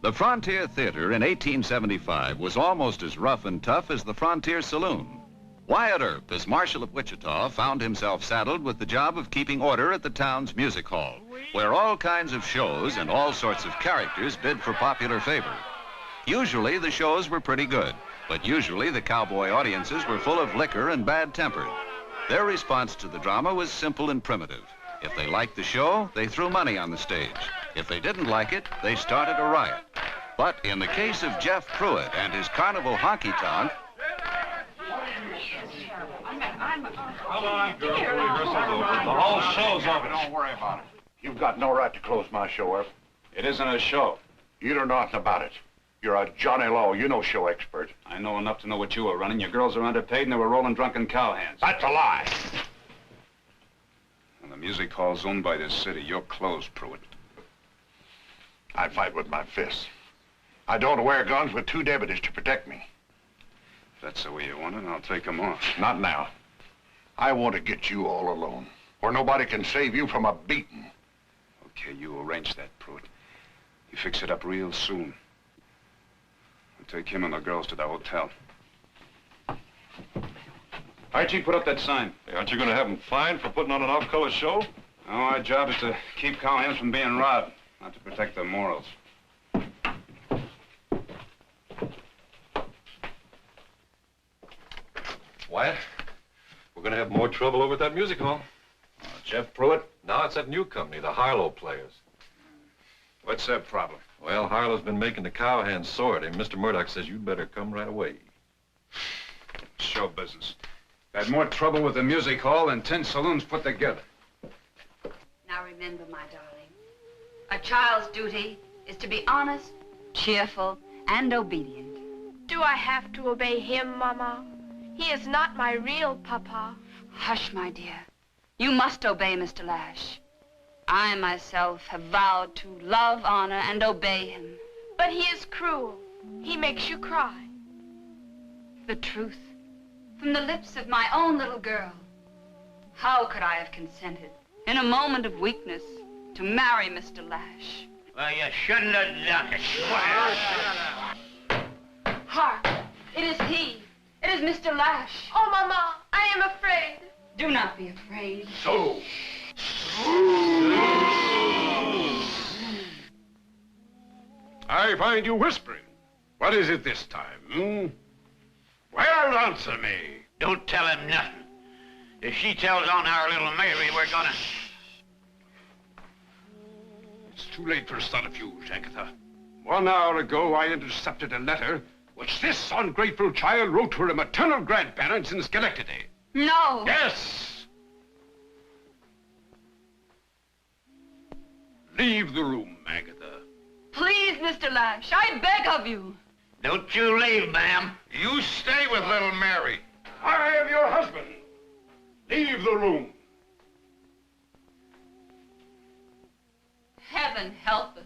The Frontier Theater in 1875 was almost as rough and tough as the Frontier Saloon. Wyatt Earp, as Marshal of Wichita, found himself saddled with the job of keeping order at the town's music hall, where all kinds of shows and all sorts of characters bid for popular favor. Usually the shows were pretty good, but usually the cowboy audiences were full of liquor and bad-tempered. Their response to the drama was simple and primitive. If they liked the show, they threw money on the stage. If they didn't like it, they started a riot. But in the case of Jeff Pruitt and his carnival honky-tonk... Come on, girl. The rehearsal's over. The whole show's over. Don't worry about it. You've got no right to close my show, Earp. It isn't a show. You know nothing about it. You're a Johnny Law. You know show expert. I know enough to know what you were running. Your girls are underpaid and they were rolling drunken cowhands. That's a lie. When the music hall's owned by this city, you're closed, Pruitt. I fight with my fists. I don't wear guns with two deputies to protect me. If that's the way you want it, I'll take them off. Not now. I want to get you all alone, where nobody can save you from a beating. Okay, you arrange that, Pruitt. You fix it up real soon. I'll take him and the girls to the hotel. Archie, put up that sign. Hey, aren't you going to have them fined for putting on an off-color show? No, our job is to keep cowhands from being robbed, not to protect their morals. Wyatt, we're going to have more trouble over at that music hall. Jeff Pruitt? Now it's that new company, the Harlow Players. What's their problem? Well, Harlow's been making the cowhands sore, and Mr. Murdoch says you'd better come right away. Show business. Had more trouble with the music hall than 10 saloons put together. Now remember, my darling, a child's duty is to be honest, cheerful, and obedient. Do I have to obey him, Mama? He is not my real papa. Hush, my dear. You must obey Mr. Lash. I myself have vowed to love, honor, and obey him. But he is cruel. He makes you cry. The truth, from the lips of my own little girl. How could I have consented, in a moment of weakness, to marry Mr. Lash? Well, you shouldn't have done it. Hark! It is he. It is Mr. Lash. Oh, Mama, I am afraid. Do not be afraid. So. I find you whispering. What is it this time, Well, answer me. Don't tell him nothing. If she tells on our little Mary, we're gonna... It's too late for a subterfuge, Agatha. 1 hour ago, I intercepted a letter which this ungrateful child wrote to her maternal grandparents in Schenectady. No. Yes. Leave the room, Agatha. Please, Mr. Lash, I beg of you. Don't you leave, ma'am. You stay with little Mary. I am your husband. Leave the room. Heaven help us.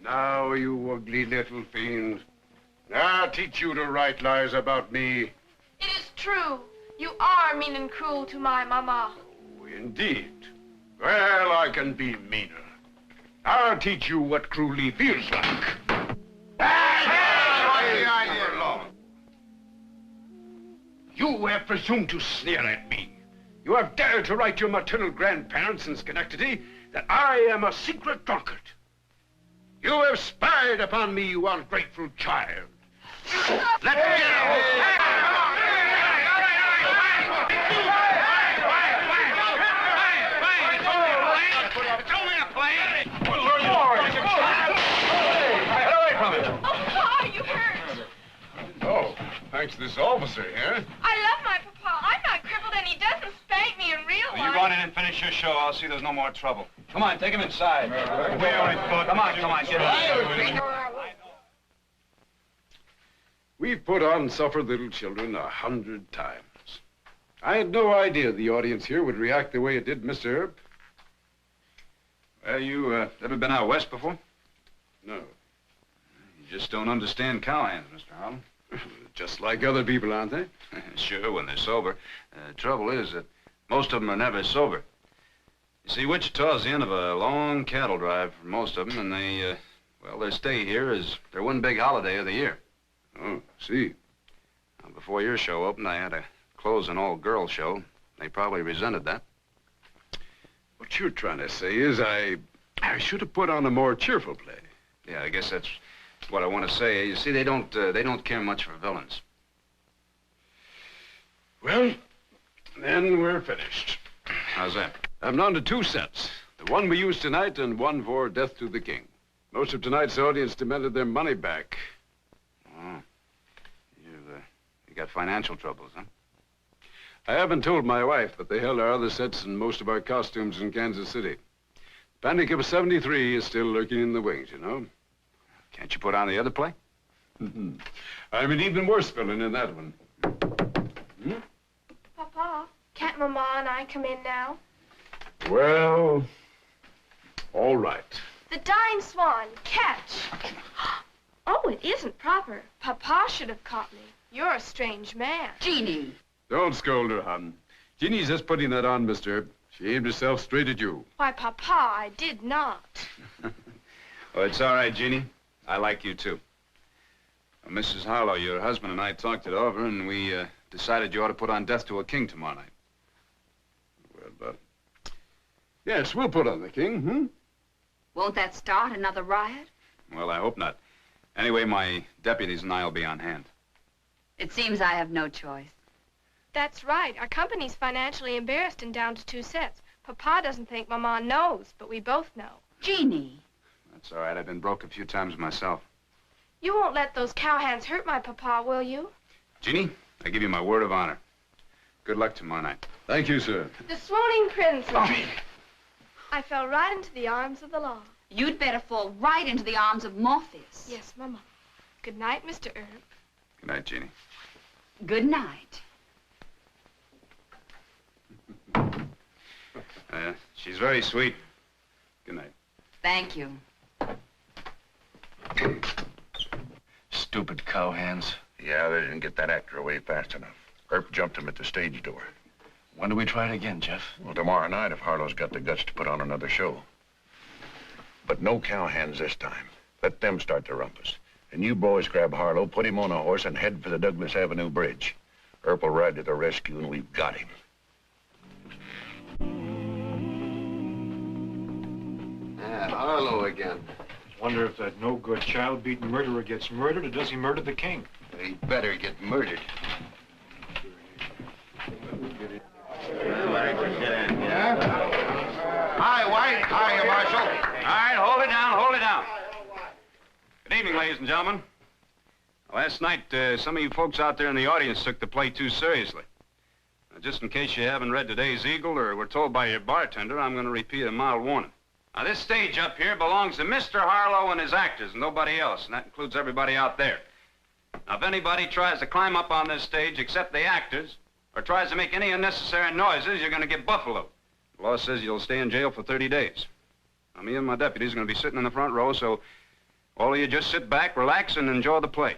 Now, you ugly little fiend. I'll teach you to write lies about me. It is true. You are mean and cruel to my Mama. Oh, indeed. Well, I can be meaner. I'll teach you what cruelly feels like. You have presumed to sneer at me. You have dared to write your maternal grandparents in Schenectady that I am a secret drunkard. You have spied upon me, you ungrateful child. Let me It's only a play. Oh, Pa, you hurt. Oh, I thanks to this officer here. I love my papa. I'm not crippled and he doesn't spank me in real life. You go on in and finish your show. I'll see there's no more trouble. Come on, take him inside. Come on, get in. We've put on Suffer Little Children 100 times. I had no idea the audience here would react the way it did, Mr. Earp. Well, you ever been out west before? No. You just don't understand cowhands, Mr. Harlow. Just like other people, aren't they? Sure, when they're sober. The trouble is that most of them are never sober. You see, Wichita's the end of a long cattle drive for most of them, and they, well, their stay here is their one big holiday of the year. Oh, see. Now, before your show opened, I had to close an all-girl show. They probably resented that. What you're trying to say is I should have put on a more cheerful play. Yeah, I guess that's what I want to say. You see, they don't care much for villains. Well, then we're finished. How's that? I'm down to 2 sets. The one we used tonight and one for Death to the King. Most of tonight's audience demanded their money back. Oh. You got financial troubles, huh? I haven't told my wife, but they held our other sets and most of our costumes in Kansas City. Panic of '73 is still lurking in the wings, you know. Can't you put on the other play? I'm an even worse villain in that one. Papa, can't Mama and I come in now? Well, all right. The Dying Swan, catch. Oh, it isn't proper. Papa should have caught me. You're a strange man. Jeannie. Don't scold her, hon. Jeannie's just putting that on, mister. She aimed herself straight at you. Why, Papa, I did not. Oh, it's all right, Jeannie. I like you, too. Well, Mrs. Harlow, your husband and I talked it over, and we decided you ought to put on Death to a King tomorrow night. Well, yes, we'll put on the King, Won't that start another riot? Well, I hope not. Anyway, my deputies and I will be on hand. It seems I have no choice. That's right. Our company's financially embarrassed and down to 2 sets. Papa doesn't think Mama knows, but we both know. Jeannie. That's all right. I've been broke a few times myself. You won't let those cowhands hurt my papa, will you? Jeannie, I give you my word of honor. Good luck tomorrow night. Thank you, sir. The swooning princess. Oh. I fell right into the arms of the law. You'd better fall right into the arms of Morpheus. Yes, Mama. Good night, Mr. Earp. Good night, Jeannie. Good night. She's very sweet. Good night. Thank you. Stupid cowhands. Yeah, they didn't get that actor away fast enough. Earp jumped him at the stage door. When do we try it again, Jeff? Well, tomorrow night if Harlow's got the guts to put on another show. But no cowhands this time. Let them start the rumpus. And you boys grab Harlow, put him on a horse, and head for the Douglas Avenue Bridge. Earp will ride to the rescue, and we've got him. Harlow again. Wonder if that no-good child-beating murderer gets murdered, or does he murder the king? He better get murdered. Hi, White. Hi, Marshal. All right, hold it down, hold it down. Good evening, ladies and gentlemen. Last night, some of you folks out there in the audience took the play too seriously. Now, just in case you haven't read today's Eagle or were told by your bartender, I'm going to repeat a mild warning. Now, this stage up here belongs to Mr. Harlow and his actors, and nobody else, and that includes everybody out there. Now, if anybody tries to climb up on this stage except the actors, or tries to make any unnecessary noises, you're going to get buffaloed. The law says you'll stay in jail for 30 days. Now, me and my deputies are going to be sitting in the front row, so all of you just sit back, relax, and enjoy the play.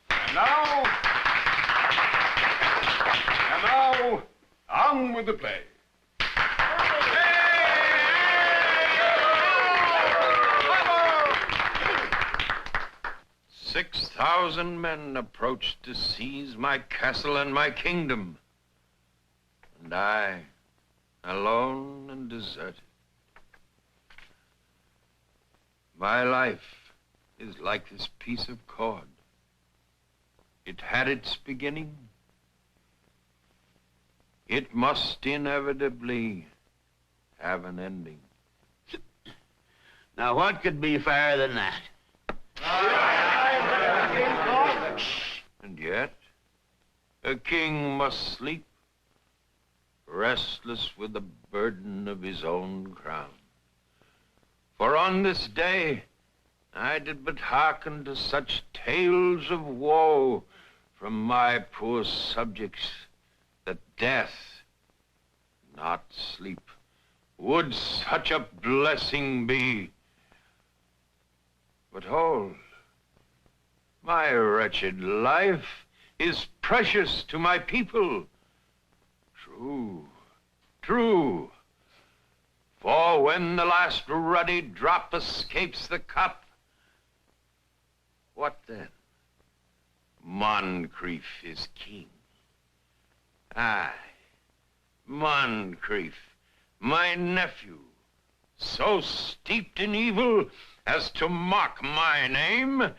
And now, on with the play. 6,000 men approached to seize my castle and my kingdom. And I, alone and deserted. My life is like this piece of cord. It had its beginning. It must inevitably have an ending. Now, what could be fairer than that? And yet, a king must sleep, restless with the burden of his own crown. For on this day, I did but hearken to such tales of woe from my poor subjects, that death, not sleep, would such a blessing be. But hold, my wretched life is precious to my people. True, true. For when the last ruddy drop escapes the cup, what then? Moncrief is king. Aye, Moncrief, my nephew, so steeped in evil as to mock my name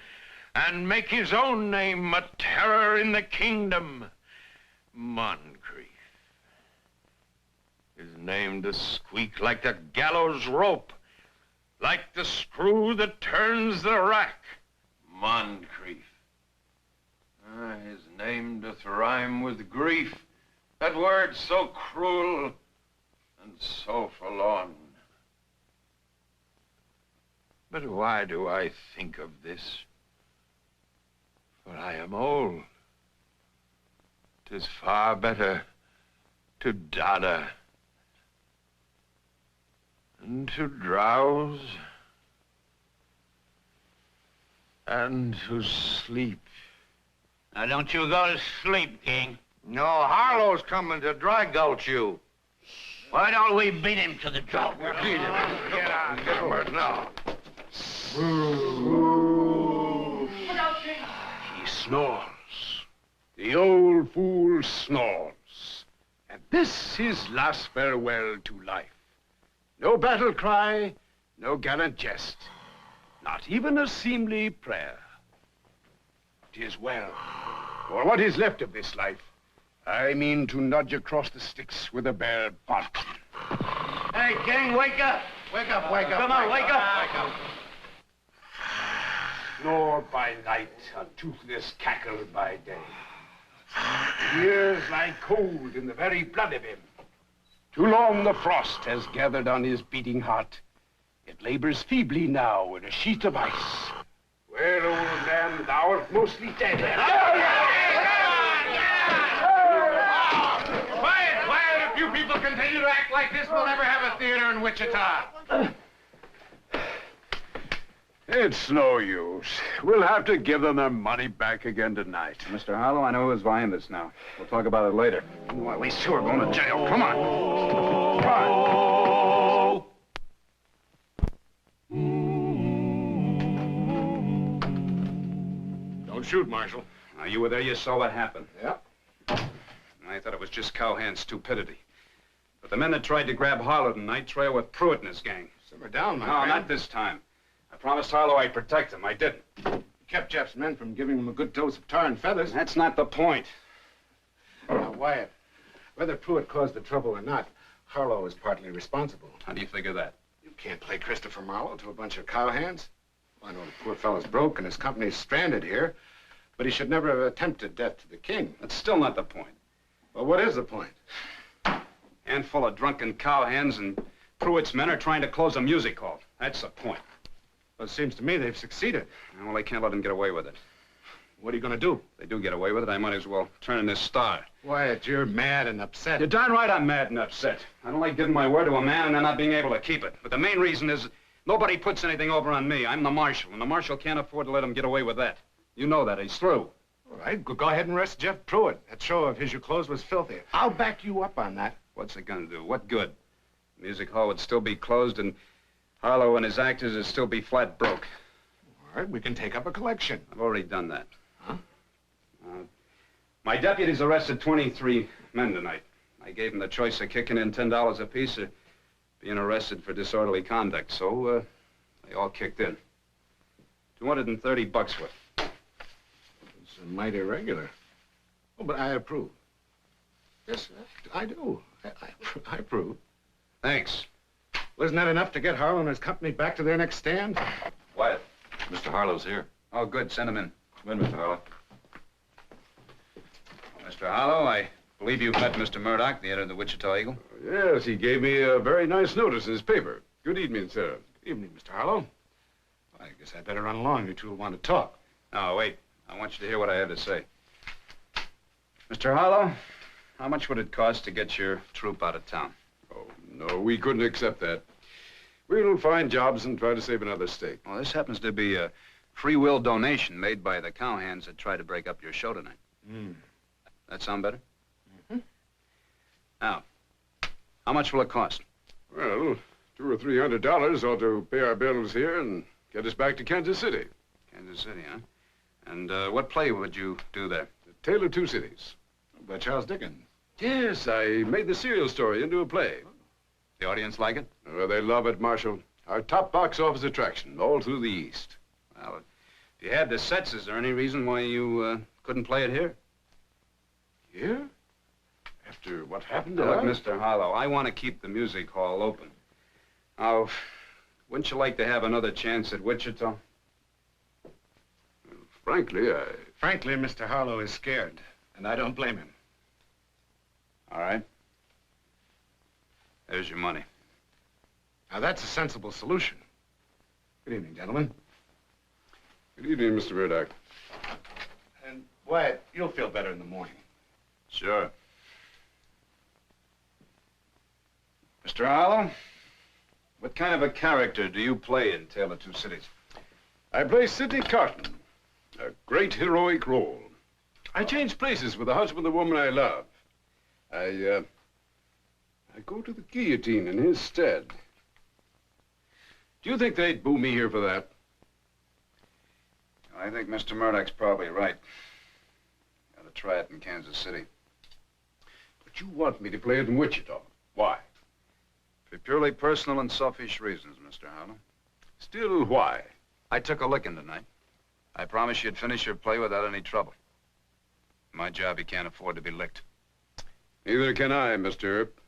and make his own name a terror in the kingdom. Moncrief, his name to squeak like the gallows rope, like the screw that turns the rack. Moncrief. His name doth rhyme with grief, that word so cruel and so forlorn. But why do I think of this? For I am old. 'Tis far better to dodder and to drowse and to sleep. Now, don't you go to sleep, King. No, Harlow's coming to dry gulch you. Why don't we beat him to the drum? Beat him. Get on, get him now. He snores. The old fool snores. And this his last farewell to life. No battle cry, no gallant jest. Not even a seemly prayer. 'Tis well. For what is left of this life, I mean to nudge across the sticks with a bare butt. Hey, King, wake up! Wake up, wake up. Come on, wake up! Wake up. Snore by night, a toothless cackle by day. Years lie cold in the very blood of him. Too long the frost has gathered on his beating heart. It labors feebly now in a sheet of ice. Well, old man, thou art mostly dead. Quiet, quiet! If you people continue to act like this, we'll never have a theater in Wichita. It's no use. We'll have to give them their money back again tonight. Mr. Harlow, I know who's behind this now. We'll talk about it later. Well, at least two are going to jail. Come on. Come on. Don't shoot, Marshal. Now, you were there, you saw what happened. Yep. I thought it was just cowhand stupidity. But the men that tried to grab Harlow tonight trail with Pruitt and his gang. Simmer down, my No, friend. not this time. I promised Harlow I'd protect him. I didn't. You kept Jeff's men from giving him a good dose of tar and feathers. That's not the point. Now, Wyatt, whether Pruitt caused the trouble or not, Harlow is partly responsible. How do you figure that? You can't play Christopher Marlowe to a bunch of cowhands. I know the poor fellow's broke and his company's stranded here, but he should never have attempted death to the king. That's still not the point. Well, what is the point? Handful of drunken cowhands and Pruitt's men are trying to close a music hall. That's the point. Well, it seems to me they've succeeded. Well, they can't let him get away with it. What are you going to do? If they do get away with it, I might as well turn in this star. Wyatt, you're mad and upset. You're darn right I'm mad and upset. I don't like giving my word to a man and then not being able to keep it. But the main reason is nobody puts anything over on me. I'm the marshal, and the marshal can't afford to let him get away with that. You know that. He's through. All right, go ahead and arrest Jeff Pruitt. That show of his you closed was filthy. I'll back you up on that. What's it gonna do? What good? The music hall would still be closed, and Harlow and his actors would still be flat broke. All right, we can take up a collection. I've already done that. Huh? My deputies arrested 23 men tonight. I gave them the choice of kicking in $10 apiece or being arrested for disorderly conduct, so they all kicked in. $230 worth. It's mighty regular. Oh, but I approve. Yes, I do. I approve. Thanks. Well, isn't that enough to get Harlow and his company back to their next stand? Wyatt, Mr. Harlow's here. Oh, good. Send him in. Come in, Mr. Harlow. Mr. Harlow, I believe you've met Mr. Murdoch, the editor of the Wichita Eagle. Yes, he gave me a very nice notice in his paper. Good evening, sir. Evening, Mr. Harlow. I guess I'd better run along. You two will want to talk. No, wait. I want you to hear what I have to say. Mr. Harlow, how much would it cost to get your troupe out of town? Oh, no, we couldn't accept that. We'll find jobs and try to save another stake. Well, this happens to be a free will donation made by the cowhands that tried to break up your show tonight. That sound better? Mm-hmm. Now, how much will it cost? Well, $200 or $300 ought to pay our bills here and get us back to Kansas City. Kansas City, huh? And what play would you do there? The Tale of Two Cities, by Charles Dickens. Yes, I made the serial story into a play. The audience like it? Oh, they love it, Marshal. Our top box office attraction, all through the East. Well, if you had the sets, is there any reason why you couldn't play it here? Here? After what happened Now, look, Mr. Harlow, I want to keep the music hall open. Now, wouldn't you like to have another chance at Wichita? Frankly, Frankly, Mr. Harlow is scared, and I don't blame him. All right. There's your money. Now, that's a sensible solution. Good evening, gentlemen. Good evening, Mr. Murdoch. And, Wyatt, you'll feel better in the morning. Sure. Mr. Harlow, what kind of a character do you play in Tale of Two Cities? I play Sidney Carton, a great heroic role. I change places with the husband of the woman I love. I go to the guillotine in his stead. Do you think they'd boo me here for that? I think Mr. Murdoch's probably right. Gotta try it in Kansas City. But you want me to play it in Wichita. Why? For purely personal and selfish reasons, Mr. Harlow. Still, why? I took a licking tonight. I promised you'd finish your play without any trouble. My job, you can't afford to be licked. Neither can I, Mr. Earp.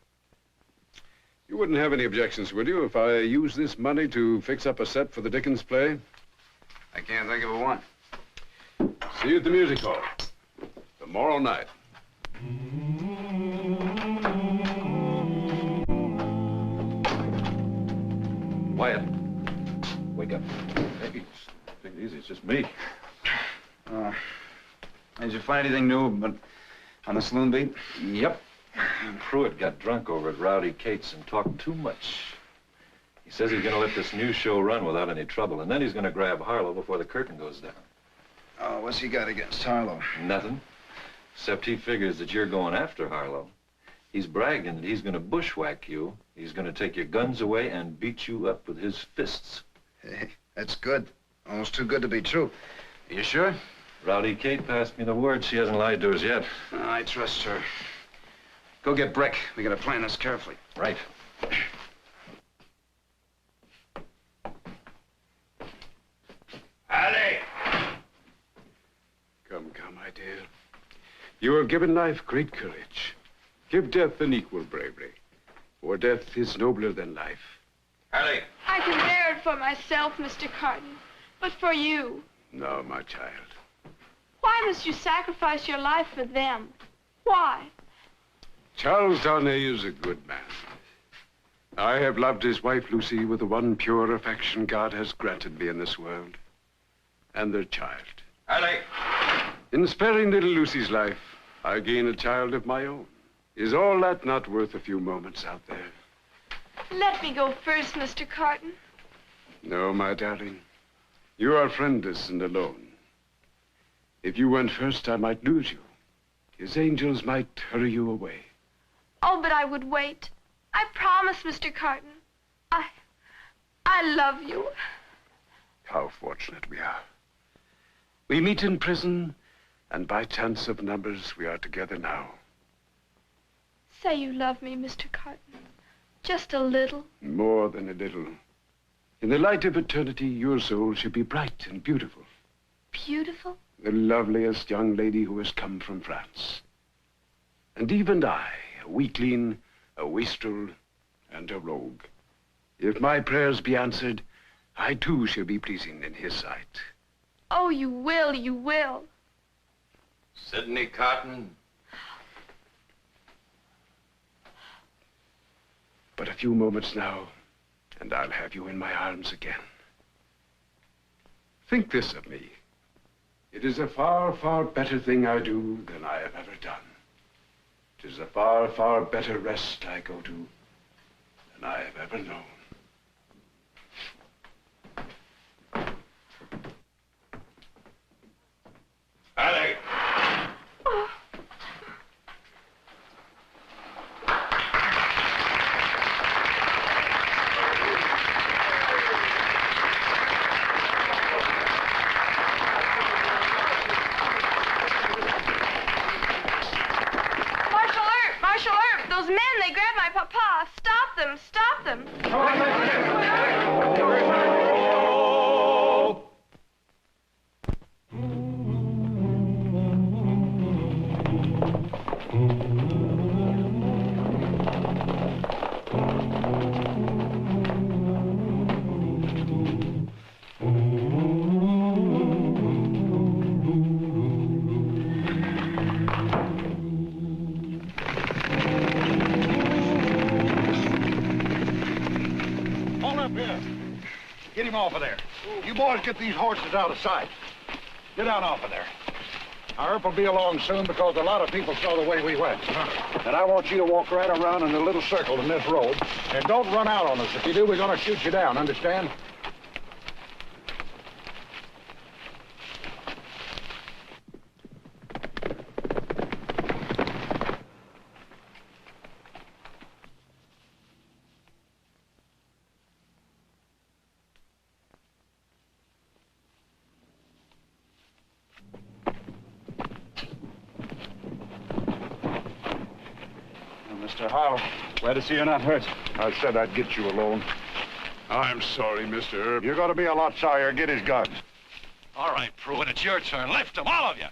You wouldn't have any objections, would you, if I used this money to fix up a set for the Dickens play? I can't think of a one. See you at the music hall tomorrow night. Wyatt, wake up. Hey, take it easy. It's just me. Did you find anything new on the saloon beat? Yep. Pruitt got drunk over at Rowdy Cates and talked too much. He says he's going to let this new show run without any trouble, and then he's going to grab Harlow before the curtain goes down. Oh, what's he got against Harlow? Nothing. Except he figures that you're going after Harlow. He's bragging that he's going to bushwhack you. He's going to take your guns away and beat you up with his fists. Hey, that's good. Almost too good to be true. Are you sure? Rowdy Kate passed me the word. She hasn't lied to us yet. I trust her. Go get Brick. We gotta plan this carefully. Right. Allie! Come, my dear. You have given life great courage. Give death an equal bravery. For death is nobler than life. Allie! I can bear it for myself, Mr. Carton. But for you, No, my child. why must you sacrifice your life for them? Why? Charles Darnay is a good man. I have loved his wife, Lucy, with the one pure affection God has granted me in this world. And their child. Allie! In sparing little Lucy's life, I gain a child of my own. Is all that not worth a few moments out there? Let me go first, Mr. Carton. No, my darling. You are friendless and alone. If you went first, I might lose you. His angels might hurry you away. Oh, but I would wait. I promise, Mr. Carton. I love you. How fortunate we are. We meet in prison, and by chance of numbers, we are together now. Say you love me, Mr. Carton. Just a little. More than a little. In the light of eternity, your soul should be bright and beautiful. Beautiful? The loveliest young lady who has come from France. And even I, a weakling, a wastrel, and a rogue. If my prayers be answered, I too shall be pleasing in his sight. Oh, you will, you will. Sidney Cotton. But a few moments now, and I'll have you in my arms again. Think this of me. It is a far, far better thing I do than I have ever done. It is a far, far better rest I go to than I have ever known. Alec! Marshal Earp, those men, they grabbed my papa. Stop them, stop them. Hold up here. Get him off of there. You boys get these horses out of sight. Get down off of there. Our Earp will be along soon because a lot of people saw the way we went. And I want you to walk right around in a little circle in this road. And don't run out on us. If you do, we're going to shoot you down. Understand? Mr. Harlow, glad to see you're not hurt. I said I'd get you alone. I'm sorry, Mr. Earp. You're going to be a lot sorrier. Get his gun. All right, Pruitt, it's your turn. Lift them, all of you.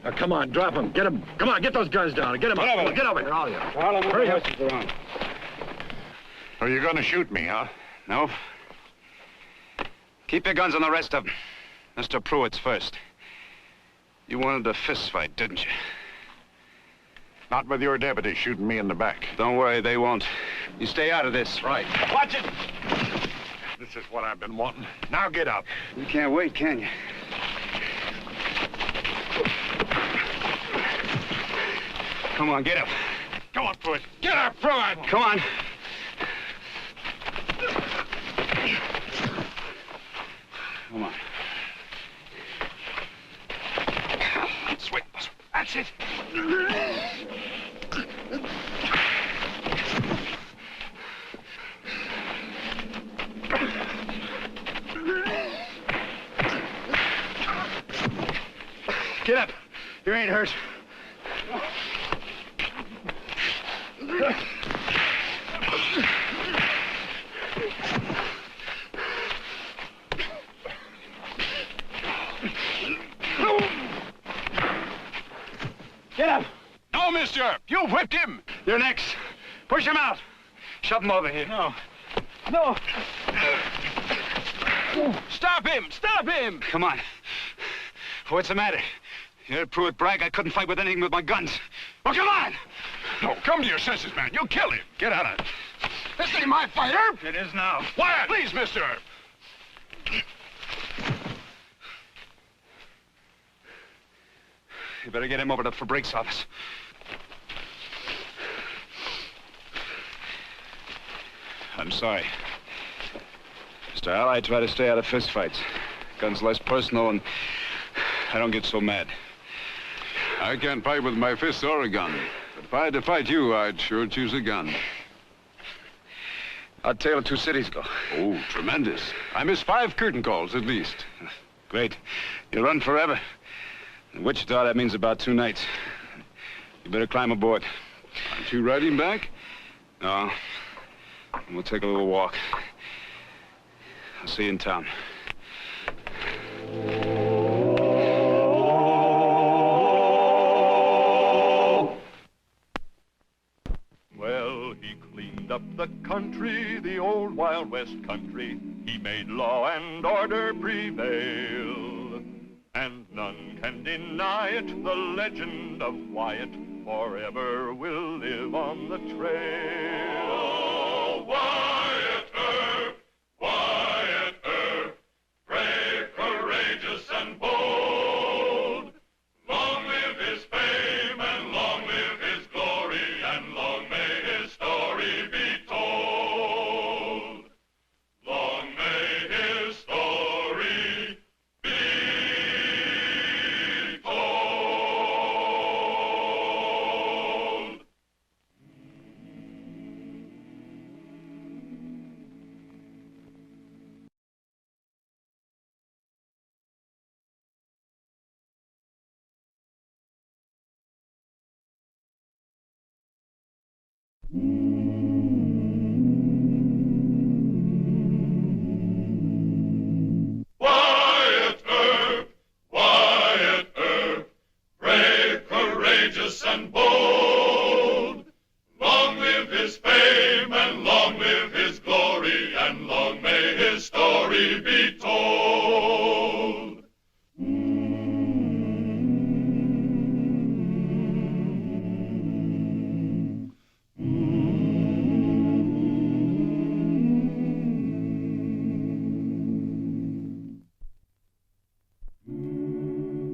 Now, come on, drop him. Get him. Come on, get those guns down. Get him up. Get over here, all of you. Harlow, move the horses around. Are you going to shoot me, huh? No. Keep your guns on the rest of them. Mr. Pruitt's first. You wanted a fist fight, didn't you? Not with your deputy shooting me in the back. Don't worry, they won't. You stay out of this. Right. Watch it. This is what I've been wanting. Now get up. You can't wait, can you? Come on, get up. Come on, Pruitt. Get up, Pruitt. Come on. Come on. Swing. That's it. Get up. You ain't hurt. Get up. No, mister. You whipped him. You're next. Push him out. Shove him over here. No. No. Stop him. Stop him. Come on. What's the matter? You heard Pruitt brag I couldn't fight with anything with my guns. Well, come on. No, come to your senses, man. You'll kill him. Get out of it. This ain't my fight, Earp. It is now. Quiet. Please, Mr. Earp. You better get him over to Fabric's office. I'm sorry. Mr. Al, I try to stay out of fistfights. Gun's less personal, and I don't get so mad. I can't fight with my fists or a gun. But if I had to fight you, I'd sure choose a gun. How'd Tale of Two Cities go? Oh, tremendous. I missed 5 curtain calls at least. Great. You'll run forever. In Wichita, that means about 2 nights. You better climb aboard. Aren't you riding back? No. We'll take a little walk. I'll see you in town. Well, he cleaned up the country, the old Wild West country. He made law and order prevail. And none can deny it, the legend of Wyatt forever will live on the trail. Oh, Wyatt Earp, Wyatt Earp, brave, courageous, and bold. Long live his fame, and long live his glory, and long may his story be told. Long may his story be told. Wyatt Earp, brave, courageous, and bold. Long live his fame, and long live his glory, and long may his story be told.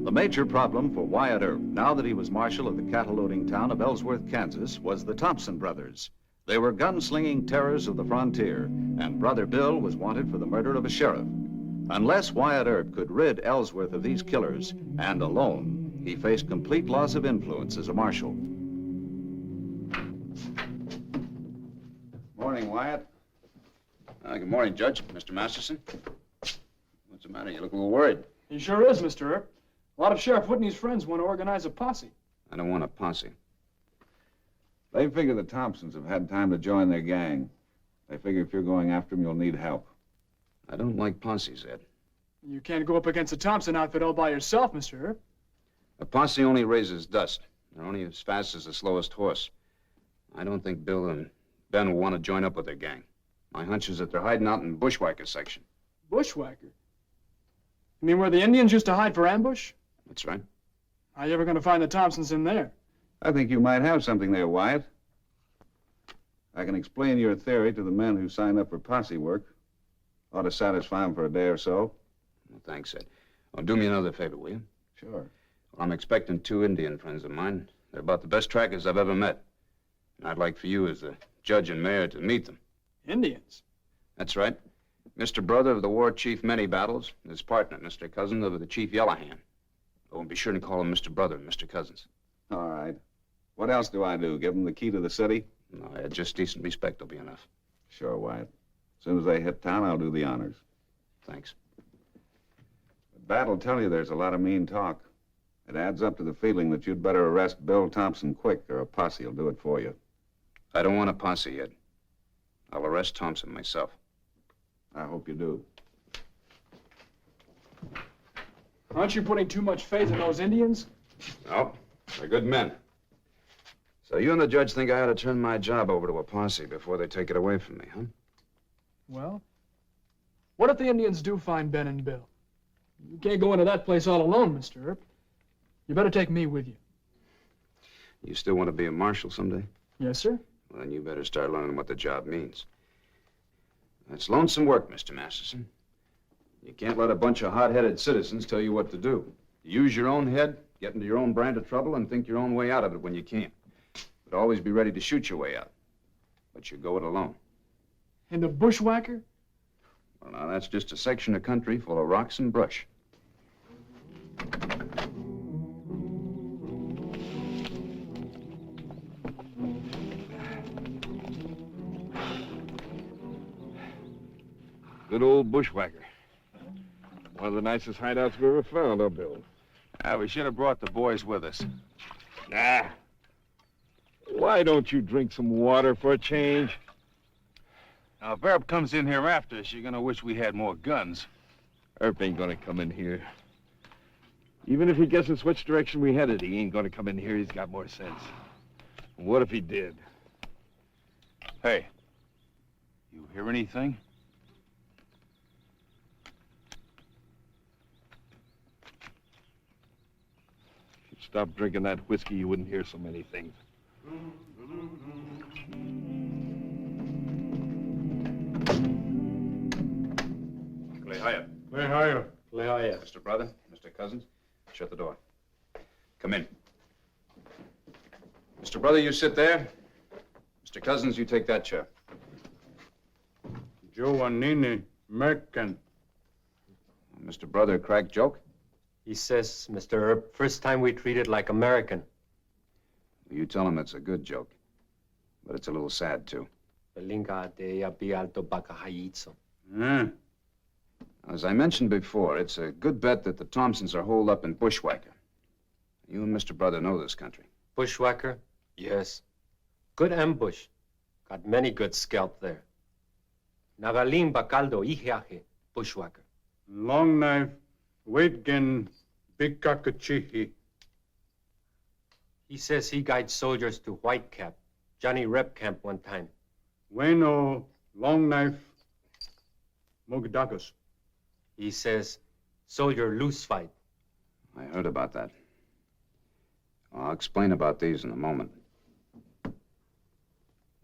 The major problem for Wyatt Earp, now that he was marshal of the cattle-loading town of Ellsworth, Kansas, was the Thompson brothers. They were gun-slinging terrors of the frontier, and Brother Bill was wanted for the murder of a sheriff. Unless Wyatt Earp could rid Ellsworth of these killers, and alone, he faced complete loss of influence as a marshal. Morning, Wyatt. Good morning, Judge. Mr. Masterson. What's the matter? You look a little worried. He sure is, Mr. Earp. A lot of Sheriff Whitney's friends want to organize a posse. I don't want a posse. They figure the Thompsons have had time to join their gang. They figure if you're going after them, you'll need help. I don't like posses, Ed. You can't go up against the Thompson outfit all by yourself, Mr. Earp. A posse only raises dust. They're only as fast as the slowest horse. I don't think Bill and Ben will want to join up with their gang. My hunch is that they're hiding out in Bushwhacker section. Bushwhacker? You mean where the Indians used to hide for ambush? That's right. How you ever going to find the Thompsons in there? I think you might have something there, Wyatt. I can explain your theory to the men who sign up for posse work. Ought to satisfy them for a day or so. Well, thanks, Ed. Well, do me another favor, will you? Sure. Well, I'm expecting 2 Indian friends of mine. They're about the best trackers I've ever met. And I'd like for you, as the judge and mayor, to meet them. Indians? That's right. Mr. Brother of the war chief Many Battles, and his partner, Mr. Cousin of the chief Yellowhand. Oh, and be sure to call him Mr. Brother and Mr. Cousins. All right. What else do I do? Give them the key to the city? No, Ed, just decent respect will be enough. Sure, Wyatt. As soon as they hit town, I'll do the honors. Thanks. But Bat will tell you there's a lot of mean talk. It adds up to the feeling that you'd better arrest Bill Thompson quick, or a posse will do it for you. I don't want a posse yet. I'll arrest Thompson myself. I hope you do. Aren't you putting too much faith in those Indians? No, they're good men. So you and the judge think I ought to turn my job over to a posse before they take it away from me, huh? Well, what if the Indians do find Ben and Bill? You can't go into that place all alone, Mr. Earp. You better take me with you. You still want to be a marshal someday? Yes, sir. Well, then you better start learning what the job means. It's lonesome work, Mr. Masterson. You can't let a bunch of hot-headed citizens tell you what to do. You use your own head, get into your own brand of trouble, and think your own way out of it when you can. But always be ready to shoot your way out. But you go it alone. And a bushwhacker? Well, now, that's just a section of country full of rocks and brush. Good old bushwhacker. One of the nicest hideouts we ever found, huh, Bill? We should have brought the boys with us. Ah. Why don't you drink some water for a change? Now, if Earp comes in here after us, you're gonna wish we had more guns. Earp ain't gonna come in here. Even if he guesses which direction we headed, he ain't gonna come in here. He's got more sense. And what if he did? Hey, you hear anything? If you stopped drinking that whiskey, you wouldn't hear so many things. Lehaya. Lehaya. Lehaya. Mr. Brother, Mr. Cousins, shut the door. Come in. Mr. Brother, you sit there. Mr. Cousins, you take that chair. Giovannini, Merkin. Mr. Brother, crack joke? He says, Mr. Earp, first time we treated like American. You tell him it's a good joke, but it's a little sad, too. As I mentioned before, it's a good bet that the Thompsons are holed up in Bushwhacker. You and Mr. Brother know this country. Bushwhacker? Yes. Good ambush. Got many good scalp there. Nagaling Bacaldo, Ihiaje, Bushwhacker. Long knife, Waitkin, Bikakachihi. He says he guides soldiers to White Cap, Johnny Rep Camp one time. Bueno, long knife, Mogdagus. He says soldier loose fight. I heard about that. I'll explain about these in a moment.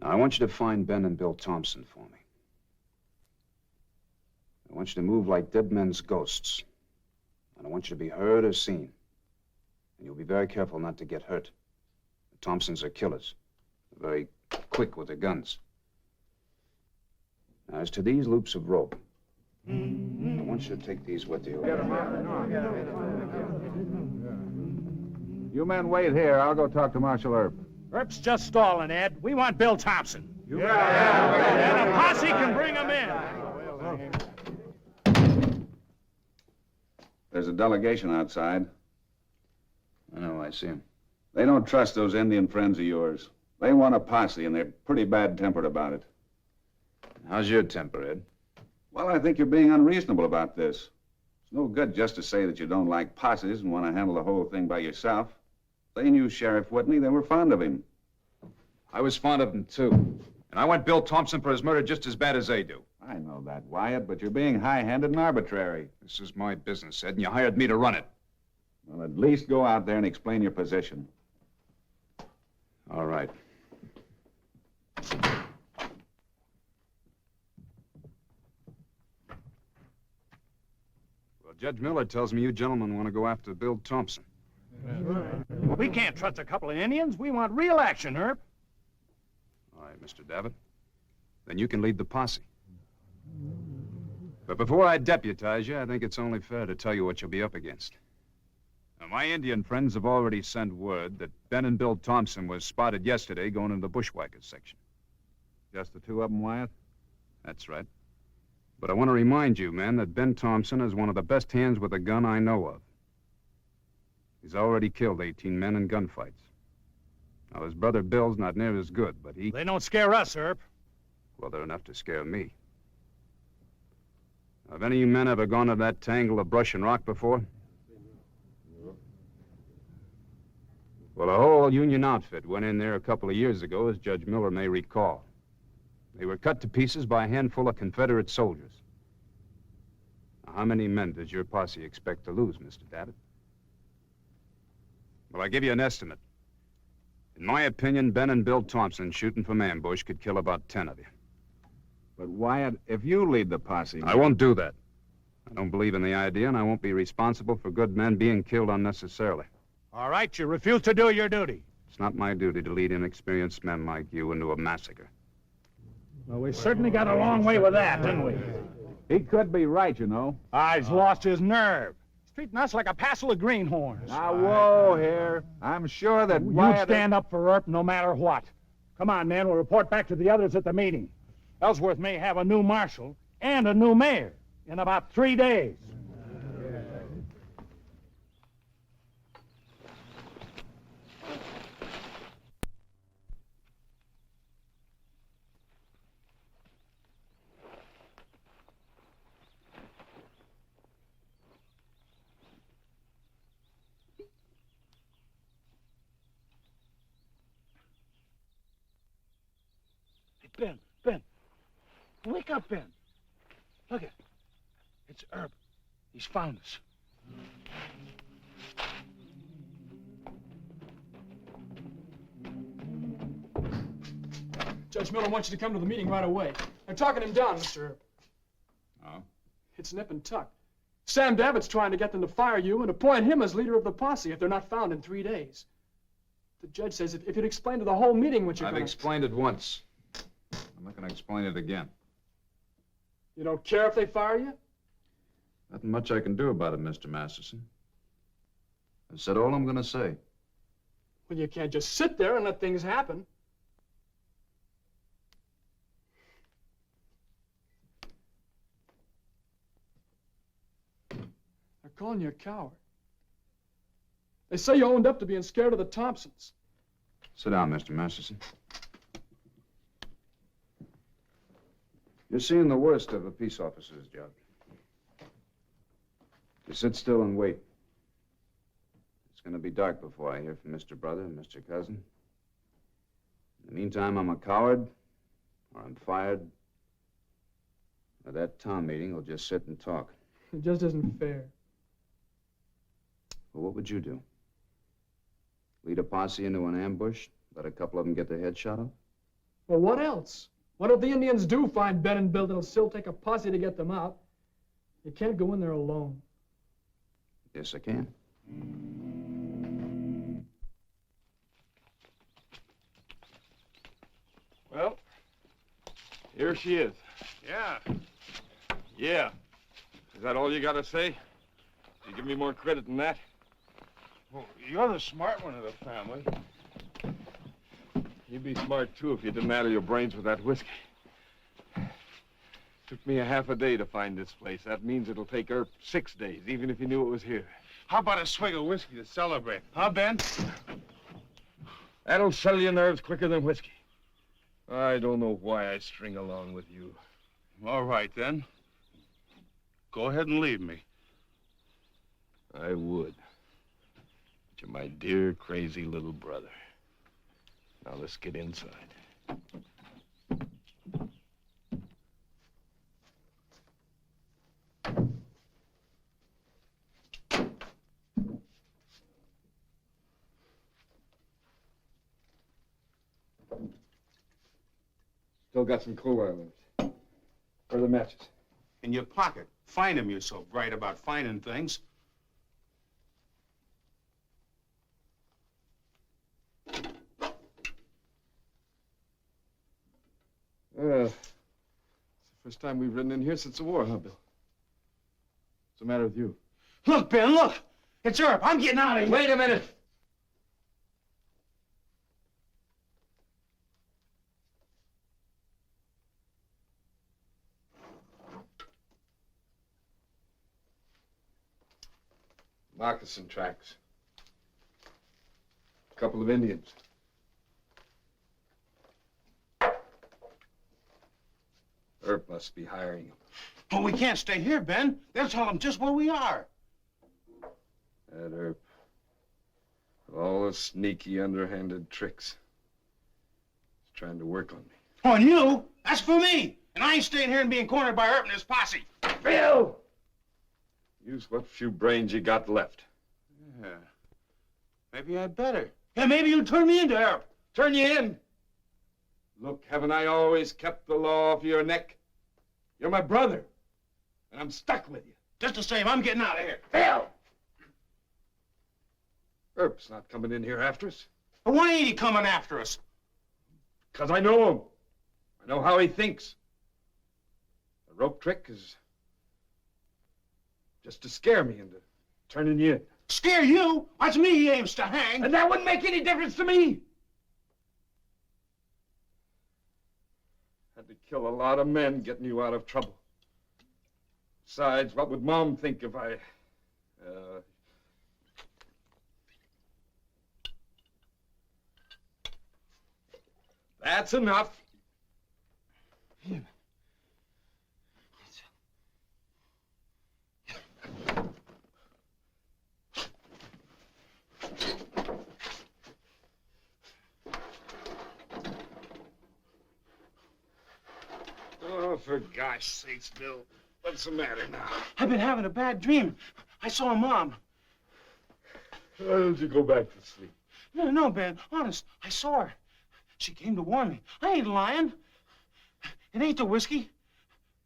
Now, I want you to find Ben and Bill Thompson for me. I want you to move like dead men's ghosts. And I want you to be heard or seen. And you'll be very careful not to get hurt. The Thompsons are killers. They're very quick with their guns. Now, as to these loops of rope, I want you to take these with you. You men wait here. I'll go talk to Marshal Earp. Earp's just stalling, Ed. We want Bill Thompson. And a posse can bring him in. There's a delegation outside. I know, I see him. They don't trust those Indian friends of yours. They want a posse, and they're pretty bad-tempered about it. How's your temper, Ed? Well, I think you're being unreasonable about this. It's no good just to say that you don't like posses and want to handle the whole thing by yourself. They knew Sheriff Whitney. They were fond of him. I was fond of him, too. And I want Bill Thompson for his murder just as bad as they do. I know that, Wyatt, but you're being high-handed and arbitrary. This is my business, Ed, and you hired me to run it. Well, at least go out there and explain your position. All right. Well, Judge Miller tells me you gentlemen want to go after Bill Thompson. We can't trust a couple of Indians. We want real action, Earp. All right, Mr. Davitt. Then you can lead the posse. But before I deputize you, I think it's only fair to tell you what you'll be up against. Now, my Indian friends have already sent word that Ben and Bill Thompson was spotted yesterday going into the Bushwhackers section. Just the two of them, Wyatt? That's right. But I want to remind you, men, that Ben Thompson is one of the best hands with a gun I know of. He's already killed 18 men in gunfights. Now, his brother Bill's not near as good, but he... They don't scare us, Earp. Well, they're enough to scare me. Now, have any of you men ever gone to that tangle of brush and rock before? Well, a whole Union outfit went in there a couple of years ago, as Judge Miller may recall. They were cut to pieces by a handful of Confederate soldiers. Now, how many men does your posse expect to lose, Mr. Davitt? Well, I give you an estimate. In my opinion, Ben and Bill Thompson shooting from ambush could kill about 10 of you. But, Wyatt, if you lead the posse... I won't do that. I don't believe in the idea, and I won't be responsible for good men being killed unnecessarily. All right, you refuse to do your duty. It's not my duty to lead inexperienced men like you into a massacre. Well, we certainly got a long way with that, didn't we? He could be right, you know. He's lost his nerve. He's treating us like a passel of greenhorns. Now, whoa here. I'm sure that You stand up for Earp no matter what. Come on, man, we'll report back to the others at the meeting. Ellsworth may have a new marshal and a new mayor in about 3 days. Ben. Wake up, Ben. Look it. It's Herb. He's found us. Judge Miller wants you to come to the meeting right away. They're talking him down, Mr. Herb. Oh? It's nip and tuck. Sam Davitt's trying to get them to fire you and appoint him as leader of the posse if they're not found in 3 days. The judge says if you'd explain to the whole meeting what you're I've gonna... explained it once. I'm not going to explain it again. You don't care if they fire you? Nothing much I can do about it, Mr. Masterson. I said all I'm going to say. Well, you can't just sit there and let things happen. They're calling you a coward. They say you owned up to being scared of the Thompsons. Sit down, Mr. Masterson. You're seeing the worst of a peace officer's job. You sit still and wait. It's going to be dark before I hear from Mr. Brother and Mr. Cousin. In the meantime, I'm a coward, or I'm fired. At that town meeting, we'll just sit and talk. It just isn't fair. Well, what would you do? Lead a posse into an ambush? Let a couple of them get their head shot off? Well, what else? What if the Indians do find Ben and Bill? It'll still take a posse to get them out. You can't go in there alone. Yes, I can. Well, here she is. Yeah. Yeah. Is that all you got to say? You give me more credit than that? Well, you're the smart one of the family. You'd be smart, too, if you didn't addle your brains with that whiskey. Took me a half a day to find this place. That means it'll take Earp 6 days, even if he knew it was here. How about a swig of whiskey to celebrate? Huh, Ben? That'll settle your nerves quicker than whiskey. I don't know why I string along with you. All right, then. Go ahead and leave me. I would. But you're my dear, crazy little brother. Now let's get inside. Still got some coal oil left. Where are the matches? In your pocket. Find them, you're so bright about finding things. It's the first time we've ridden in here since the war, huh, Bill? What's the matter with you? Look, Ben, look! It's Earp. I'm getting out of here. Wait a minute! Moccasin tracks. A couple of Indians. Earp must be hiring them. But we can't stay here, Ben. They'll tell them just where we are. That Earp. All the sneaky, underhanded tricks. He's trying to work on me. On you? That's for me. And I ain't staying here and being cornered by Earp and his posse. Bill! Use what few brains you got left. Yeah. Maybe I'd better. Yeah, maybe you'd turn me into Earp. Turn you in? Look, haven't I always kept the law off your neck? You're my brother, and I'm stuck with you. Just the same, I'm getting out of here. Bill! Earp's not coming in here after us. But why ain't he coming after us? Because I know him. I know how he thinks. The rope trick is just to scare me into turning you in. Scare you? That's me he aims to hang. And that wouldn't make any difference to me. Had to kill a lot of men getting you out of trouble. Besides, what would Mom think if I... That's enough. for gosh sakes, Bill. What's the matter now? I've been having a bad dream. I saw Mom. Why don't you go back to sleep? No, Ben. Honest, I saw her. She came to warn me. I ain't lying. It ain't the whiskey.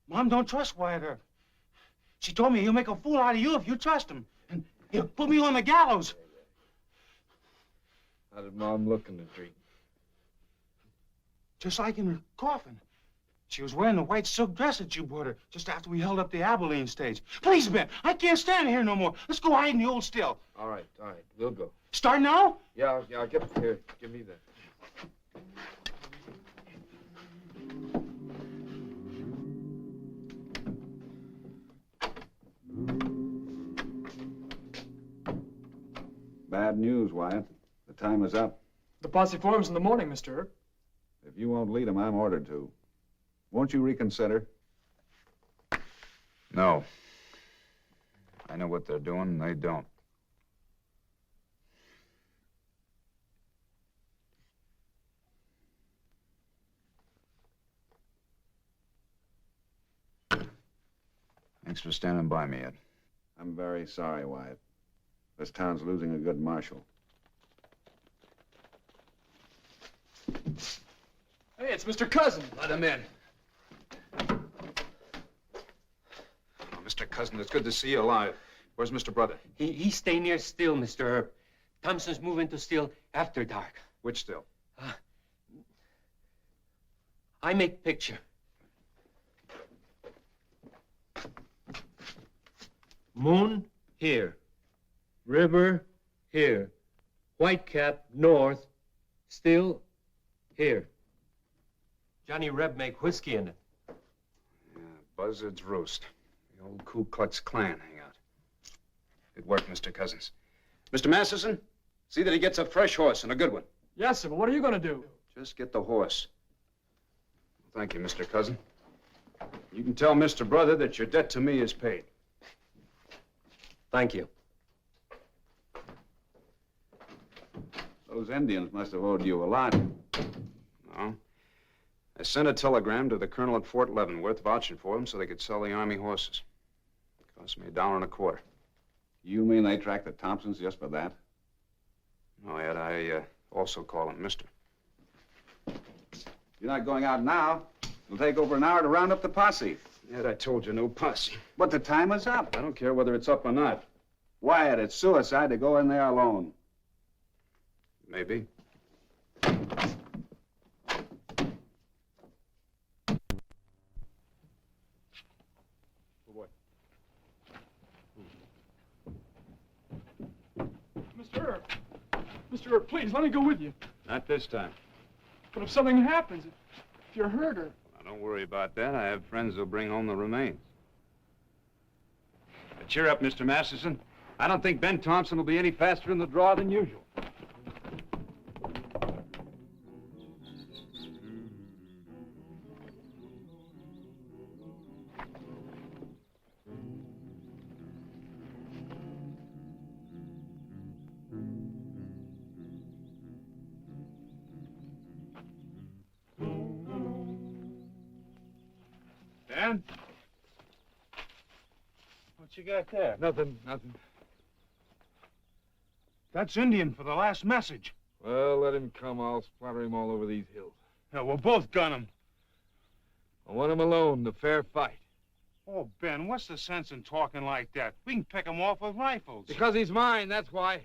Mom don't trust Wyatt Earp. She told me he'll make a fool out of you if you trust him. And he'll put me on the gallows. How did Mom look in the dream? Just like in her coffin. She was wearing the white silk dress that you bought her just after we held up the Abilene stage. Please, Ben, I can't stand here no more. Let's go hide in the old still. All right, we'll go. Start now? Yeah, I'll get here. Give me that. Bad news, Wyatt. The time is up. The posse forms in the morning, Mr. Earp. If you won't lead them, I'm ordered to. Won't you reconsider? No. I know what they're doing, and they don't. Thanks for standing by me, Ed. I'm very sorry, Wyatt. This town's losing a good marshal. Hey, it's Mr. Cousin. Let him in. Oh, Mr. Cousin, it's good to see you alive. Where's Mr. Brother? He stay near Still, Mr. Earp. Thompson's moving to Still after dark. Which Still? I make picture. Moon here. River here. Whitecap north. Still here. Johnny Reb make whiskey in it. Yeah, Buzzard's Roost. The old Ku Klux Klan hangout. Good work, Mr. Cousins. Mr. Masterson, see that he gets a fresh horse and a good one. Yes, sir, but what are you going to do? Just get the horse. Thank you, Mr. Cousin. You can tell Mr. Brother that your debt to me is paid. Thank you. Those Indians must have owed you a lot. No. I sent a telegram to the colonel at Fort Leavenworth vouching for them so they could sell the Army horses. It cost me $1.25. You mean they tracked the Thompsons just for that? No, Ed, I also call him Mister. You're not going out now. It'll take over an hour to round up the posse. Ed, I told you, no posse. But the time is up. I don't care whether it's up or not. Wyatt, it's suicide to go in there alone. Maybe. Mr. Earp, please, let me go with you. Not this time. But if something happens, if you're hurt or... Now, don't worry about that. I have friends who'll bring home the remains. But cheer up, Mr. Masterson. I don't think Ben Thompson will be any faster in the draw than usual. Ben? What you got there? Nothing. That's Indian for the last message. Well, let him come. I'll splatter him all over these hills. Yeah, we'll both gun him. I want him alone, the fair fight. Oh, Ben, what's the sense in talking like that? We can pick him off with rifles. Because he's mine, that's why.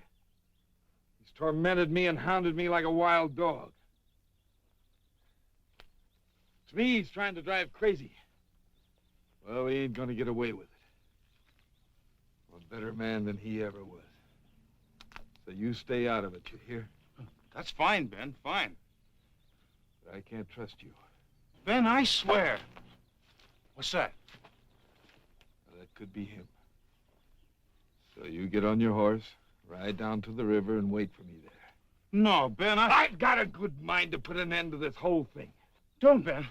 He's tormented me and hounded me like a wild dog. It's me he's trying to drive crazy. Well, he ain't gonna get away with it. I'm a better man than he ever was. So you stay out of it, you hear? That's fine, Ben, fine. But I can't trust you. Ben, I swear. What's that? Well, that could be him. So you get on your horse, ride down to the river, and wait for me there. No, Ben, I've got a good mind to put an end to this whole thing. Don't, Ben.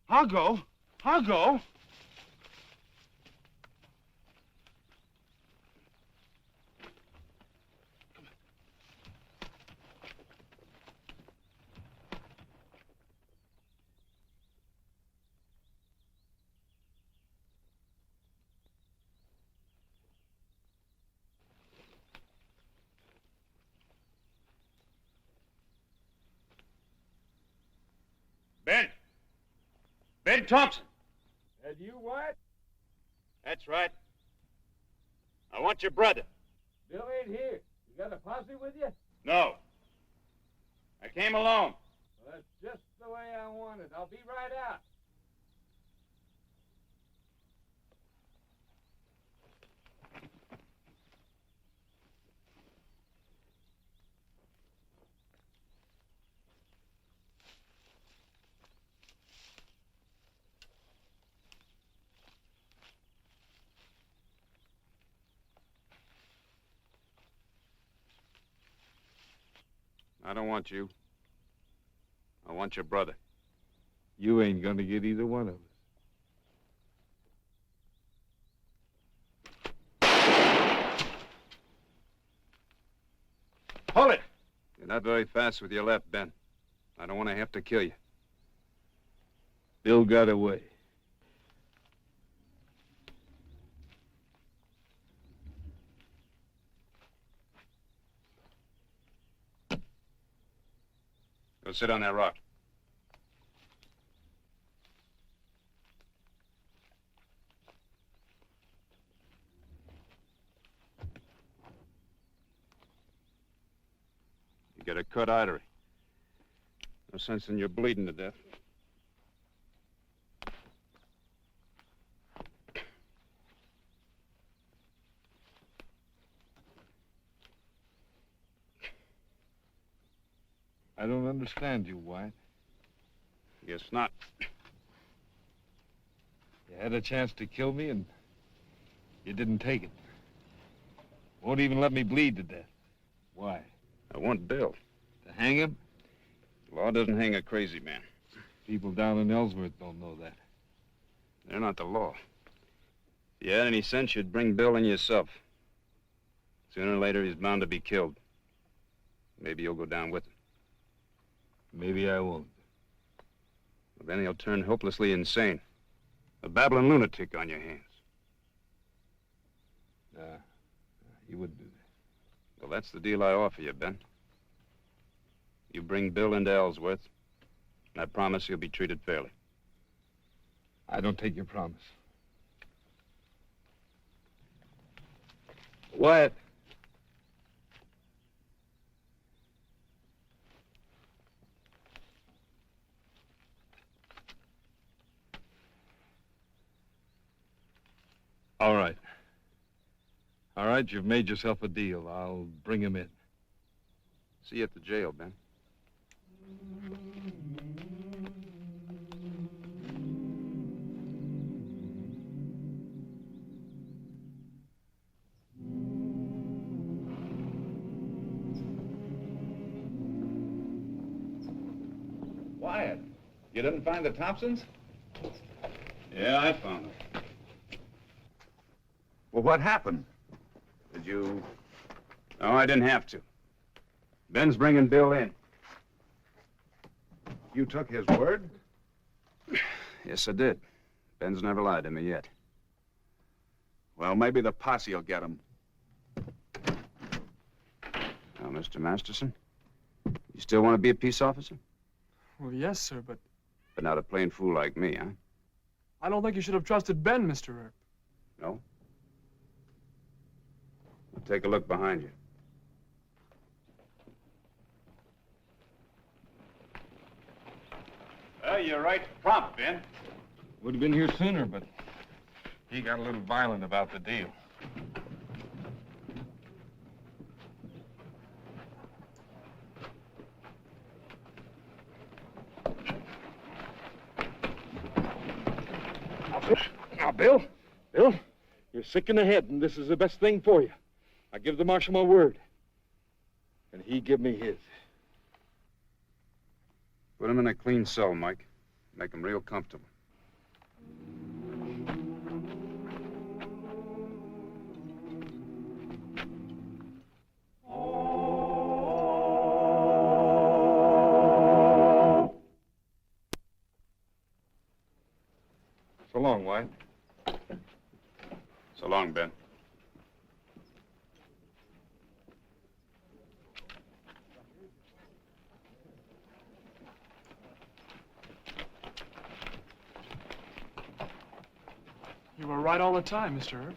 I'll go. I'll go. Ben Thompson. That you, Wyatt? That's right. I want your brother. Bill ain't here. You got a posse with you? No. I came alone. Well, that's just the way I want it. I'll be right out. I don't want you. I want your brother. You ain't gonna get either one of us. Hold it! You're not very fast with your left, Ben. I don't want to have to kill you. Bill got away. Go sit on that rock. You got a cut artery. No sense in you bleeding to death. I don't understand you, Wyatt. Guess not. You had a chance to kill me, and you didn't take it. Won't even let me bleed to death. Why? I want Bill. To hang him? The law doesn't hang a crazy man. People down in Ellsworth don't know that. They're not the law. If you had any sense, you'd bring Bill in yourself. Sooner or later, he's bound to be killed. Maybe you'll go down with him. Maybe I won't. Well, then he'll turn hopelessly insane. A babbling lunatic on your hands. Nah, you wouldn't do that. Well, that's the deal I offer you, Ben. You bring Bill into Ellsworth, and I promise he'll be treated fairly. I don't take your promise. Wyatt. All right. All right, you've made yourself a deal. I'll bring him in. See you at the jail, Ben. Wyatt, you didn't find the Thompsons? Yeah, I found them. Well, what happened? Did you... No, I didn't have to. Ben's bringing Bill in. You took his word? Yes, I did. Ben's never lied to me yet. Well, maybe the posse will get him. Now, Mr. Masterson, you still want to be a peace officer? Well, yes, sir, but But not a plain fool like me, huh? I don't think you should have trusted Ben, Mr. Earp. No? Well, take a look behind you. Well, you're right prompt, Ben. Would have been here sooner, but he got a little violent about the deal. Now, Bill, you're sick in the head, and this is the best thing for you. I give the marshal my word, and he give me his. Put him in a clean cell, Mike. Make him real comfortable. So long, Wyatt. So long, Ben. You were right all the time, Mr. Earp.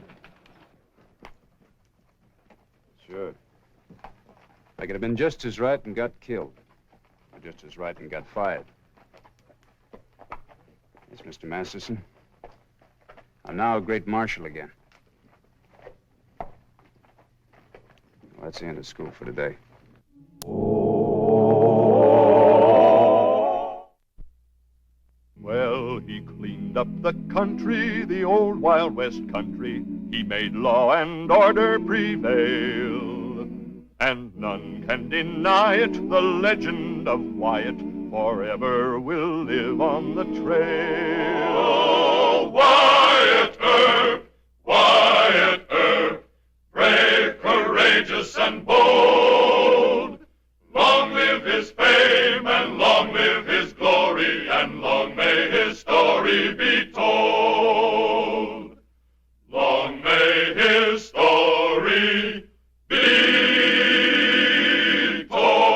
Sure. I could have been just as right and got killed. Or just as right and got fired. Yes, Mr. Masterson. I'm now a great marshal again. Well, that's the end of school for today. Well, he cleaned up the country, the old Wild West country. He made law and order prevail. And none can deny it, the legend of Wyatt forever will live on the trail. Oh, Wyatt Earp, Wyatt Earp, brave, courageous, and bold. Long live his fame, and long live his glory, and long may his story be told. Long may his story be told.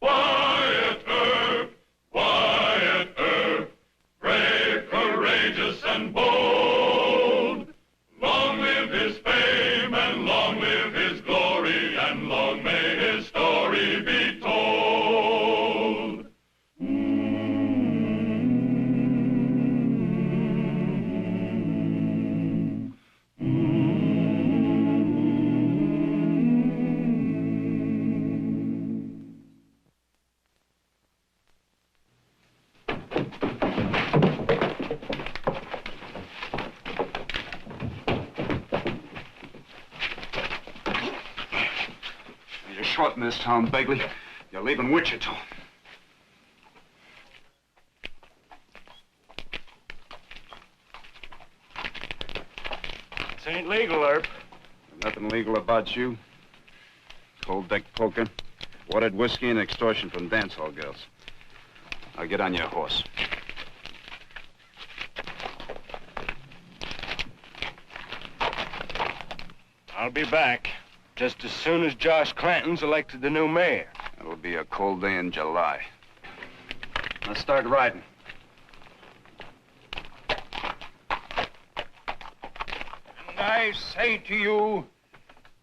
Wyatt Earp, Wyatt Earp, brave, courageous, and bold. Long live his fame, and long live his glory, and long may his story be told. You're short in this town, Begley. You're leaving Wichita. This ain't legal, Earp. Nothing legal about you. Cold deck poker, watered whiskey, and extortion from dance hall girls. Now get on your horse. I'll be back just as soon as Josh Clanton's elected the new mayor. It'll be a cold day in July. Let's start riding. And I say to you,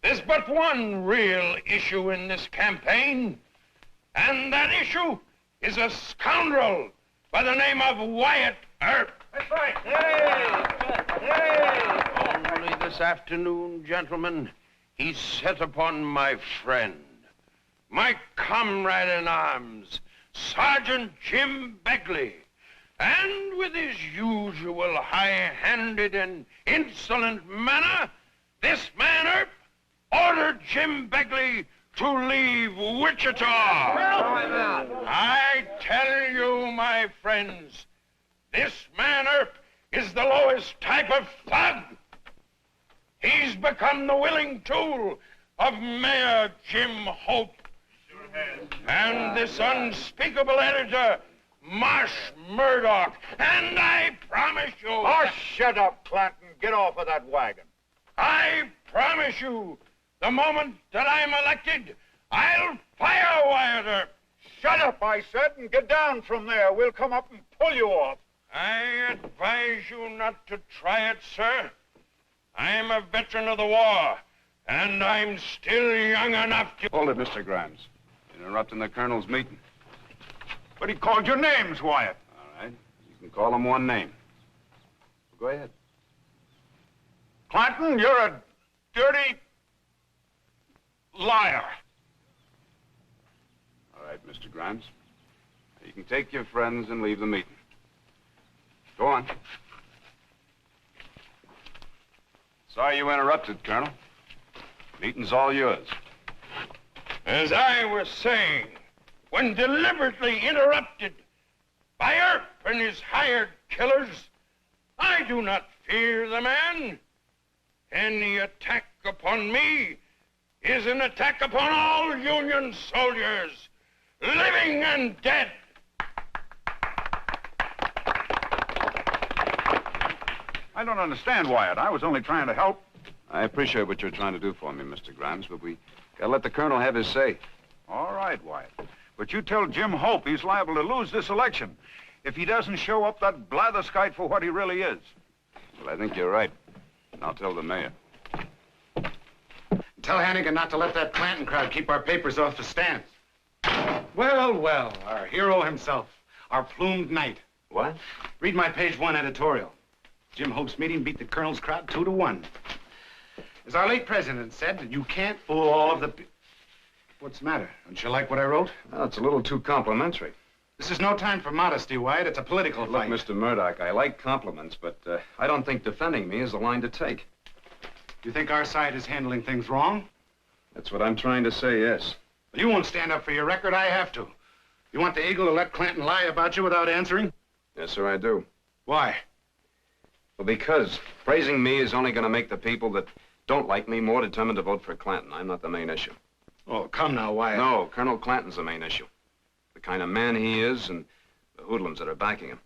there's but one real issue in this campaign, and that issue is a scoundrel by the name of Wyatt Earp. That's right. Only this afternoon, gentlemen, he set upon my friend, my comrade in arms, Sergeant Jim Begley, and with his usual high-handed and insolent manner, this man Earp ordered Jim Begley to leave Wichita. I tell you, my friends, this man Earp is the lowest type of thug. He's become the willing tool of Mayor Jim Hope. Sure has. And this unspeakable editor, Marsh Murdoch. And I promise you... Oh, shut up, Clanton. Get off of that wagon. I promise you, the moment that I'm elected, I'll fire Wyatt Earp. Shut up, I said, and get down from there. We'll come up and pull you off. I advise you not to try it, sir. I'm a veteran of the war, and I'm still young enough to... Hold it, Mr. Grimes. You're interrupting the colonel's meeting. But he called your names, Wyatt. All right. You can call him one name. Go ahead. Clanton, you're a dirty liar. All right, Mr. Grimes. You can take your friends and leave the meeting. Go on. Sorry you interrupted, Colonel. Meeting's all yours. As I was saying, when deliberately interrupted by Earp and his hired killers, I do not fear the man. Any attack upon me is an attack upon all Union soldiers, living and dead. I don't understand, Wyatt. I was only trying to help. I appreciate what you're trying to do for me, Mr. Grimes, but we gotta let the colonel have his say. All right, Wyatt. But you tell Jim Hope he's liable to lose this election if he doesn't show up that blatherskite for what he really is. Well, I think you're right. And I'll tell the mayor. Tell Hannigan not to let that Clanton crowd keep our papers off the stands. Well, well, our hero himself, our plumed knight. What? Read my page 1 editorial. Jim Hope's meeting beat the colonel's crowd 2-1. As our late president said, you can't fool all of the... What's the matter? Don't you like what I wrote? Well, it's a little too complimentary. This is no time for modesty, Wyatt. It's a political Look, fight. Mr. Murdoch, I like compliments, but I don't think defending me is the line to take. You think our side is handling things wrong? That's what I'm trying to say, yes. Well, you won't stand up for your record. I have to. You want the Eagle to let Clanton lie about you without answering? Yes, sir, I do. Why? Well, because praising me is only going to make the people that don't like me more determined to vote for Clanton. I'm not the main issue. Oh, come now, Wyatt. No, Colonel Clanton's the main issue. The kind of man he is and the hoodlums that are backing him.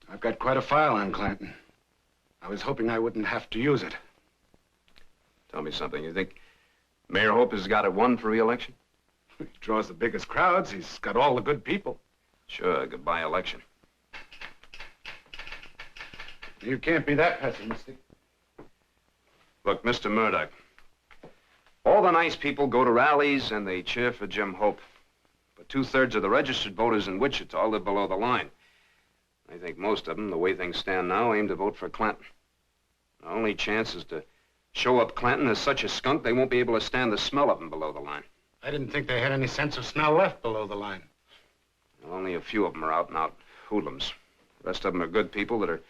I've got quite a file on Clanton. I was hoping I wouldn't have to use it. Tell me something. You think Mayor Hope has got it won for re-election? He draws the biggest crowds. He's got all the good people. Sure, goodbye election. You can't be that pessimistic. Look, Mr. Murdoch, all the nice people go to rallies and they cheer for Jim Hope. But 2/3 of the registered voters in Wichita live below the line. I think most of them, the way things stand now, aim to vote for Clanton. The only chance is to show up Clanton as such a skunk they won't be able to stand the smell of him below the line. I didn't think they had any sense of smell left below the line. Well, only a few of them are out-and-out hoodlums. The rest of them are good people that are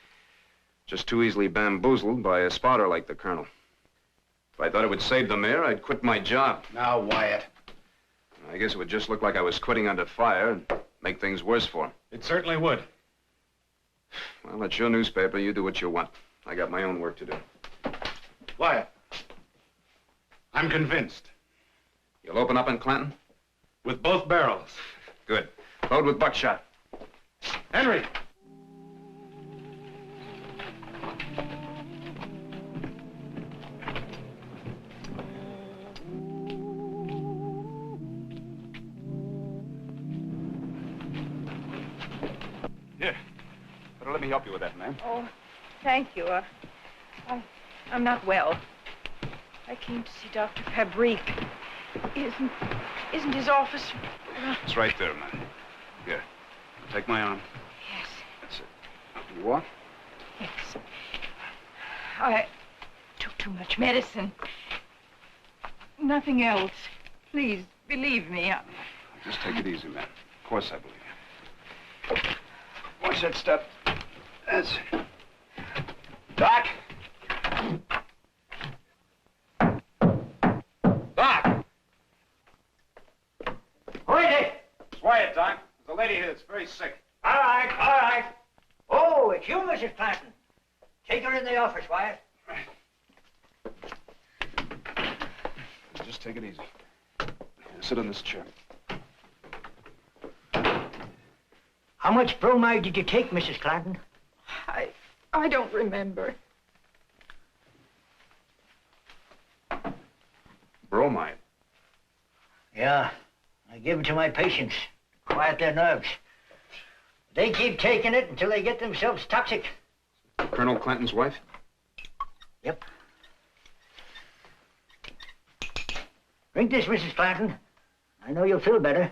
just too easily bamboozled by a spotter like the colonel. If I thought it would save the mayor, I'd quit my job. Now, Wyatt. I guess it would just look like I was quitting under fire and make things worse for him. It certainly would. Well, it's your newspaper. You do what you want. I got my own work to do. Wyatt, I'm convinced. You'll open up in Clanton? With both barrels. Good. Load with buckshot. Henry! Here. Better let me help you with that, ma'am. Oh, thank you. I'm not well. I came to see Dr. Fabrique. Isn't his office... It's right there, ma'am. Here. Take my arm. Yes. That's it. You walk? Yes. I took too much medicine. Nothing else. Please, believe me. Just take it easy, ma'am. Of course I believe you. Watch that step. That's it. Doc! Doc! Who is it? It's Wyatt, Doc. There's a lady here that's very sick. All right, all right. Oh, it's you, Mrs. Clanton. Take her in the office, Wyatt. Just take it easy. Sit on this chair. How much bromide did you take, Mrs. Clanton? I don't remember. Bromide? Yeah, I give it to my patients to quiet their nerves. They keep taking it until they get themselves toxic. Colonel Clanton's wife? Yep. Drink this, Mrs. Clanton. I know you'll feel better.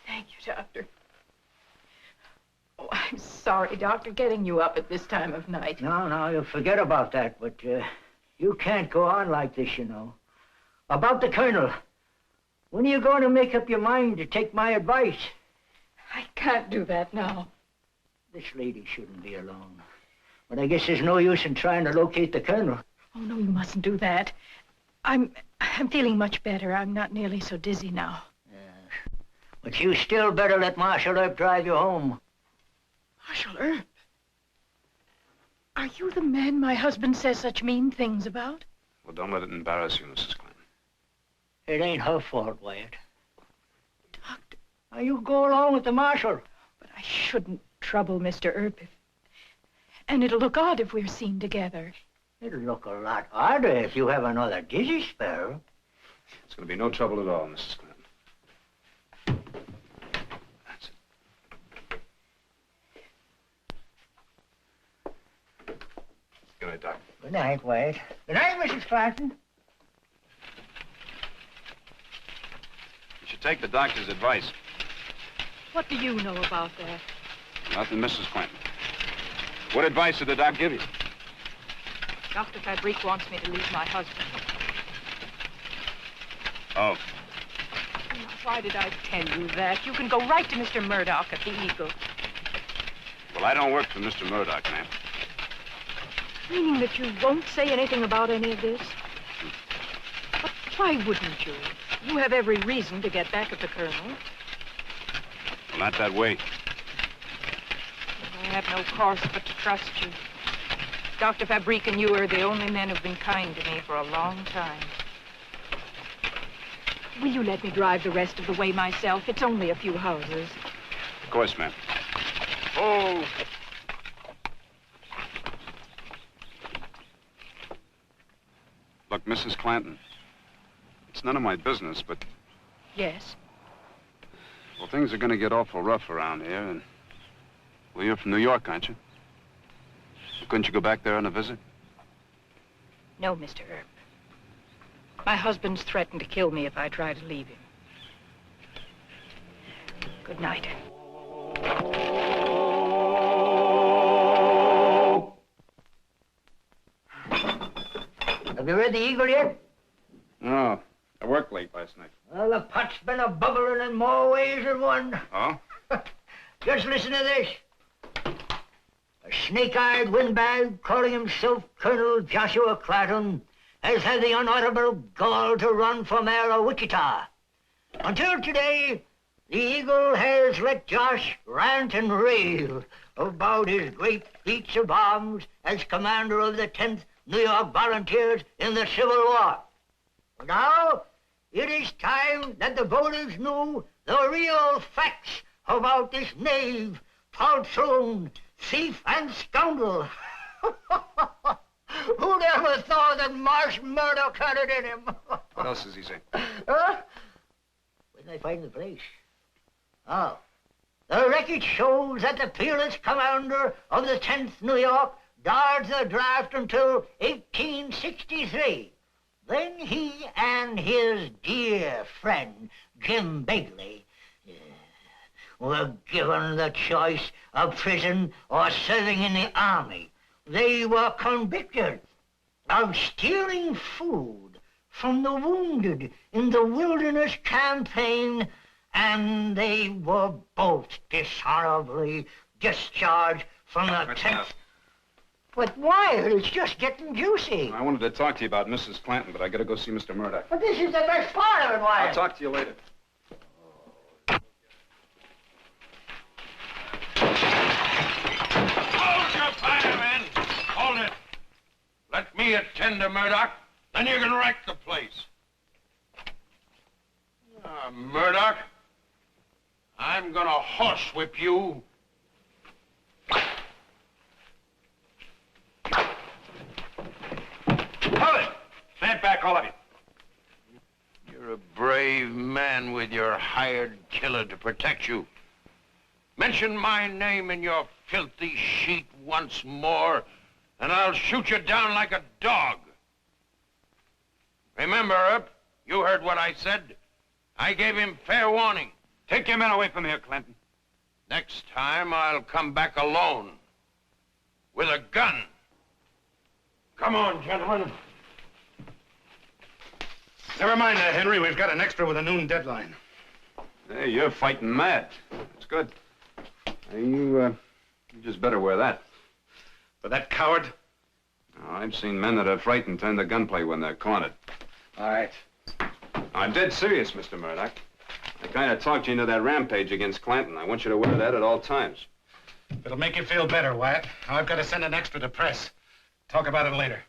Thank you, Doctor. Oh, I'm sorry, Doctor, getting you up at this time of night. No, you'll forget about that, but you can't go on like this, you know. About the Colonel. When are you going to make up your mind to take my advice? I can't do that now. This lady shouldn't be alone. But I guess there's no use in trying to locate the Colonel. Oh, no, you mustn't do that. I'm feeling much better. I'm not nearly so dizzy now. But you still better let Marshal Earp drive you home. Marshal Earp. Are you the man my husband says such mean things about? Well, don't let it embarrass you, Mrs. Clinton. It ain't her fault, Wyatt. Doctor. Now, you go along with the marshal. But I shouldn't trouble Mr. Earp if... And it'll look odd if we're seen together. It'll look a lot odder if you have another dizzy spell. It's going to be no trouble at all, Mrs. Clinton. That's it. Good night, Doc. Good night, Wyatt. Good night, Mrs. Clanton. You should take the doctor's advice. What do you know about that? Nothing, Mrs. Clinton. What advice did the doc give you? Dr. Fabrique wants me to leave my husband. Oh. Why did I tell you that? You can go right to Mr. Murdoch at the Eagle. Well, I don't work for Mr. Murdoch, ma'am. Meaning that you won't say anything about any of this? But why wouldn't you? You have every reason to get back at the Colonel. Well, not that way. I have no course but to trust you. Dr. Fabrique and you are the only men who've been kind to me for a long time. Will you let me drive the rest of the way myself? It's only a few houses. Of course, ma'am. Oh! Look, Mrs. Clanton, it's none of my business, but... Yes? Well, things are going to get awful rough around here, and... Well, you're from New York, aren't you? Couldn't you go back there on a visit? No, Mr. Earp. My husband's threatened to kill me if I try to leave him. Good night. Have you read the Eagle yet? No. I worked late last night. Well, the pot's been a-bubbling in more ways than one. Oh? Just listen to this. A snake-eyed windbag calling himself Colonel Joshua Clanton has had the unutterable gall to run for mayor of Wichita. Until today, the Eagle has let Josh rant and rave about his great feats of arms as commander of the 10th New York Volunteers in the Civil War. Now, it is time that the voters knew the real facts about this knave, poltroon, thief, and scoundrel. Who'd ever thought that Marsh Murdoch had it in him? What else does he say? Huh? Where did I find the place? Oh. The record shows that the peerless commander of the 10th New York dodged the draft until 1863. Then he and his dear friend, Jim Begley, were given the choice of prison or serving in the army. They were convicted of stealing food from the wounded in the Wilderness Campaign, and they were both dishonorably discharged from the 10th. But Wyatt, it's just getting juicy. I wanted to talk to you about Mrs. Clanton, but I gotta go see Mr. Murdoch. But this is the best part of it, Wyatt. I'll talk to you later. Hold your fire, men! Hold it! Let me attend to Murdoch, then you can wreck the place. Murdoch, I'm gonna horsewhip you. Hold it! Stand back, all of you. You're a brave man with your hired killer to protect you. Mention my name in your filthy sheet once more, and I'll shoot you down like a dog. Remember, Earp, you heard what I said. I gave him fair warning. Take your men away from here, Clinton. Next time, I'll come back alone. With a gun. Come on, gentlemen. Never mind that, Henry. We've got an extra with a noon deadline. Hey, you're fighting mad. That's good. Hey, you just better wear that. For that coward? Oh, I've seen men that are frightened turn to gunplay when they're cornered. All right. I'm dead serious, Mr. Murdoch. I kind of talked you into that rampage against Clanton. I want you to wear that at all times. It'll make you feel better, Wyatt. I've got to send an extra to press. Talk about it later.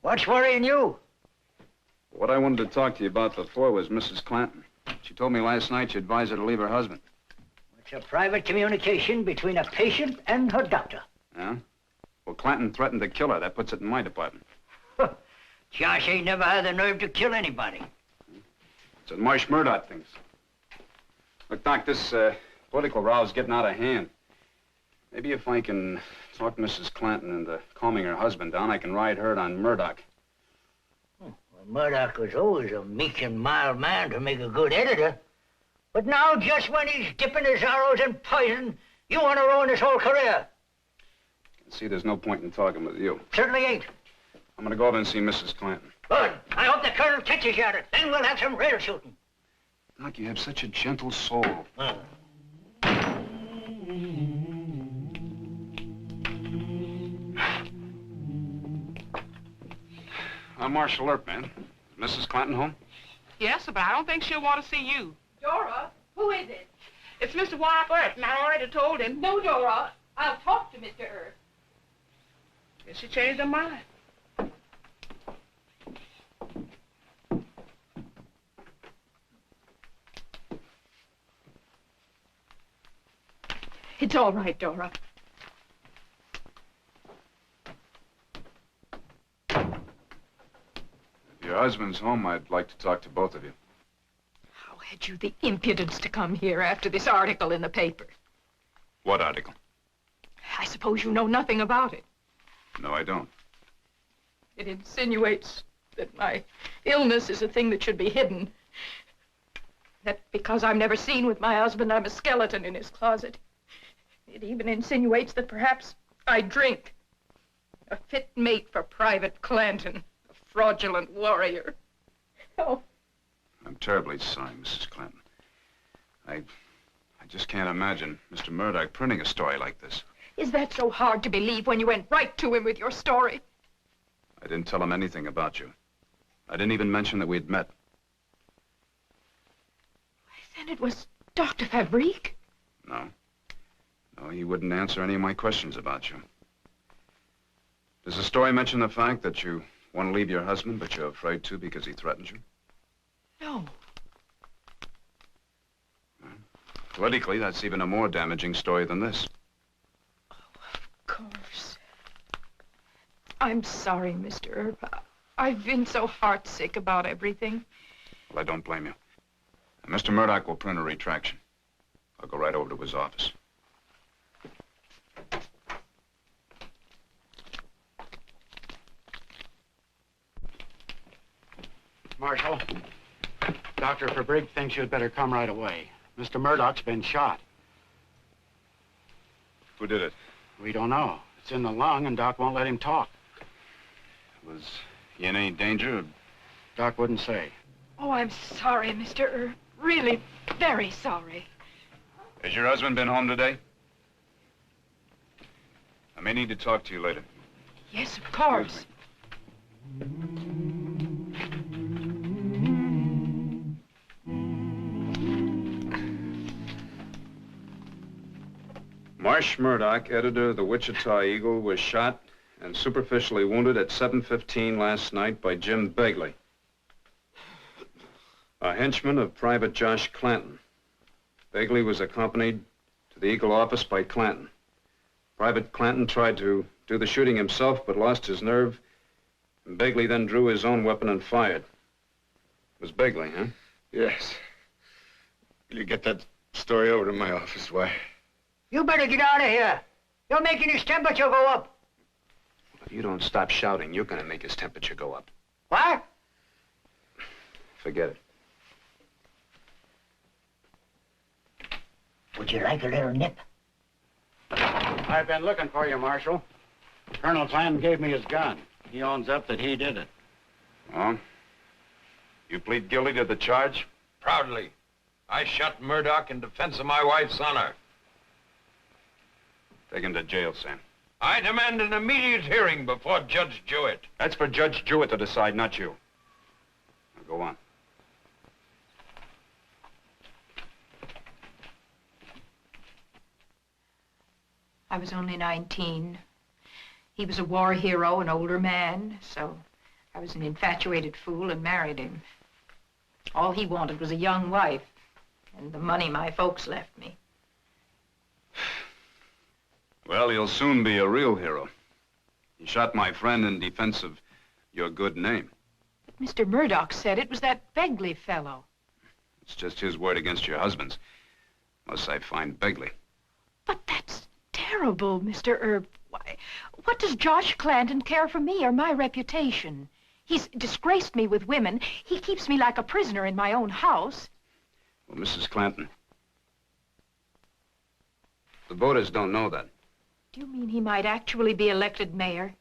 What's worrying you? What I wanted to talk to you about before was Mrs. Clanton. She told me last night she advised her to leave her husband. It's a private communication between a patient and her doctor. Yeah? Well, Clanton threatened to kill her. That puts it in my department. Josh ain't never had the nerve to kill anybody. It's what Marsh Murdoch thinks. Look, Doc, this political row's getting out of hand. Maybe if I can talk Mrs. Clanton into calming her husband down, I can ride herd on Murdoch. Well, Murdoch was always a meek and mild man to make a good editor. But now, just when he's dipping his arrows in poison, you want to ruin his whole career. See, there's no point in talking with you. Certainly ain't. I'm gonna go over and see Mrs. Clanton. Good. I hope the colonel catches you at it. Then we'll have some real shooting. Doc, you have such a gentle soul. I'm Marshal Earp, man. Is Mrs. Clanton home? Yes, but I don't think she'll want to see you. Dora, who is it? It's Mr. Wyatt Earp, and I already told him. No, Dora. I'll talk to Mr. Earp. Guess she changed her mind. It's all right, Dora. If your husband's home, I'd like to talk to both of you. How had you the impudence to come here after this article in the paper? What article? I suppose you know nothing about it. No, I don't. It insinuates that my illness is a thing that should be hidden. That because I'm never seen with my husband, I'm a skeleton in his closet. It even insinuates that perhaps I drink. A fit mate for Private Clanton, a fraudulent warrior. Oh. I'm terribly sorry, Mrs. Clanton. I just can't imagine Mr. Murdoch printing a story like this. Is that so hard to believe when you went right to him with your story? I didn't tell him anything about you. I didn't even mention that we'd met. Then it was Dr. Fabrique? No. No, he wouldn't answer any of my questions about you. Does the story mention the fact that you want to leave your husband, but you're afraid to because he threatened you? No. Politically, that's even a more damaging story than this. Of course. I'm sorry, Mr. Earp. I've been so heartsick about everything. Well, I don't blame you. And Mr. Murdoch will print a retraction. I'll go right over to his office. Marshal, Dr. Fabrique thinks you'd better come right away. Mr. Murdoch's been shot. Who did it? We don't know. It's in the lung, and Doc won't let him talk. Was he in any danger? Doc wouldn't say. Oh, I'm sorry, Mr. Earp. Really, very sorry. Has your husband been home today? I may need to talk to you later. Yes, of course. Marsh Murdoch, editor of the Wichita Eagle, was shot and superficially wounded at 7:15 last night by Jim Begley, a henchman of Private Josh Clanton. Begley was accompanied to the Eagle office by Clanton. Private Clanton tried to do the shooting himself, but lost his nerve, and Begley then drew his own weapon and fired. It was Begley, huh? Yes. Will you get that story over to my office, Why? You better get out of here. You're making his temperature go up. If you don't stop shouting, you're going to make his temperature go up. What? Forget it. Would you like a little nip? I've been looking for you, Marshal. Colonel Clanton gave me his gun. He owns up that he did it. Oh? You plead guilty to the charge? Proudly. I shot Murdoch in defense of my wife's honor. Take him to jail, Sam. I demand an immediate hearing before Judge Jewett. That's for Judge Jewett to decide, not you. Now go on. I was only 19. He was a war hero, an older man, so I was an infatuated fool and married him. All he wanted was a young wife and the money my folks left me. Well, he'll soon be a real hero. He shot my friend in defense of your good name. But Mr. Murdoch said it was that Begley fellow. It's just his word against your husband's. Unless I find Begley. But that's terrible, Mr. Earp. Why, what does Josh Clanton care for me or my reputation? He's disgraced me with women. He keeps me like a prisoner in my own house. Well, Mrs. Clanton, the voters don't know that. Do you mean he might actually be elected mayor?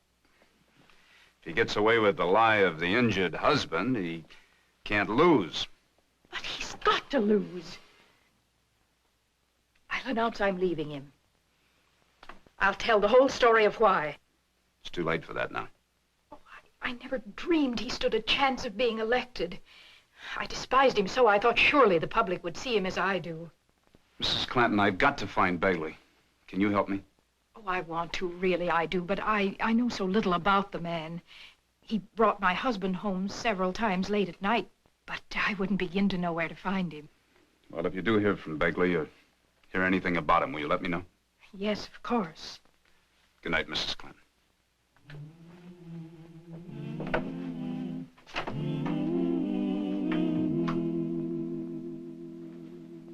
If he gets away with the lie of the injured husband, he can't lose. But he's got to lose. I'll announce I'm leaving him. I'll tell the whole story of why. It's too late for that now. Oh, I never dreamed he stood a chance of being elected. I despised him so I thought surely the public would see him as I do. Mrs. Clanton, I've got to find Begley. Can you help me? Oh, I want to, really I do, but I know so little about the man. He brought my husband home several times late at night, but I wouldn't begin to know where to find him. Well, if you do hear from Begley or hear anything about him, will you let me know? Yes, of course. Good night, Mrs. Clanton.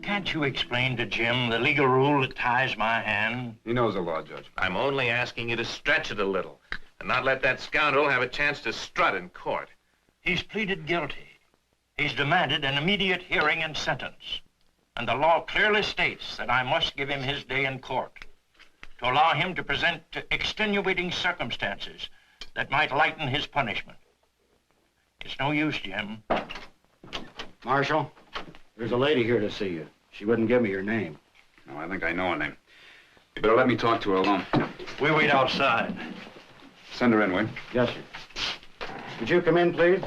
Can't you explain to Jim the legal rule that ties my hand? He knows the law, Judge. I'm only asking you to stretch it a little and not let that scoundrel have a chance to strut in court. He's pleaded guilty. He's demanded an immediate hearing and sentence. And the law clearly states that I must give him his day in court to allow him to present extenuating circumstances that might lighten his punishment. It's no use, Jim. Marshal, there's a lady here to see you. She wouldn't give me her name. No, I think I know her name. You better let me talk to her alone. We wait outside. Send her in, will you? Yes, sir. Would you come in, please?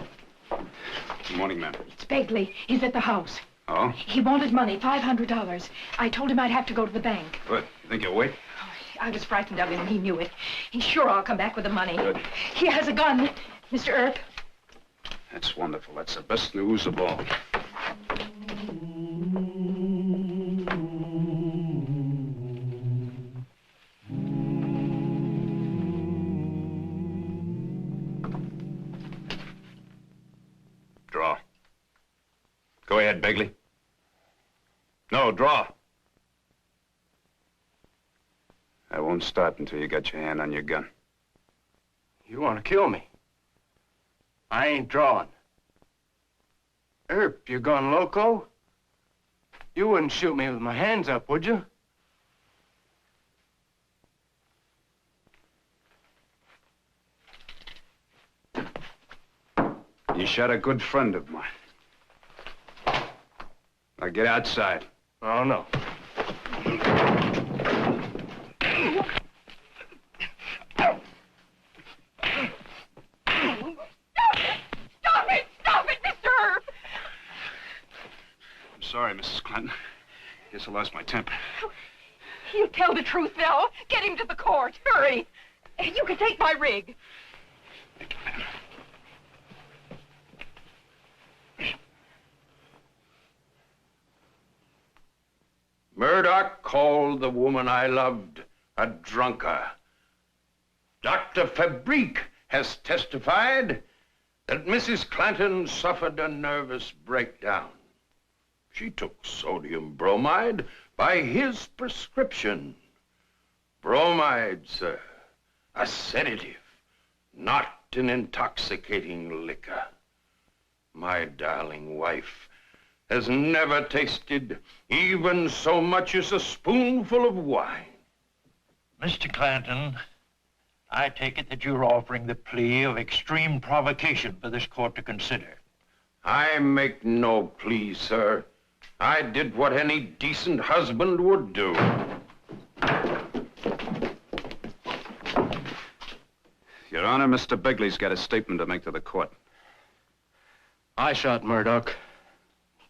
Good morning, ma'am. It's Begley. He's at the house. Oh? He wanted money, $500. I told him I'd have to go to the bank. Good. You think you'll wait? I was frightened of him, and he knew it. He's sure I'll come back with the money. Good. He has a gun, Mr. Earp. That's wonderful. That's the best news of all. Draw. Go ahead, Begley. No, draw. I won't start until you got your hand on your gun. You want to kill me? I ain't drawing. Earp, you gone loco? You wouldn't shoot me with my hands up, would you? You shot a good friend of mine. Now get outside. Oh, no. Stop it, Mr. Earp! I'm sorry, Mrs. Clanton. Guess I lost my temper. He'll tell the truth now. Get him to the court. Hurry. You can take my rig. Murdoch called the woman I loved a drunkard. Dr. Fabrique has testified that Mrs. Clanton suffered a nervous breakdown. She took sodium bromide by his prescription. Bromide, sir, a sedative, not an intoxicating liquor. My darling wife has never tasted even so much as a spoonful of wine. Mr. Clanton, I take it that you're offering the plea of extreme provocation for this court to consider. I make no plea, sir. I did what any decent husband would do. Your Honor, Mr. Bigley's got a statement to make to the court. I shot Murdoch.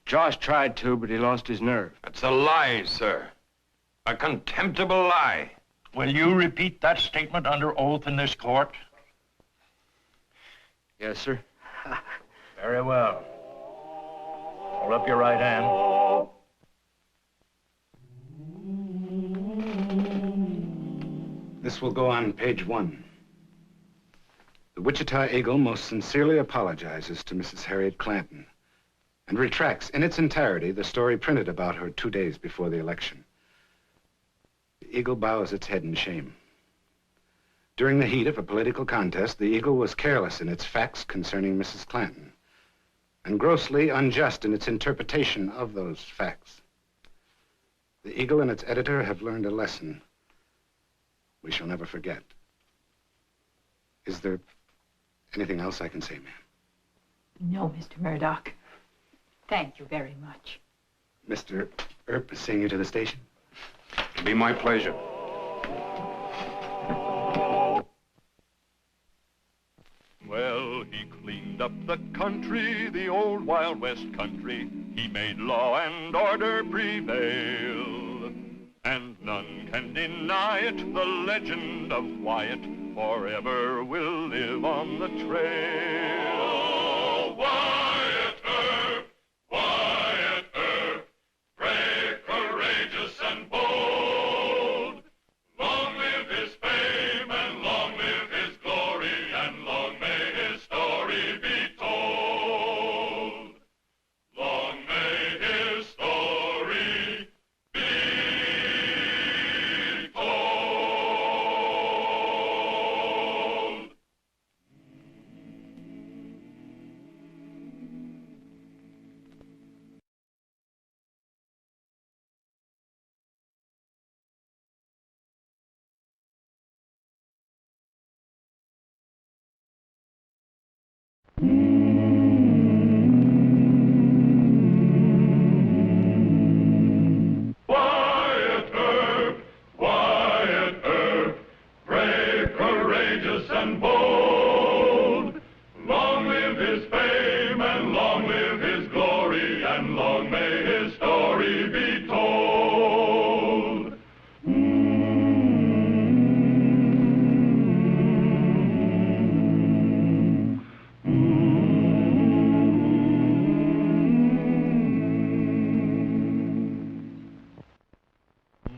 Josh tried to, but he lost his nerve. That's a lie, sir. A contemptible lie. Will you repeat that statement under oath in this court? Yes, sir. Very well. Hold up your right hand. This will go on page 1. The Wichita Eagle most sincerely apologizes to Mrs. Harriet Clanton and retracts in its entirety the story printed about her 2 days before the election. The Eagle bows its head in shame. During the heat of a political contest, the Eagle was careless in its facts concerning Mrs. Clanton and grossly unjust in its interpretation of those facts. The Eagle and its editor have learned a lesson we shall never forget. Is there anything else I can say, ma'am? No, Mr. Murdoch. Thank you very much. Mr. Earp is seeing you to the station. It'll be my pleasure. Well, he cleaned up the country, the old Wild West country. He made law and order prevail, and none can deny it. The legend of Wyatt forever will live on the trail. Oh, Wyatt Earp, Wyatt Earp, brave, courageous, and bold. Long live his fame, and long live his glory, and long may his story be told. Long may his story be told. Wyatt Earp, Wyatt Earp, brave, courageous, and bold. Long live his fame, and long live his glory, and long may his story be told.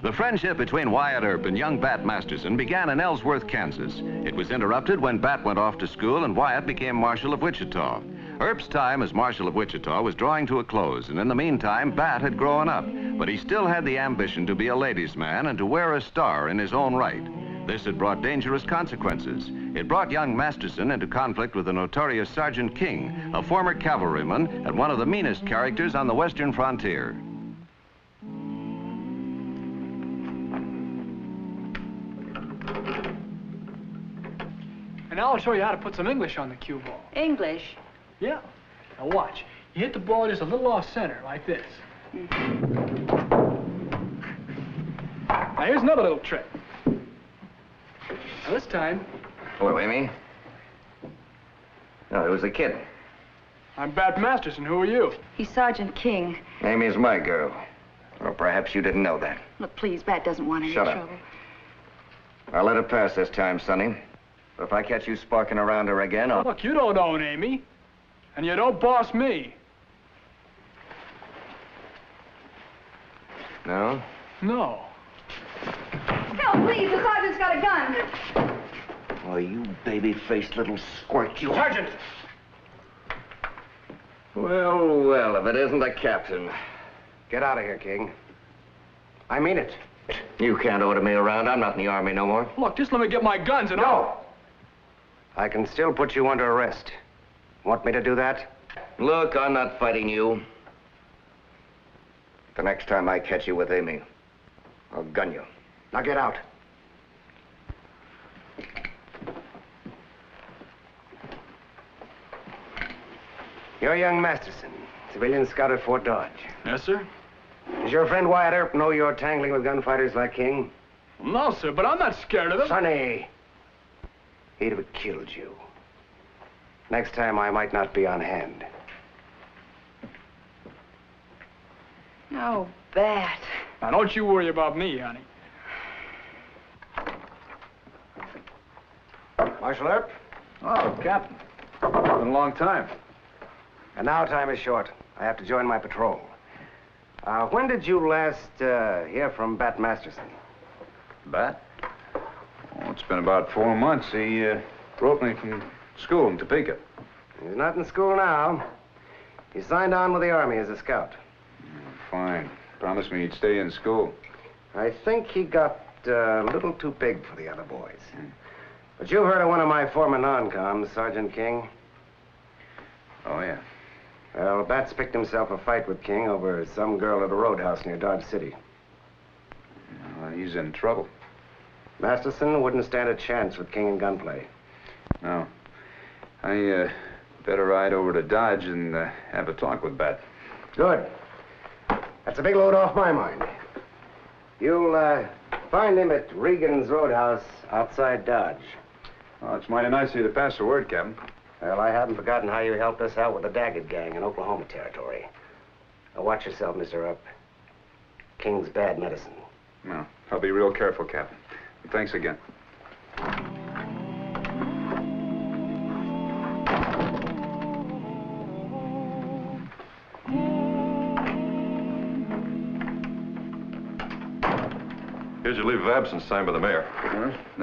The friendship between Wyatt Earp and young Bat Masterson began in Ellsworth, Kansas. It was interrupted when Bat went off to school and Wyatt became Marshal of Wichita. Earp's time as Marshal of Wichita was drawing to a close, and in the meantime, Bat had grown up, but he still had the ambition to be a ladies' man and to wear a star in his own right. This had brought dangerous consequences. It brought young Masterson into conflict with the notorious Sergeant King, a former cavalryman and one of the meanest characters on the western frontier. And now I'll show you how to put some English on the cue ball. English? Yeah. Now watch. You hit the ball just a little off center, like this. Now here's another little trick. Now this time... Hello, Amy. No, it was a kid. I'm Bat Masterson. Who are you? He's Sergeant King. Amy's my girl. Or perhaps you didn't know that. Look, please, Bat doesn't want any Shut up. trouble. I'll let it pass this time, Sonny. But if I catch you sparking around her again, I'll... Look, you don't own Amy. And you don't boss me. No? No. Help, please. The sergeant's got a gun. Oh, you baby-faced little squirt, you... Sergeant! Well, well, if it isn't the captain. Get out of here, King. I mean it. You can't order me around. I'm not in the Army no more. Look, just let me get my guns and... No! I can still put you under arrest. Want me to do that? Look, I'm not fighting you. The next time I catch you with Amy, I'll gun you. Now get out. You're young Masterson, civilian scout at Fort Dodge. Yes, sir? Does your friend Wyatt Earp know you're tangling with gunfighters like King? No, sir, but I'm not scared of them. Sonny, he'd have killed you. Next time, I might not be on hand. Oh, Bat. Now, don't you worry about me, honey. Marshal Earp? Oh, Captain. It's been a long time. And now time is short. I have to join my patrol. When did you last hear from Bat Masterson? Bat? Oh, it's been about 4 months. He wrote me from school in Topeka. He's not in school now. He signed on with the Army as a scout. Fine. Promised me he'd stay in school. I think he got a little too big for the other boys. But you've heard of one of my former non-coms, Sergeant King. Oh, yeah. Well, Bat's picked himself a fight with King over some girl at a roadhouse near Dodge City. Well, he's in trouble. Masterson wouldn't stand a chance with King in gunplay. No. I better ride over to Dodge and have a talk with Bat. Good. That's a big load off my mind. You'll find him at Regan's Roadhouse outside Dodge. Oh, it's mighty nice of you to pass the word, Captain. Well, I haven't forgotten how you helped us out with the Daggett gang in Oklahoma Territory. Now, watch yourself, Mr. Earp. King's bad medicine. No, I'll be real careful, Captain. Thanks again. Here's your leave of absence signed by the mayor.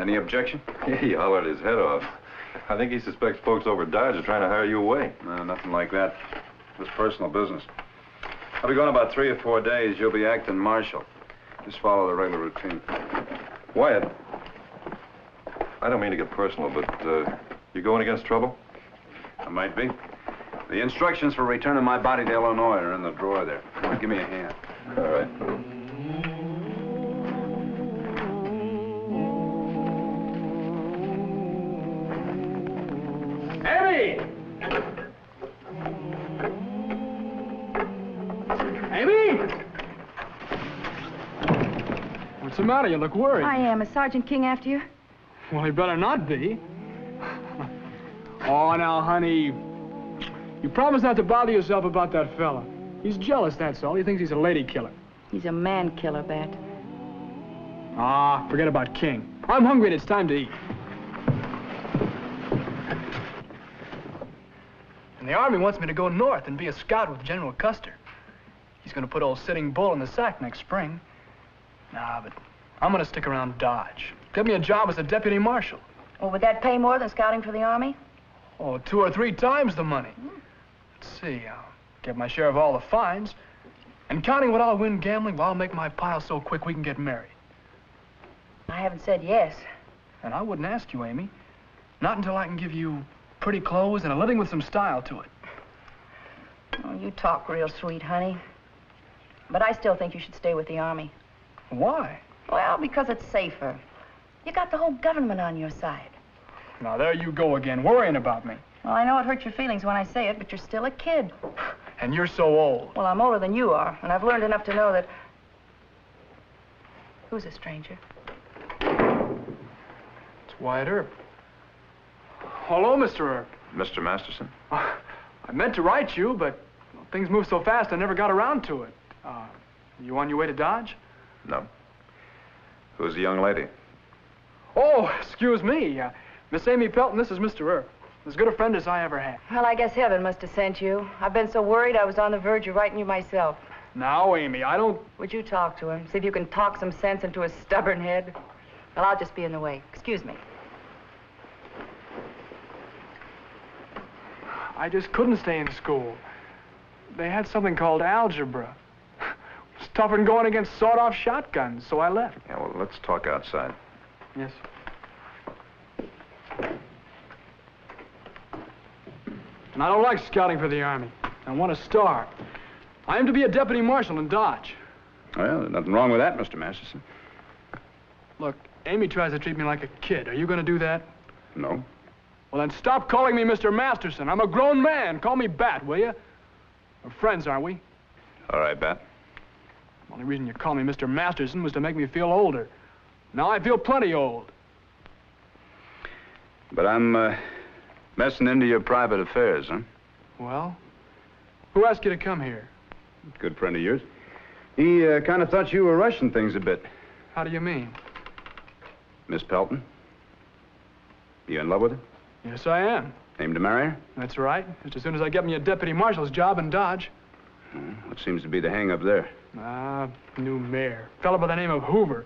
Any objection? He hollered his head off. I think he suspects folks over at Dodge are trying to hire you away. No, nothing like that. It's personal business. I'll be gone about 3 or 4 days. You'll be acting marshal. Just follow the regular routine. Wyatt, I don't mean to get personal, but you going against trouble? I might be. The instructions for returning my body to Illinois are in the drawer there. Give me a hand. All right. Amy! Amy! What's the matter? You look worried. I am. Is Sergeant King after you? Well, he better not be. Oh, now, honey, you promise not to bother yourself about that fella. He's jealous, that's all. He thinks he's a lady killer. He's a man killer, Bat. Ah, forget about King. I'm hungry and it's time to eat. And the Army wants me to go north and be a scout with General Custer. He's going to put old Sitting Bull in the sack next spring. Nah, but I'm going to stick around Dodge. Get me a job as a deputy marshal. Well, would that pay more than scouting for the Army? Oh, 2 or 3 times the money. Let's see, I'll get my share of all the fines. And counting what I'll win gambling, well, I'll make my pile so quick we can get married. I haven't said yes. And I wouldn't ask you, Amy. Not until I can give you pretty clothes and a living with some style to it. Oh, you talk real sweet, honey. But I still think you should stay with the Army. Why? Well, because it's safer. You got the whole government on your side. Now, there you go again, worrying about me. Well, I know it hurts your feelings when I say it, but you're still a kid. And you're so old. Well, I'm older than you are, and I've learned enough to know that... Who's a stranger? It's Wyatt Earp. Hello, Mr. Earp. Mr. Masterson? I meant to write you, but things move so fast I never got around to it. You on your way to Dodge? No. Who's the young lady? Oh, excuse me. Miss Amy Pelton, this is Mr. Earp. As good a friend as I ever had. Well, I guess heaven must have sent you. I've been so worried I was on the verge of writing you myself. Now, Amy, I don't... Would you talk to him? See if you can talk some sense into his stubborn head? Well, I'll just be in the way. Excuse me. I just couldn't stay in school. They had something called algebra. It's tougher than going against sawed-off shotguns, so I left. Yeah, well, let's talk outside. Yes. And I don't like scouting for the Army. I want to star. I am to be a deputy marshal in Dodge. Well, there's nothing wrong with that, Mr. Masterson. Look, Amy tries to treat me like a kid. Are you going to do that? No. Well, then stop calling me Mr. Masterson. I'm a grown man. Call me Bat, will you? We're friends, aren't we? All right, Bat. The only reason you called me Mr. Masterson was to make me feel older. Now I feel plenty old. But I'm messing into your private affairs, huh? Well, who asked you to come here? Good friend of yours. He kind of thought you were rushing things a bit. How do you mean? Miss Pelton? You in love with her? Yes, I am. Aim to marry her? That's right. Just as soon as I get me a deputy marshal's job in Dodge. What seems to be the hang-up there? New mayor. Fellow by the name of Hoover.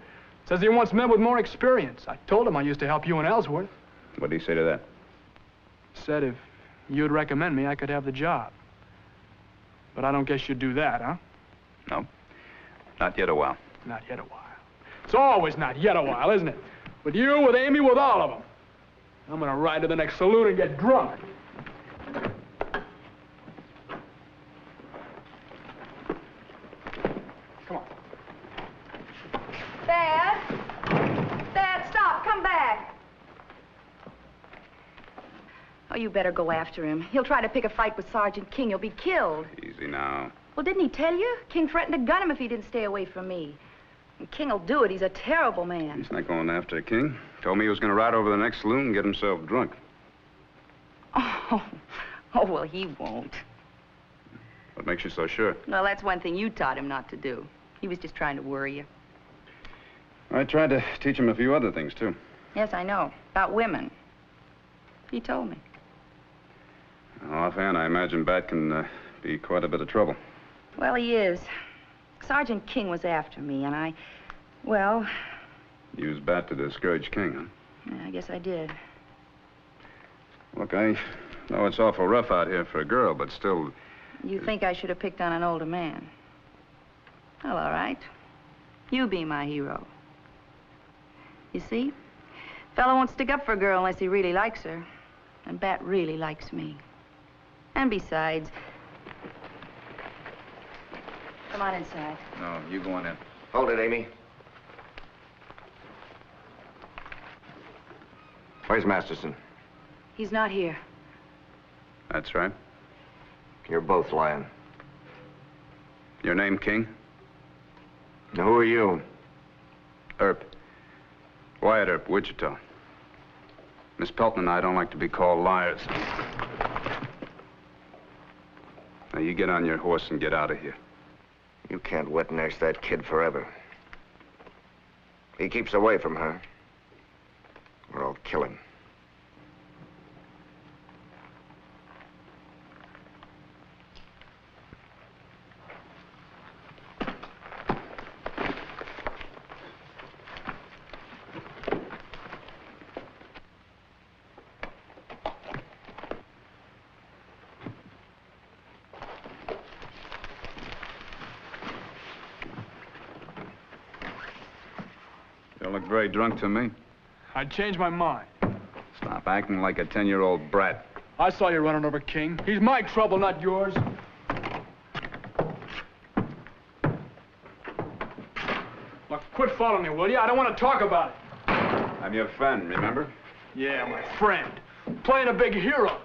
Says he wants men with more experience. I told him I used to help you in Ellsworth. What did he say to that? Said if you'd recommend me, I could have the job. But I don't guess you'd do that, huh? No. Not yet a while. Not yet a while. It's always not yet a while, isn't it? With you, with Amy, with all of them. I'm gonna ride to the next saloon and get drunk. Come on. Dad? Dad, stop. Come back. Oh, you better go after him. He'll try to pick a fight with Sergeant King. You'll be killed. Easy now. Well, didn't he tell you? King threatened to gun him if he didn't stay away from me. And King will do it. He's a terrible man. He's not going after King. Told me he was going to ride over to the next saloon and get himself drunk. Oh, well, he won't. What makes you so sure? Well, that's one thing you taught him not to do. He was just trying to worry you. I tried to teach him a few other things, too. Yes, I know. About women. He told me. Offhand, I imagine Bat can be quite a bit of trouble. Well, he is. Sergeant King was after me, and well... Used Bat to discourage King, huh? Yeah, I guess I did. Look, I know it's awful rough out here for a girl, but still... You think I should have picked on an older man? Well, all right. You be my hero. You see? Fellow won't stick up for a girl unless he really likes her. And Bat really likes me. And besides... Come on inside. No, you go on in. Hold it, Amy. Where's Masterson? He's not here. That's right. You're both lying. Your name, King? Now, who are you? Earp. Wyatt Earp, Wichita. Miss Pelton and I don't like to be called liars. Now, you get on your horse and get out of here. You can't wet nurse that kid forever. He keeps away from her, or I'll kill him. You look very drunk to me. I'd change my mind. Stop acting like a 10-year-old brat. I saw you running over King. He's my trouble, not yours. Look, quit following me, will you? I don't want to talk about it. I'm your friend, remember? Yeah, my friend. Playing a big hero.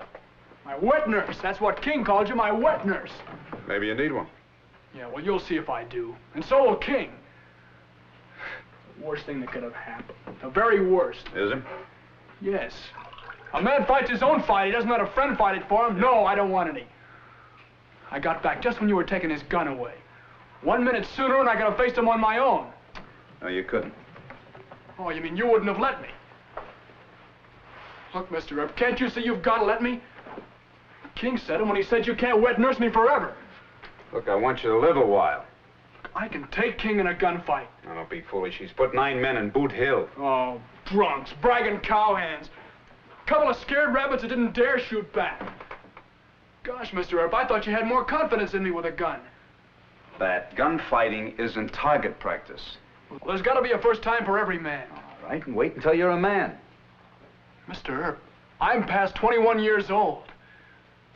My wet nurse. That's what King called you, my wet nurse. Maybe you need one. Yeah, well, you'll see if I do. And so will King. The worst thing that could have happened. The very worst. Is it? Yes. A man fights his own fight. He doesn't let a friend fight it for him. No, I don't want any. I got back just when you were taking his gun away. 1 minute sooner and I could have faced him on my own. No, you couldn't. Oh, you mean you wouldn't have let me? Look, Mr. Earp, can't you see you've got to let me? King said it when he said you can't wet nurse me forever. Look, I want you to live a while. I can take King in a gunfight. Now, don't be foolish. He's put 9 men in Boot Hill. Oh, drunks, bragging cowhands. A couple of scared rabbits that didn't dare shoot back. Gosh, Mr. Earp, I thought you had more confidence in me with a gun. That gunfighting isn't target practice. Well, there's got to be a first time for every man. All right, and wait until you're a man. Mr. Earp, I'm past 21 years old.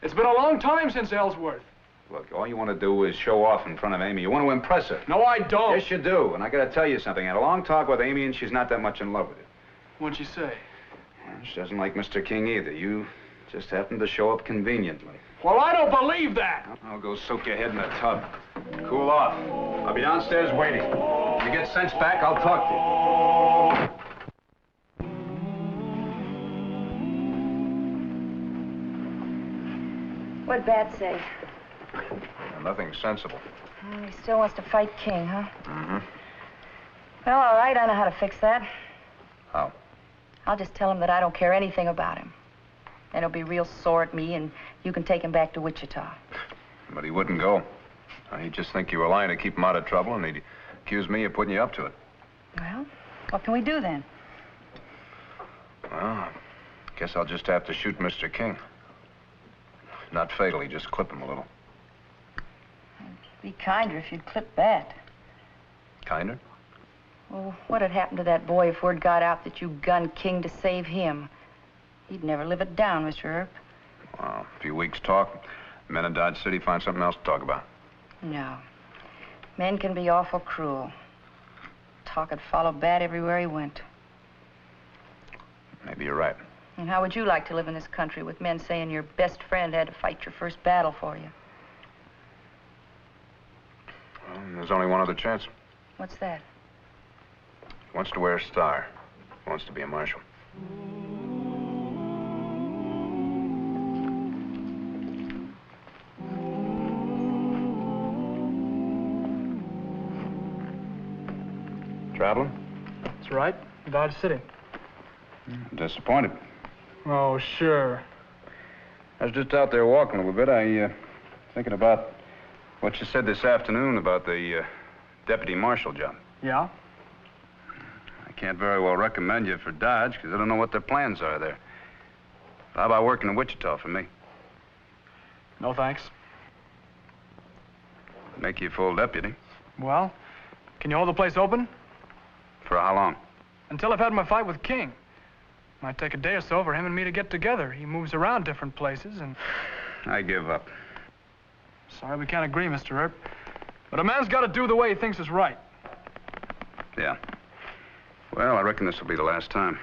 It's been a long time since Ellsworth. Look, all you want to do is show off in front of Amy. You want to impress her. No, I don't. Yes, you do. And I got to tell you something. I had a long talk with Amy, and she's not that much in love with you. What'd she say? Well, she doesn't like Mr. King either. You just happen to show up conveniently. Well, I don't believe that. I'll go soak your head in a tub. Cool off. I'll be downstairs waiting. When you get sense back, I'll talk to you. What'd Bat say? Nothing sensible. He still wants to fight King, huh? Mm-hmm. Well, all right, I know how to fix that. How? I'll just tell him that I don't care anything about him. Then he'll be real sore at me, and you can take him back to Wichita. But he wouldn't go. He'd just think you were lying to keep him out of trouble, and he'd accuse me of putting you up to it. Well, what can we do then? Well, I guess I'll just have to shoot Mr. King. Not fatally, just clip him a little. It'd be kinder if you'd clip Bat. Kinder? Well, what'd happen to that boy if word got out that you gunned King to save him? He'd never live it down, Mr. Earp. Well, a few weeks' talk. Men in Dodge City find something else to talk about. No. Men can be awful cruel. Talk would follow Bat everywhere he went. Maybe you're right. And how would you like to live in this country with men saying your best friend had to fight your first battle for you? Well, there's only one other chance. What's that? He wants to wear a star. He wants to be a marshal. Traveling? That's right. Dodge City. I'm disappointed. Oh, sure. I was just out there walking a little bit. Thinking about what you said this afternoon about the deputy marshal job. Yeah? I can't very well recommend you for Dodge because I don't know what their plans are there. How about working in Wichita for me? No, thanks. Make you full deputy. Well, can you hold the place open? For how long? Until I've had my fight with King. Might take a day or so for him and me to get together. He moves around different places and... I give up. Sorry we can't agree, Mr. Earp. But a man's got to do the way he thinks is right. Yeah. Well, I reckon this will be the last time.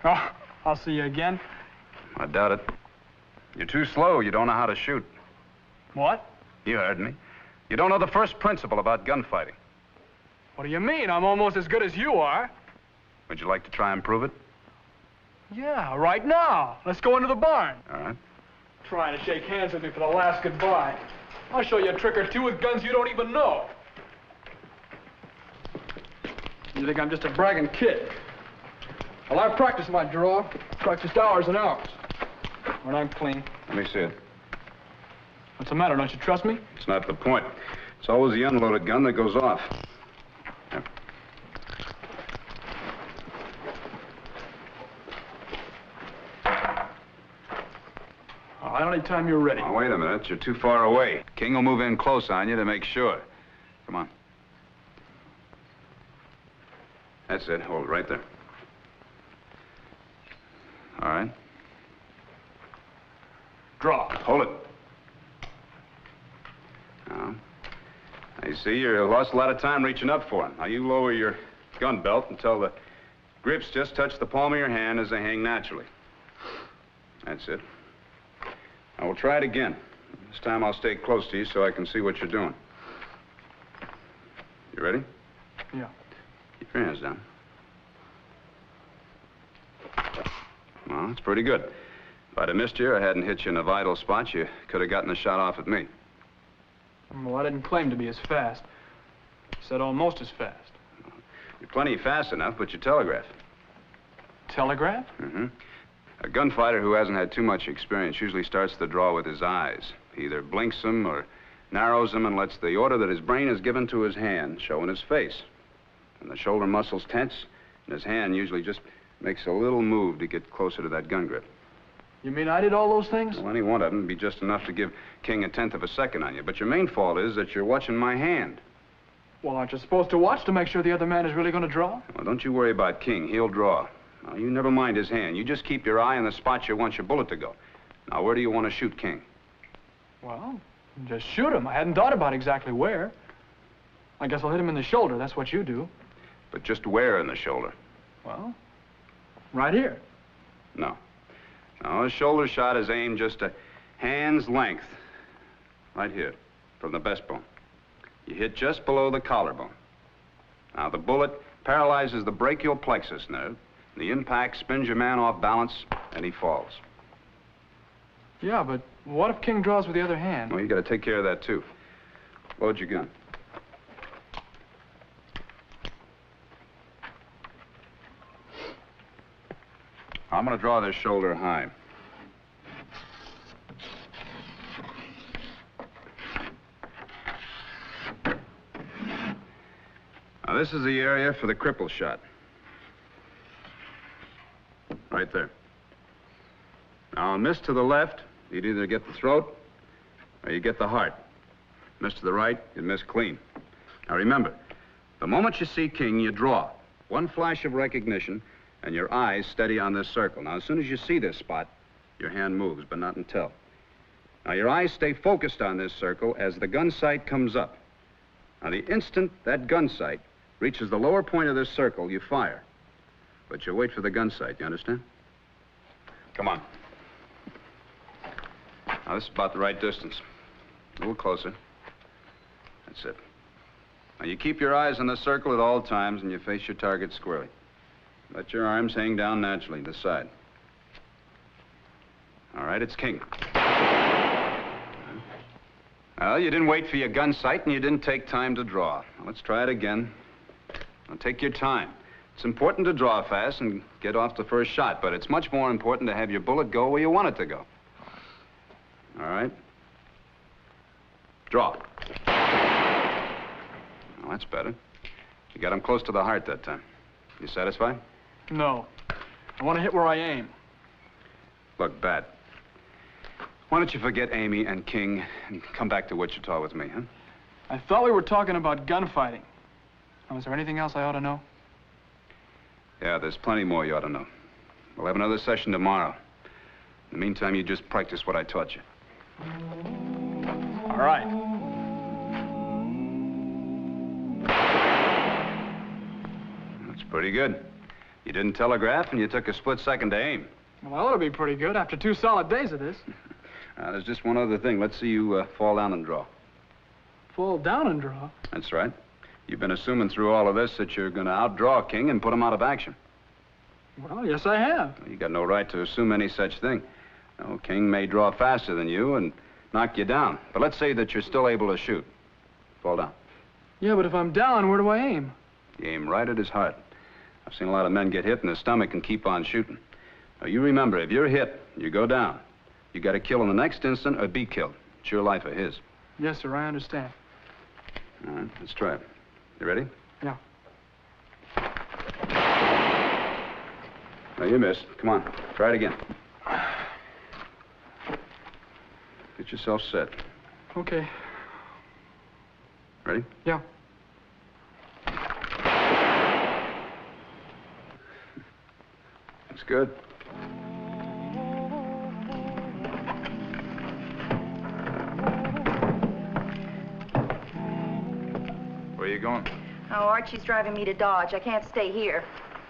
Oh, I'll see you again. I doubt it. You're too slow. You don't know how to shoot. What? You heard me. You don't know the first principle about gunfighting. What do you mean? I'm almost as good as you are. Would you like to try and prove it? Yeah, right now. Let's go into the barn. All right. Trying to shake hands with me for the last goodbye. I'll show you a trick or two with guns you don't even know. You think I'm just a bragging kid? Well, I practice my draw. Practiced hours and hours. When I'm clean. Let me see it. What's the matter? Don't you trust me? It's not the point. It's always the unloaded gun that goes off. Here. All right, anytime you're ready. Oh, wait a minute. You're too far away. King will move in close on you to make sure. Come on. That's it. Hold it right there. All right. Draw. Hold it. Now, you see, you lost a lot of time reaching up for him. Now, you lower your gun belt until the grips just touch the palm of your hand as they hang naturally. That's it. Now, we'll try it again. This time I'll stay close to you so I can see what you're doing. You ready? Yeah. Keep your hands down. Well, that's pretty good. If I'd have missed you or hadn't hit you in a vital spot, you could have gotten a shot off at me. Well, I didn't claim to be as fast. I said almost as fast. You're plenty fast enough, but you telegraph. Telegraph? Mm-hmm. A gunfighter who hasn't had too much experience usually starts the draw with his eyes. He either blinks them or narrows them and lets the order that his brain has given to his hand show in his face. And the shoulder muscles tense, and his hand usually just makes a little move to get closer to that gun grip. You mean I did all those things? Well, any one of them would be just enough to give King 1/10 of a second on you. But your main fault is that you're watching my hand. Well, aren't you supposed to watch to make sure the other man is really going to draw? Well, don't you worry about King. He'll draw. Now, you never mind his hand. You just keep your eye on the spot you want your bullet to go. Now, where do you want to shoot King? Well, just shoot him. I hadn't thought about exactly where. I guess I'll hit him in the shoulder. That's what you do. But just where in the shoulder? Well, right here. No. No, a shoulder shot is aimed just a hand's length. Right here, from the breastbone. You hit just below the collarbone. Now, the bullet paralyzes the brachial plexus nerve. The impact spins your man off balance, and he falls. Yeah, but What if King draws with the other hand? Well, you got to take care of that, too. Load your gun. I'm going to draw this shoulder high. Now, this is the area for the cripple shot. Right there. Now, on miss to the left, you'd either get the throat or you get the heart. Miss to the right, you'd miss clean. Now, remember, the moment you see King, you draw. One flash of recognition, and your eyes steady on this circle. Now, as soon as you see this spot, your hand moves, but not until. Now, your eyes stay focused on this circle as the gun sight comes up. Now, the instant that gun sight reaches the lower point of this circle, you fire. But you wait for the gun sight, you understand? Come on. Now, this is about the right distance. A little closer. That's it. Now, you keep your eyes on the circle at all times, and you face your target squarely. Let your arms hang down naturally to the side. All right, it's King. Well, you didn't wait for your gun sight, and you didn't take time to draw. Now, let's try it again. Now, take your time. It's important to draw fast and get off the first shot, but it's much more important to have your bullet go where you want it to go. All right? Draw. Well, that's better. You got him close to the heart that time. You satisfied? No. I want to hit where I aim. Look, Bat. Why don't you forget Amy and King and come back to Wichita with me, huh? I thought we were talking about gunfighting. Now, is there anything else I ought to know? Yeah, there's plenty more you ought to know. We'll have another session tomorrow. In the meantime, you just practice what I taught you. All right. That's pretty good. You didn't telegraph, and you took a split second to aim. Well, that ought to be pretty good after 2 solid days of this. There's just one other thing. Let's see you fall down and draw. Fall down and draw? That's right. You've been assuming through all of this that you're going to outdraw King and put him out of action. Well, yes, I have. You got no right to assume any such thing. No, King may draw faster than you and knock you down. But let's say that you're still able to shoot. Fall down. Yeah, but if I'm down, where do I aim? You aim right at his heart. I've seen a lot of men get hit in the stomach and keep on shooting. Now, you remember, if you're hit, you go down. You got to kill in the next instant or be killed. It's your life or his. Yes, sir, I understand. All right, let's try it. You ready? Yeah. Now, you missed. Come on, try it again. Get yourself set. Okay. Ready? Yeah. That's good. Where are you going? Oh, Archie's driving me to Dodge. I can't stay here.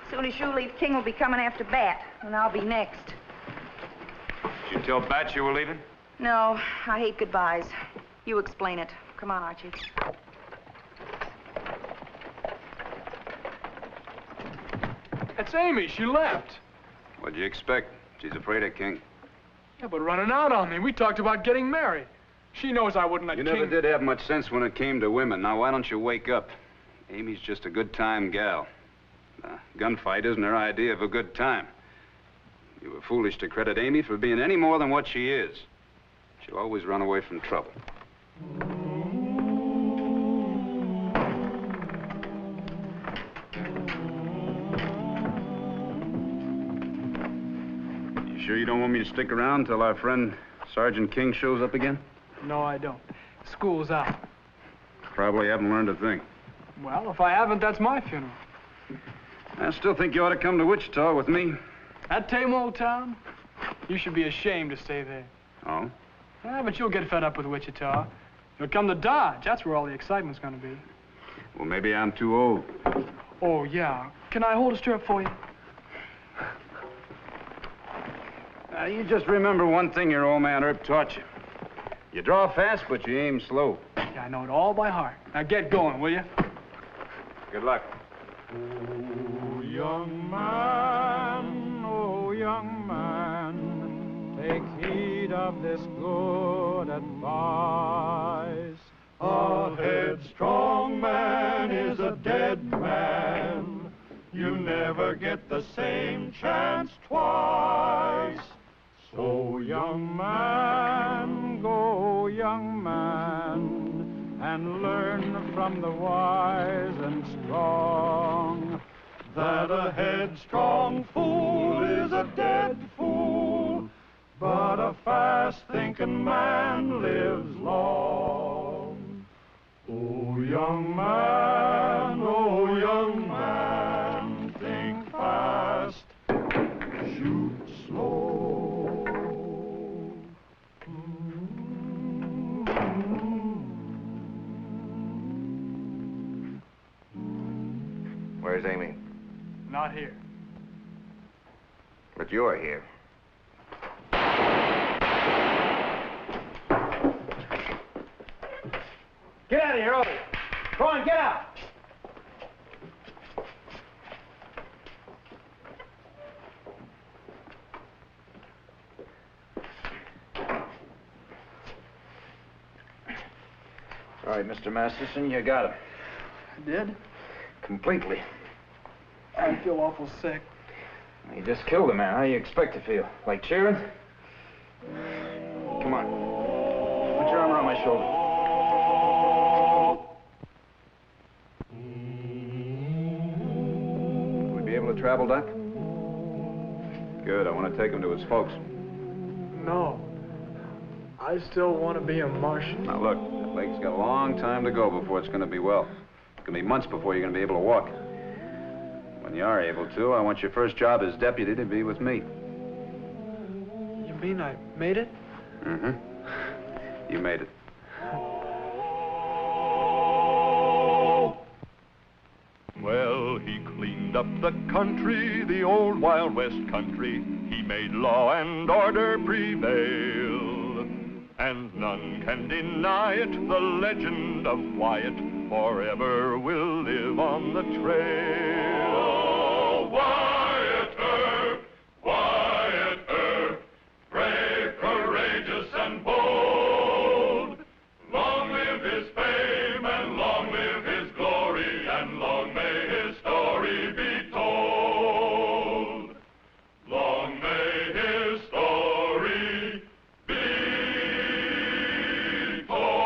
As soon as you leave, King will be coming after Bat, and I'll be next. Did you tell Bat you were leaving? No, I hate goodbyes. You explain it. Come on, Archie. That's Amy. She left. What'd you expect? She's afraid of King. Yeah, but running out on me. We talked about getting married. She knows I wouldn't let You King... never did have much sense when it came to women. Now, why don't you wake up? Amy's just a good-time gal. Gunfight isn't her idea of a good time. You were foolish to credit Amy for being any more than what she is. She'll always run away from trouble. You sure you don't want me to stick around till our friend Sergeant King shows up again? No, I don't. School's out. Probably haven't learned a thing. Well, if I haven't, that's my funeral. I still think you ought to come to Wichita with me. That tame old town? You should be ashamed to stay there. Oh? Yeah, but you'll get fed up with Wichita. You'll come to Dodge. That's where all the excitement's going to be. Well, maybe I'm too old. Oh, yeah. Can I hold a stirrup for you? You just remember one thing your old man Herb taught you. You draw fast, but you aim slow. Yeah, I know it all by heart. Now get going, will you? Good luck. Oh, young man, take heed heed of this good advice. A headstrong man is a dead man. You never get the same chance twice. So young man, go young man, and learn from the wise and strong, that a headstrong fool is a dead fool, but a fast-thinking man lives long. Oh, young man, think fast, shoot slow. Where's Amy? Not here. But you're here. Get out of here, all of you. Go on, get out. All right, Mr. Masterson, you got him. I did? Completely. I feel awful sick. You just killed a man. How do you expect to feel? Like cheering? Come on. Put your arm around my shoulder. Will we be able to travel, Doc? Good. I want to take him to his folks. No. I still want to be a Martian. Now, look, that leg's got a long time to go before it's going to be well. It's going to be months before you're going to be able to walk. When you are able to, I want your first job as deputy to be with me. You mean I made it? Mm-hmm. You made it. Well, he cleaned up the country, the old Wild West country. He made law and order prevail. And none can deny it, the legend of Wyatt forever will live on the trail. Oh, Wyatt Earp, brave, courageous, and bold. Long live his fame, and long live his glory, and long may his story be told. Long may his story be told.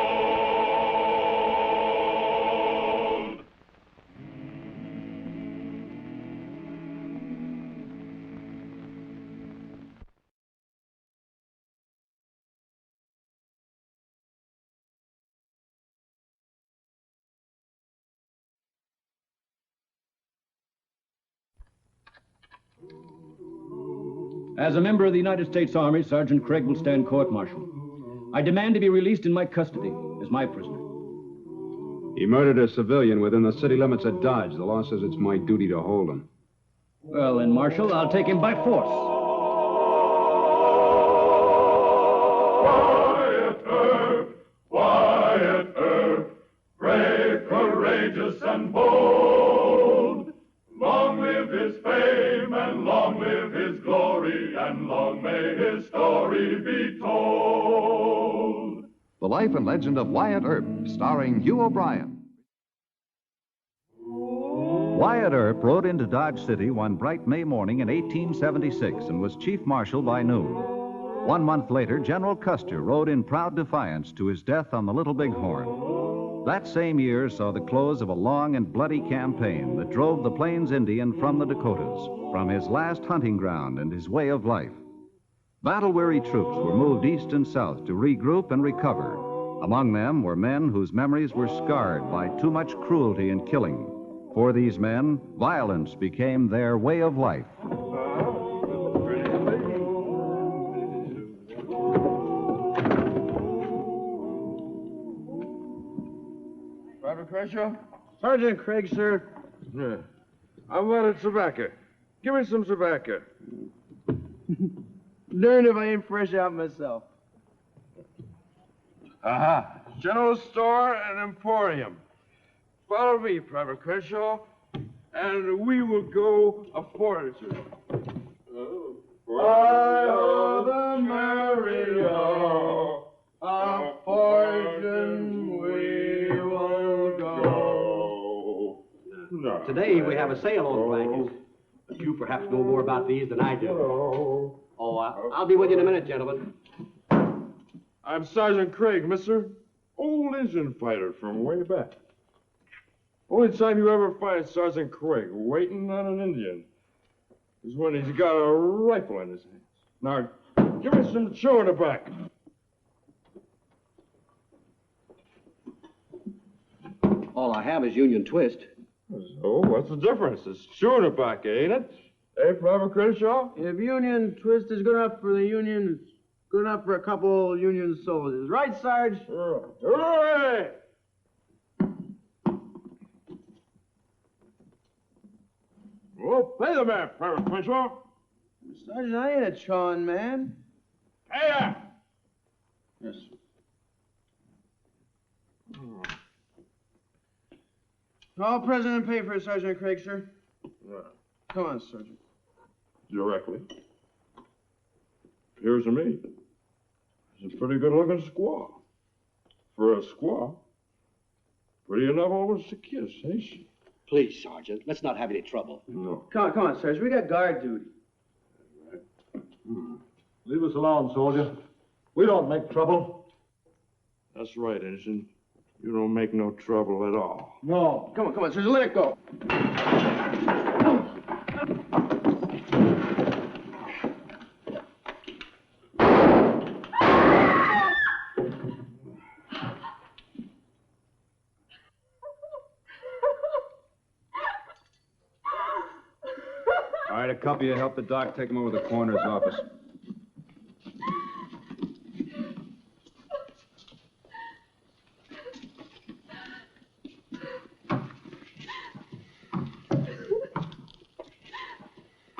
As a member of the United States Army, Sergeant Craig will stand court-martial. I demand to be released in my custody as my prisoner. He murdered a civilian within the city limits of Dodge. The law says it's my duty to hold him. Well, then, Marshal, I'll take him by force. Wyatt Earp, brave, courageous, and bold. Long live his fame, and long live his glory, and long may his story be told. The Life and Legend of Wyatt Earp, starring Hugh O'Brien. Wyatt Earp rode into Dodge City one bright May morning in 1876 and was chief marshal by noon. 1 month later, General Custer rode in proud defiance to his death on the Little Bighorn. That same year saw the close of a long and bloody campaign that drove the Plains Indian from the Dakotas, from his last hunting ground and his way of life. Battle-weary troops were moved east and south to regroup and recover. Among them were men whose memories were scarred by too much cruelty and killing. For these men, violence became their way of life. Private Crenshaw? Sergeant Craig, sir. Yeah. I wanted tobacco. Give me some tobacco. Darned if I ain't fresh out myself. Aha. General store and emporium. Follow me, Private Crenshaw, and we will go a fortitude. Fly on the merry Today we have a sale on blankets. But you perhaps know more about these than I do. Oh, I'll be with you in a minute, gentlemen. I'm Sergeant Craig, mister. Old Indian fighter from way back. Only time you ever find Sergeant Craig waiting on an Indian is when he's got a rifle in his hands. Now, give me some chewing tobacco. All I have is Union Twist. So, what's the difference? It's chewing tobacco, ain't it? Hey, Private Crenshaw? If Union Twist is good enough for the Union, it's good enough for a couple Union soldiers. Right, Sarge? Hooray! Well, pay the man, Private Crenshaw. Sergeant, I ain't a chawing man. Hey, Yes, sir. All present and pay for it, Sergeant Craig, sir. Come on, Sergeant. Directly. Appears to me he's a pretty good-looking squaw. For a squaw, pretty enough almost to kiss, ain't she? Please, Sergeant, let's not have any trouble. No. Come on, Sergeant. We got guard duty. Leave us alone, soldier. We don't make trouble. That's right, Ensign. You don't make no trouble at all. No. Come on, Sergeant. Let it go. All right, a couple of you help the doc take him over to the coroner's office.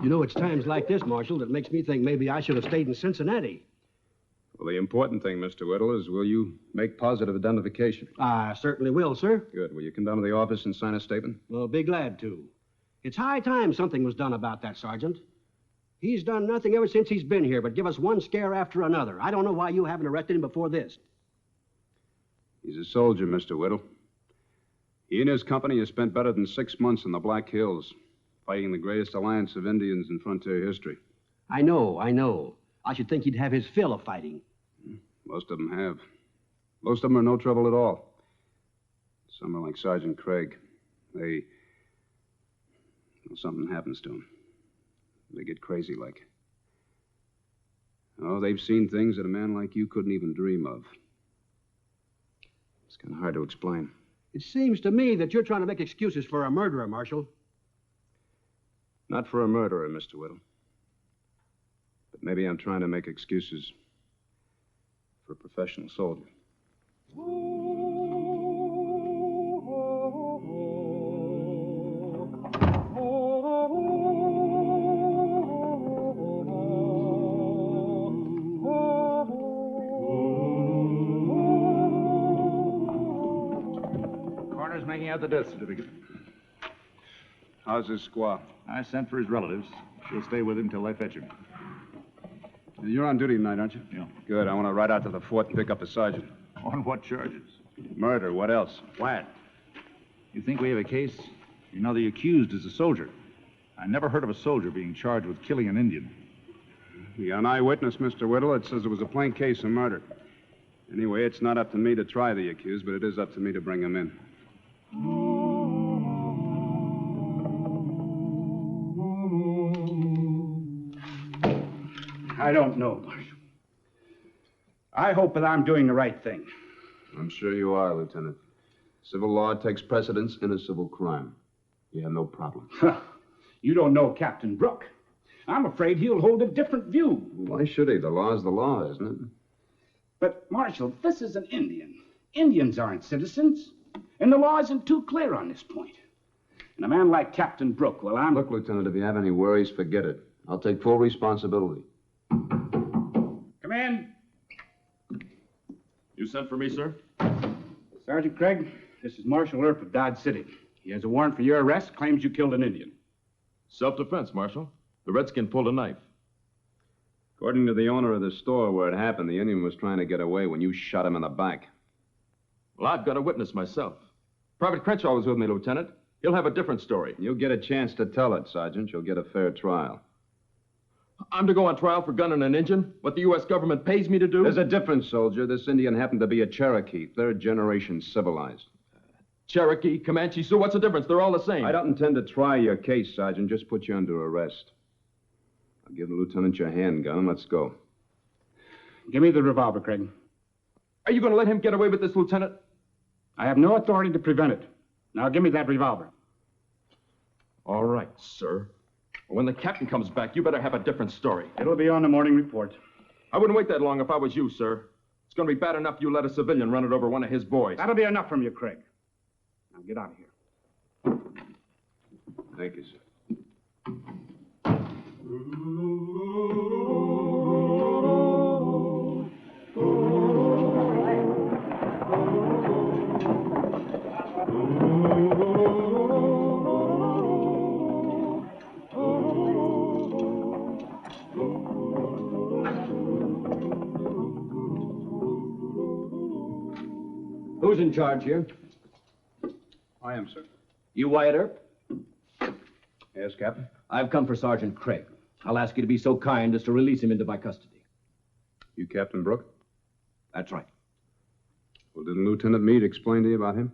You know, it's times like this, Marshal, that makes me think maybe I should have stayed in Cincinnati. Well, the important thing, Mr. Whittle, is will you make positive identification? I certainly will, sir. Good. Will you come down to the office and sign a statement? Well, be glad to. It's high time something was done about that, Sergeant. He's done nothing ever since he's been here but give us one scare after another. I don't know why you haven't arrested him before this. He's a soldier, Mr. Whittle. He and his company have spent better than 6 months in the Black Hills, fighting the greatest alliance of Indians in frontier history. I know. I should think he'd have his fill of fighting. Most of them have. Most of them are no trouble at all. Some are like Sergeant Craig. Well, something happens to them. They get crazy like. Oh, they've seen things that a man like you couldn't even dream of. It's kind of hard to explain. It seems to me that you're trying to make excuses for a murderer, Marshal. Not for a murderer, Mr. Whittle. But maybe I'm trying to make excuses for a professional soldier. Coroner's making out the death certificate. How's this squaw? I sent for his relatives. She'll stay with him till they fetch him. You're on duty tonight, aren't you? Yeah. Good. I want to ride out to the fort and pick up the sergeant. On what charges? Murder. What else? What? You think we have a case? You know the accused is a soldier. I never heard of a soldier being charged with killing an Indian. We got an eyewitness, Mr. Whittle. It says it was a plain case of murder. Anyway, it's not up to me to try the accused, but it is up to me to bring him in. I don't know, Marshal. I hope that I'm doing the right thing. I'm sure you are, Lieutenant. Civil law takes precedence in a civil crime. You have no problem. You don't know Captain Brooke. I'm afraid he'll hold a different view. Why should he? The law's the law, isn't it? But, Marshal, this is an Indian. Indians aren't citizens. And the law isn't too clear on this point. And a man like Captain Brooke, well, Look, Lieutenant, if you have any worries, forget it. I'll take full responsibility. Come in. You sent for me, sir? Sergeant Craig, this is Marshal Earp of Dodge City. He has a warrant for your arrest, claims you killed an Indian. Self-defense, Marshal. The redskin pulled a knife. According to the owner of the store where it happened, the Indian was trying to get away when you shot him in the back. Well, I've got a witness myself. Private Crenshaw was with me, Lieutenant. He'll have a different story. You'll get a chance to tell it, Sergeant. You'll get a fair trial. I'm to go on trial for gunning an Indian? What the U.S. government pays me to do? There's a difference, soldier. This Indian happened to be a Cherokee, third generation civilized. Cherokee, Comanche, Sioux, what's the difference? They're all the same. I don't intend to try your case, Sergeant. Just put you under arrest. I'll give the lieutenant your handgun and let's go. Give me the revolver, Craig. Are you going to let him get away with this, Lieutenant? I have no authority to prevent it. Now give me that revolver. All right, sir. When the captain comes back, you better have a different story. It'll be on the morning report. I wouldn't wait that long if I was you, sir. It's going to be bad enough you let a civilian run it over one of his boys. That'll be enough from you, Craig. Now get out of here. Thank you, sir. Who's in charge here? I am, sir. You, Wyatt Earp? Yes, Captain? I've come for Sergeant Craig. I'll ask you to be so kind as to release him into my custody. You Captain Brooke? That's right. Well, didn't Lieutenant Meade explain to you about him?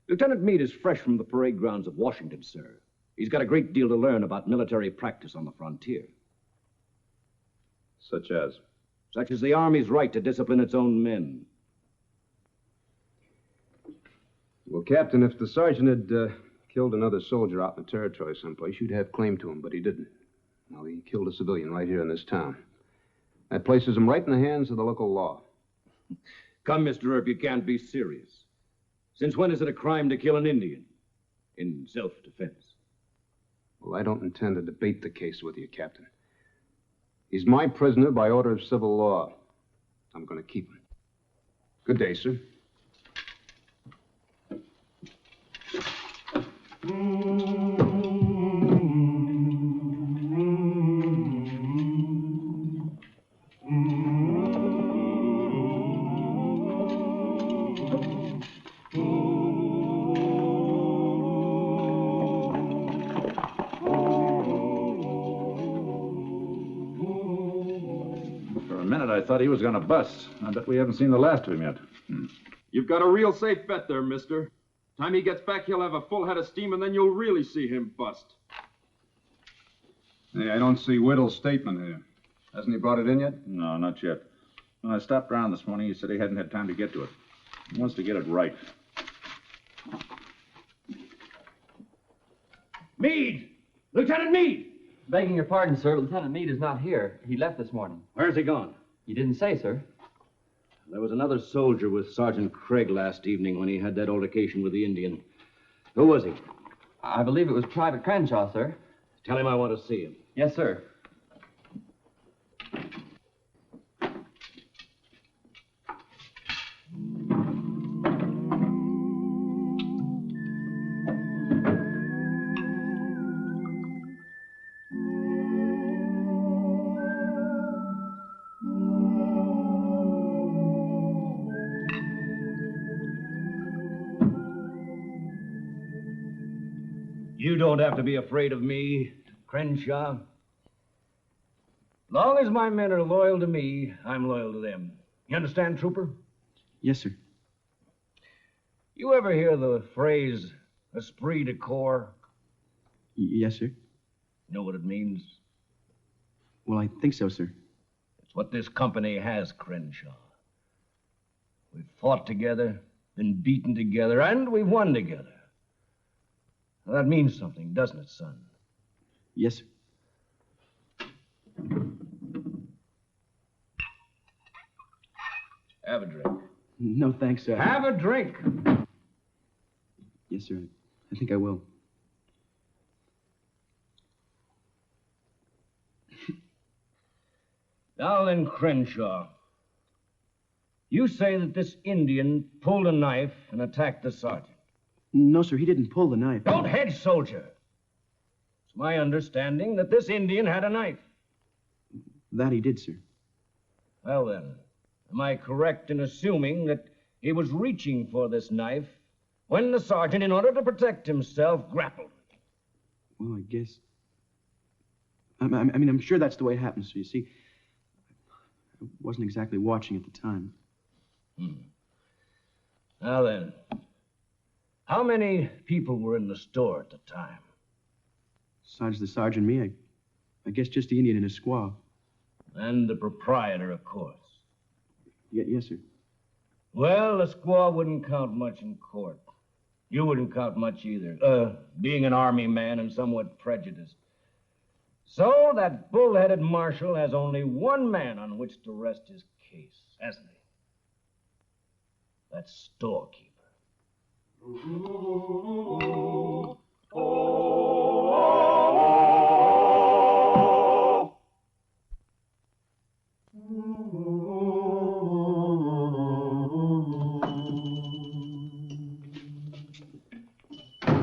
Lieutenant Meade is fresh from the parade grounds of Washington, sir. He's got a great deal to learn about military practice on the frontier. Such as? Such as the Army's right to discipline its own men. Well, Captain, if the sergeant had killed another soldier out in the territory someplace, you'd have claim to him, but he didn't. No, he killed a civilian right here in this town. That places him right in the hands of the local law. Come, Mr. Earp, you can't be serious. Since when is it a crime to kill an Indian? In self-defense. Well, I don't intend to debate the case with you, Captain. He's my prisoner by order of civil law. I'm going to keep him. Good day, sir. I thought he was going to bust. I bet we haven't seen the last of him yet. You've got a real safe bet there, mister. Time he gets back, he'll have a full head of steam, and then you'll really see him bust. Hey, I don't see Whittle's statement here. Hasn't he brought it in yet? No, not yet. When I stopped around this morning, he said he hadn't had time to get to it. He wants to get it right. Meade! Lieutenant Meade! Begging your pardon, sir, Lieutenant Meade is not here. He left this morning. Where's he gone? You didn't say, sir. There was another soldier with Sergeant Craig last evening when he had that altercation with the Indian. Who was he? I believe it was Private Crenshaw, sir. Tell him I want to see him. Yes, sir. You don't have to be afraid of me, Crenshaw. Long as my men are loyal to me, I'm loyal to them. You understand, Trooper? Yes, sir. You ever hear the phrase, esprit de corps? Yes, sir. Know what it means? Well, I think so, sir. It's what this company has, Crenshaw. We've fought together, been beaten together, and we've won together. Well, that means something, doesn't it, son? Yes, sir. Have a drink. No, thanks, sir. Have a drink. Yes, sir. I think I will. Now then, Crenshaw. You say that this Indian pulled a knife and attacked the sergeant. No, sir, he didn't pull the knife. Don't hedge, soldier. It's my understanding that this Indian had a knife. That he did, sir. Well, then, am I correct in assuming that he was reaching for this knife when the sergeant, in order to protect himself, grappled. Well, I guess... I mean, I'm sure that's the way it happens. You see, I wasn't exactly watching at the time. Now then, how many people were in the store at the time? Besides the sergeant and me, I guess just the Indian and his squaw. And the proprietor, of course. Yes, sir. Well, the squaw wouldn't count much in court. You wouldn't count much either, being an army man and somewhat prejudiced. So that bull-headed marshal has only one man on which to rest his case, hasn't he? That's storekeeper.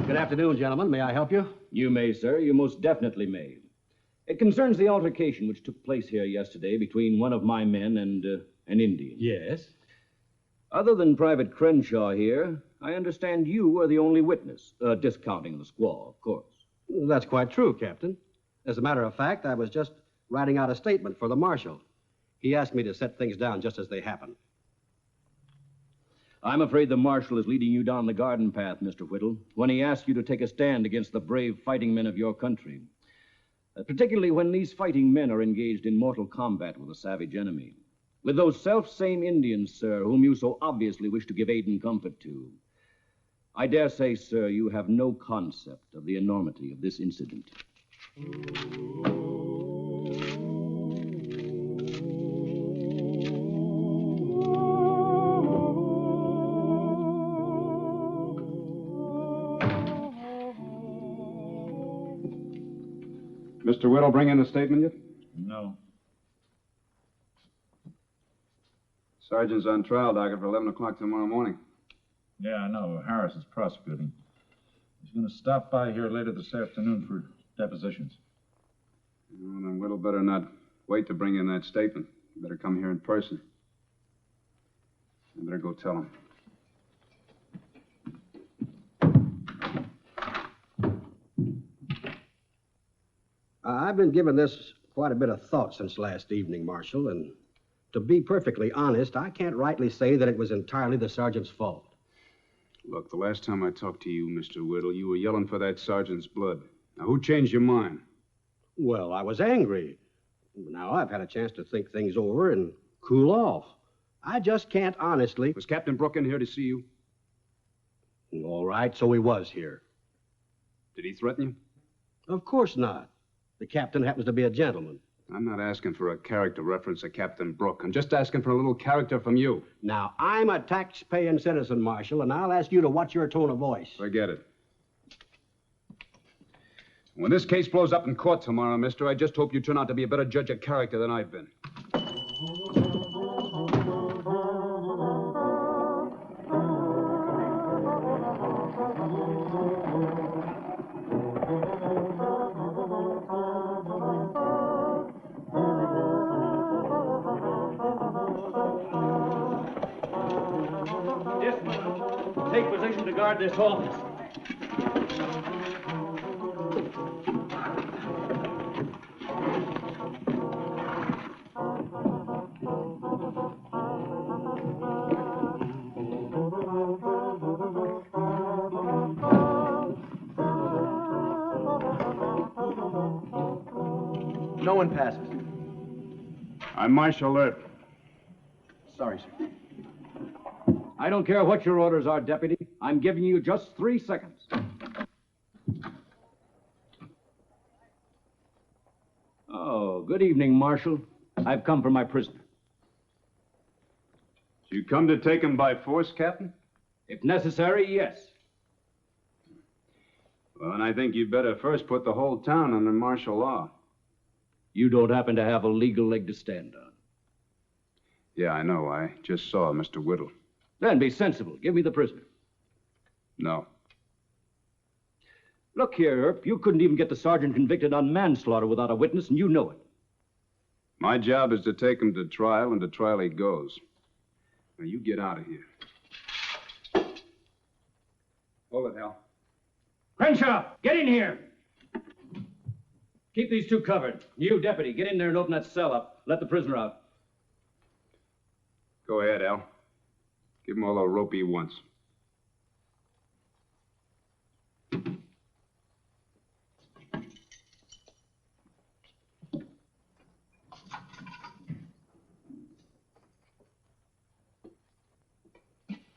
Good afternoon, gentlemen. May I help you? You may, sir. You most definitely may. It concerns the altercation which took place here yesterday between one of my men and an Indian. Yes. Other than Private Crenshaw here, I understand you are the only witness, discounting the squaw, of course. That's quite true, Captain. As a matter of fact, I was just writing out a statement for the marshal. He asked me to set things down just as they happened. I'm afraid the marshal is leading you down the garden path, Mr. Whittle, when he asks you to take a stand against the brave fighting men of your country. Particularly when these fighting men are engaged in mortal combat with a savage enemy. With those self-same Indians, sir, whom you so obviously wish to give aid and comfort to. I dare say, sir, you have no concept of the enormity of this incident. Mr. Whittle bring in the statement yet? No. Sergeant's on trial docket for 11 o'clock tomorrow morning. Yeah, I know. Harris is prosecuting. He's going to stop by here later this afternoon for depositions. Well, then Whittle better not wait to bring in that statement. He better come here in person. I better go tell him. I've been giving this quite a bit of thought since last evening, Marshal, and to be perfectly honest, I can't rightly say that it was entirely the sergeant's fault. Look, the last time I talked to you, Mr. Whittle, you were yelling for that sergeant's blood. Now, who changed your mind? Well, I was angry. Now I've had a chance to think things over and cool off. I just can't honestly... Was Captain Brooke in here to see you? All right, so he was here. Did he threaten you? Of course not. The captain happens to be a gentleman. I'm not asking for a character reference to Captain Brooke. I'm just asking for a little character from you. Now, I'm a tax-paying citizen, Marshal, and I'll ask you to watch your tone of voice. Forget it. When this case blows up in court tomorrow, mister, I just hope you turn out to be a better judge of character than I've been. Take position to guard this office. No one passes. I'm Marshal Earp. Sorry, sir. I don't care what your orders are, Deputy. I'm giving you just 3 seconds. Oh, good evening, Marshal. I've come for my prisoner. You come to take him by force, Captain? If necessary, yes. Well, then I think you'd better first put the whole town under martial law. You don't happen to have a legal leg to stand on. Yeah, I know. I just saw Mr. Whittle. Then be sensible. Give me the prisoner. No. Look here, Earp. You couldn't even get the sergeant convicted on manslaughter without a witness, and you know it. My job is to take him to trial, and to trial he goes. Now, you get out of here. Hold it, Hal. Crenshaw, get in here. Keep these two covered. You, deputy, get in there and open that cell up. Let the prisoner out. Go ahead, Al. Give him all the rope he wants.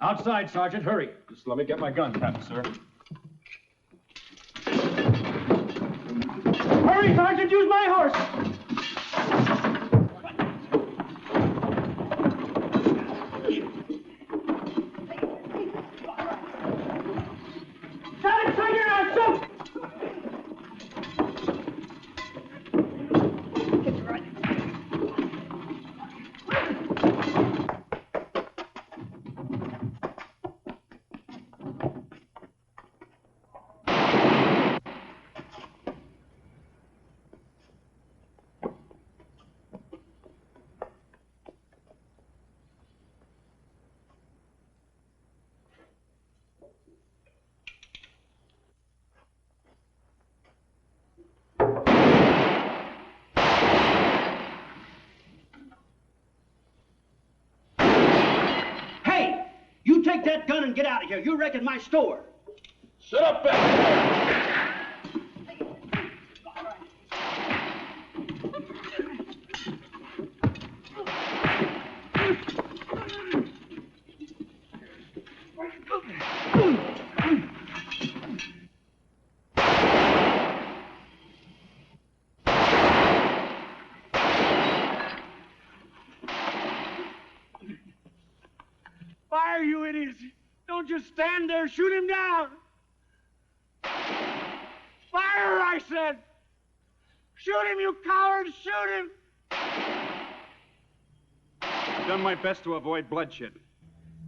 Outside, Sergeant. Hurry. Just let me get my gun, Captain, sir. Hurry, Sergeant. Use my horse. You take that gun and get out of here. You're wrecking my store. Shut up back there! Fire, you idiots! Don't just stand there. Shoot him down. Fire, I said! Shoot him, you cowards! Shoot him! I've done my best to avoid bloodshed.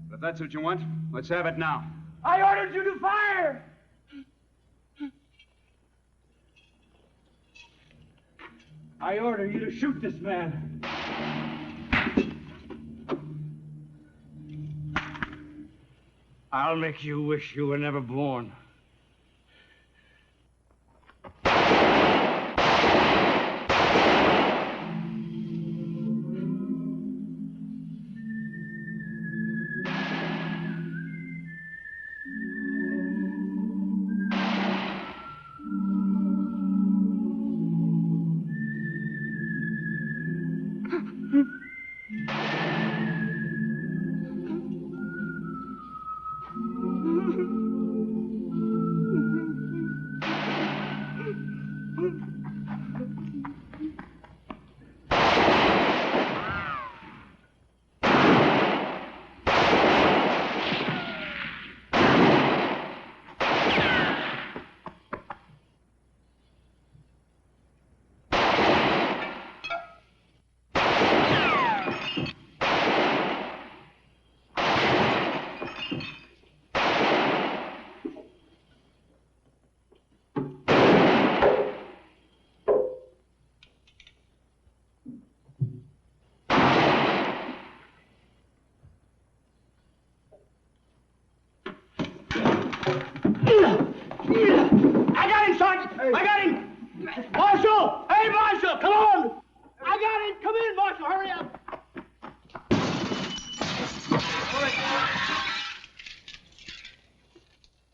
But if that's what you want, let's have it now. I ordered you to fire! I order you to shoot this man. I'll make you wish you were never born. I got him, Sergeant! Hey. I got him! Marshal! Hey, Marshal, come on! I got him! Come in, Marshal, hurry up!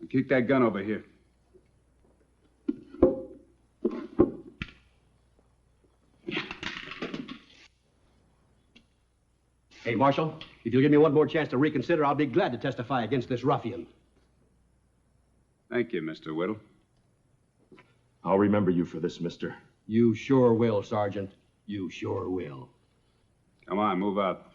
Kick that gun over here. Hey, Marshal, if you'll give me one more chance to reconsider, I'll be glad to testify against this ruffian. Thank you, Mr. Whittle. I'll remember you for this, mister. You sure will, Sergeant. You sure will. Come on, move out.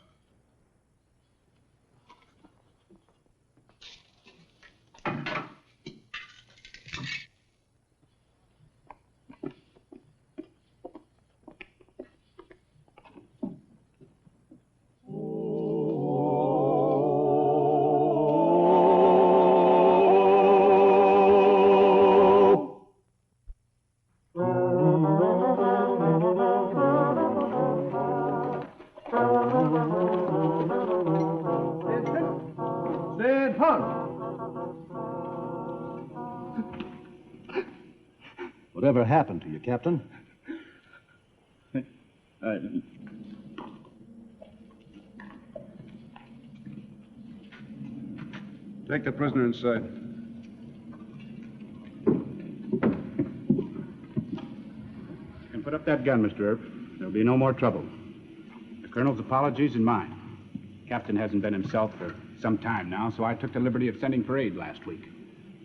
Whatever happened to you, Captain? Take the prisoner inside. You can put up that gun, Mr. Earp. There'll be no more trouble. The Colonel's apologies and mine. Captain hasn't been himself for some time now, so I took the liberty of sending for aid last week.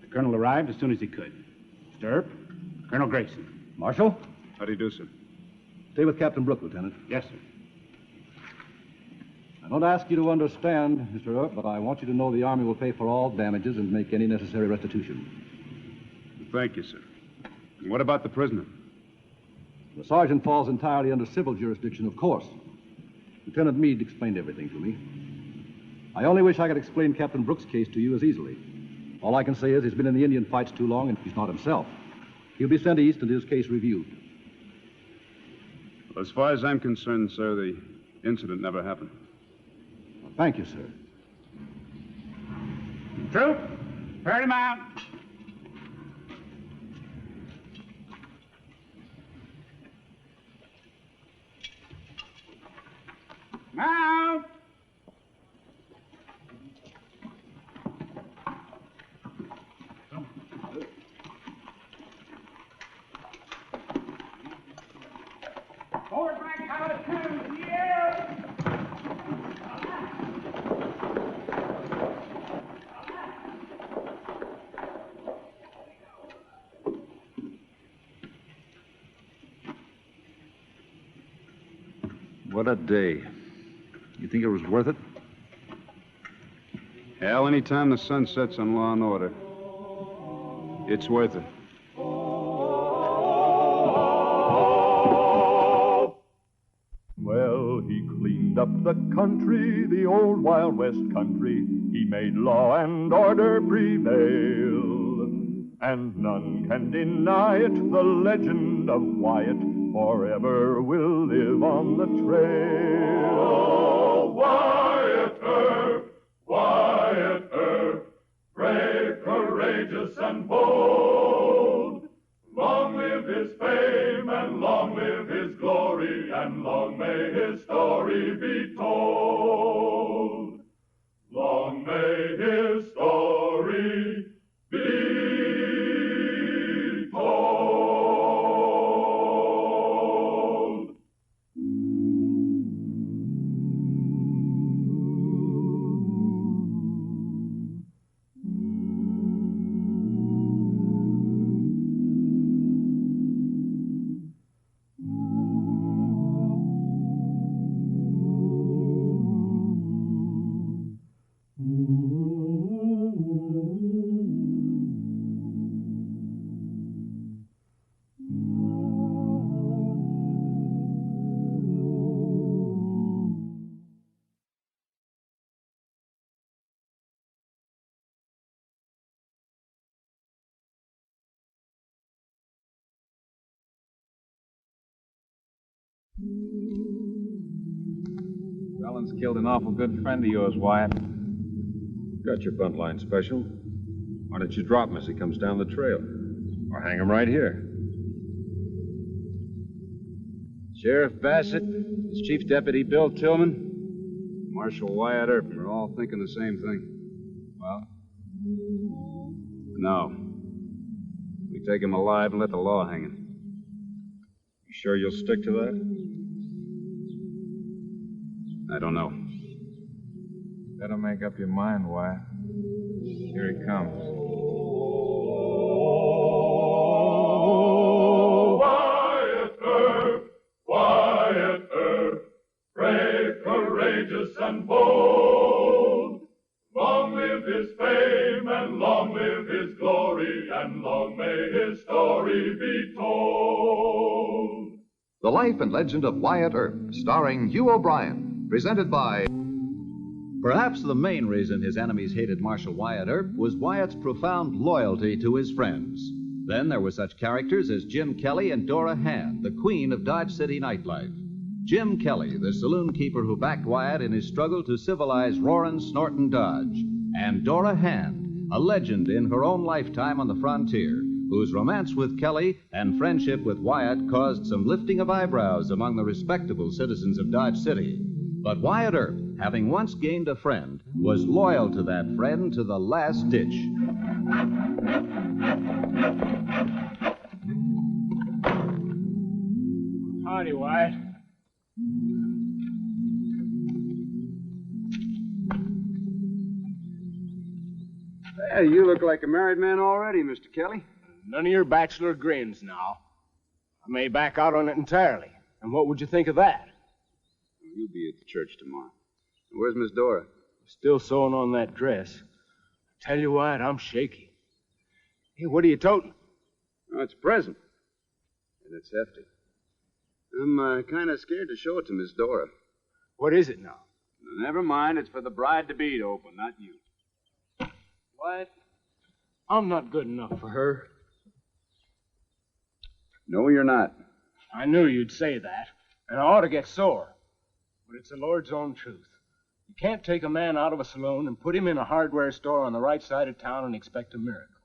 The Colonel arrived as soon as he could. Mr. Earp, Colonel Grayson. Marshal? How do you do, sir? Stay with Captain Brooke, Lieutenant. Yes, sir. I don't ask you to understand, Mr. Earp, but I want you to know the Army will pay for all damages and make any necessary restitution. Thank you, sir. And what about the prisoner? The sergeant falls entirely under civil jurisdiction, of course. Lieutenant Meade explained everything to me. I only wish I could explain Captain Brooks' case to you as easily. All I can say is he's been in the Indian fights too long and he's not himself. He'll be sent east and his case reviewed. Well, as far as I'm concerned, sir, the incident never happened. Well, thank you, sir. Troop, hurry him out. Mount! Forward rank, cover 2, yeah! What a day. You think it was worth it? Hell, any time the sun sets on law and order, it's worth it. Well, he cleaned up the country, the old Wild West country. He made law and order prevail. And none can deny it, the legend of Wyatt forever will live on the trail. Oh, Wyatt Earp, brave, courageous, and bold. Long live his fame, and long live his glory, and long may his story be told. Long may his story be told. Rollins killed an awful good friend of yours, Wyatt. Got your buntline special. Why don't you drop him as he comes down the trail? Or hang him right here. Sheriff Bassett, his Chief Deputy Bill Tillman, Marshal Wyatt Earp, we're all thinking the same thing. Well? No. We take him alive and let the law hang him. You sure you'll stick to that? I don't know. Better make up your mind, Wyatt. Here he comes. Oh, Wyatt Earp, brave, courageous, and bold. Long live his fame, and long live his glory, and long may his story be told. The Life and Legend of Wyatt Earp, starring Hugh O'Brien, presented by... Perhaps the main reason his enemies hated Marshal Wyatt Earp was Wyatt's profound loyalty to his friends. Then there were such characters as Jim Kelly and Dora Hand, the queen of Dodge City nightlife. Jim Kelly, the saloon keeper who backed Wyatt in his struggle to civilize roarin', snortin' Dodge. And Dora Hand, a legend in her own lifetime on the frontier, whose romance with Kelly and friendship with Wyatt caused some lifting of eyebrows among the respectable citizens of Dodge City. But Wyatt Earp, having once gained a friend, was loyal to that friend to the last ditch. Howdy, Wyatt. Hey, you look like a married man already, Mr. Kelly. None of your bachelor grins now. I may back out on it entirely. And what would you think of that? You'll be at the church tomorrow. Where's Miss Dora? Still sewing on that dress. I tell you, Wyatt, I'm shaky. Hey, what are you toting? Oh, it's a present. And it's hefty. I'm kind of scared to show it to Miss Dora. What is it now? Never mind. It's for the bride-to-be to open, not you. Wyatt, I'm not good enough for her. No, you're not. I knew you'd say that, and I ought to get sore. But it's the Lord's own truth. You can't take a man out of a saloon and put him in a hardware store on the right side of town and expect a miracle.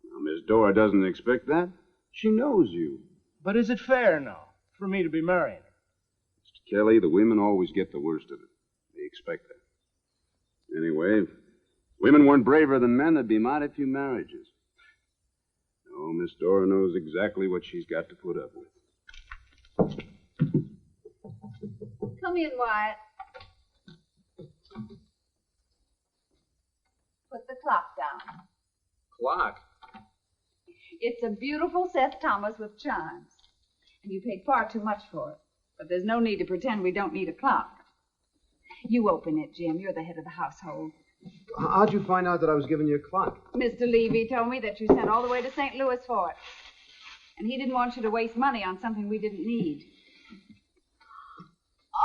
Now, Miss Dora doesn't expect that. She knows you. But is it fair now for me to be marrying her? Mr. Kelly, the women always get the worst of it. They expect that. Anyway, if women weren't braver than men, there'd be mighty few marriages. No, Miss Dora knows exactly what she's got to put up with. Come in, Wyatt. Put the clock down. Clock? It's a beautiful Seth Thomas with chimes. And you paid far too much for it. But there's no need to pretend we don't need a clock. You open it, Jim. You're the head of the household. How'd you find out that I was giving you a clock? Mr. Levy told me that you sent all the way to St. Louis for it. And he didn't want you to waste money on something we didn't need.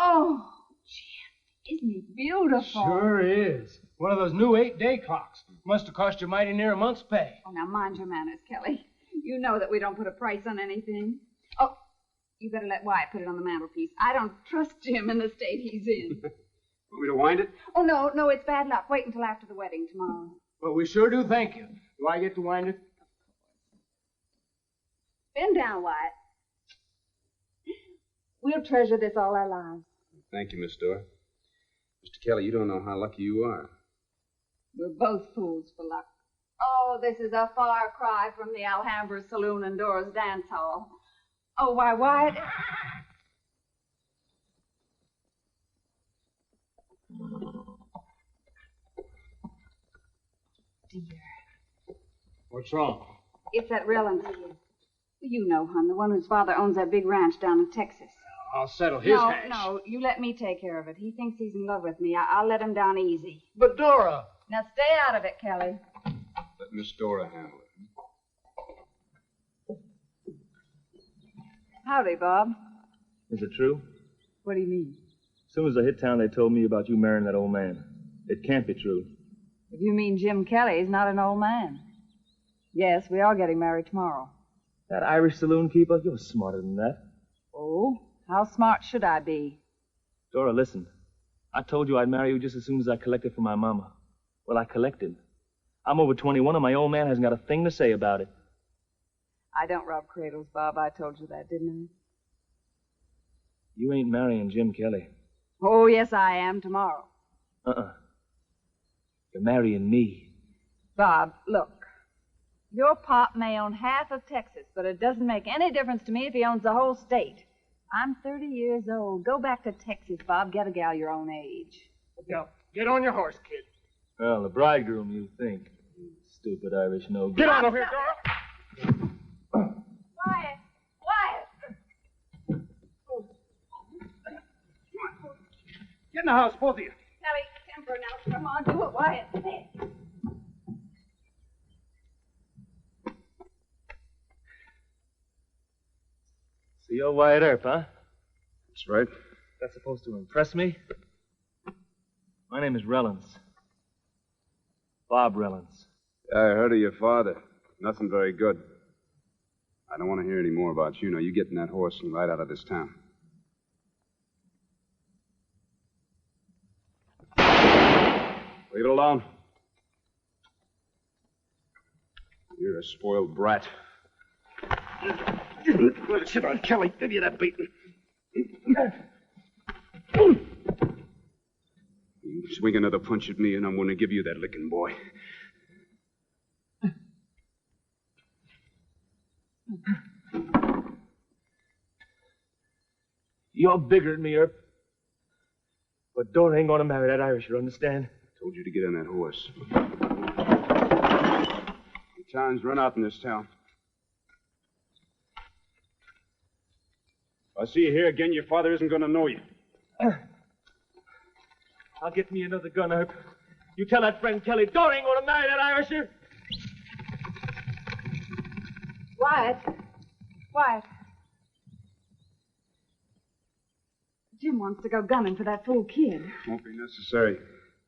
Oh, Jim, isn't he beautiful? Sure is. One of those new 8-day clocks. Must have cost you mighty near a month's pay. Oh, now mind your manners, Kelly. You know that we don't put a price on anything. Oh, you better let Wyatt put it on the mantelpiece. I don't trust Jim in the state he's in. Want me to wind it? Oh, no, it's bad luck. Wait until after the wedding tomorrow. Well, we sure do thank you. Do I get to wind it? Bend down, Wyatt. We'll treasure this all our lives. Thank you, Miss Dora. Mr. Kelly, you don't know how lucky you are. We're both fools for luck. Oh, this is a far cry from the Alhambra Saloon and Dora's dance hall. Oh, why, Wyatt... Dear. What's wrong? It's that Rellins. You know, hon, the one whose father owns that big ranch down in Texas. I'll settle his hash. No, you let me take care of it. He thinks he's in love with me. I'll let him down easy. But Dora... Now stay out of it, Kelly. Let Miss Dora handle it. Howdy, Bob. Is it true? What do you mean? As soon as I hit town, they told me about you marrying that old man. It can't be true. If you mean Jim Kelly's not an old man. Yes, we are getting married tomorrow. That Irish saloon keeper? You're smarter than that. Oh, how smart should I be? Dora, listen. I told you I'd marry you just as soon as I collected from my mama. Well, I collected. I'm over 21 and my old man hasn't got a thing to say about it. I don't rob cradles, Bob. I told you that, didn't I? You ain't marrying Jim Kelly. Oh, yes, I am tomorrow. You're marrying me. Bob, look. Your pop may own half of Texas, but it doesn't make any difference to me if he owns the whole state. I'm 30 years old. Go back to Texas, Bob. Get a gal your own age. Go. Get on your horse, kid. Well, the bridegroom, you think. You stupid Irish no-good. Get out of here, Dora! Wyatt! Wyatt! Get in the house, both of you. Kelly, temper now. Come on, do it, Wyatt. So you're Wyatt Earp, huh? That's right. That's supposed to impress me? My name is Rellins. Bob Rellins. I heard of your father. Nothing very good. I don't want to hear any more about you. Now, you get in that horse and ride out of this town. Leave it alone. You're a spoiled brat. Sit on, Kelly. Give you that beating. You swing another punch at me, and I'm going to give you that licking, boy. You're bigger than me, Earp. But Dora ain't gonna marry that Irish, you understand? I told you to get on that horse. The time's run out in this town. If I see you here again, your father isn't going to know you. I'll get me another gun, Earp. You tell that friend Kelly, Dora ain't gonna marry that Irisher. Wyatt. Wyatt. Jim wants to go gunning for that fool kid. Won't be necessary.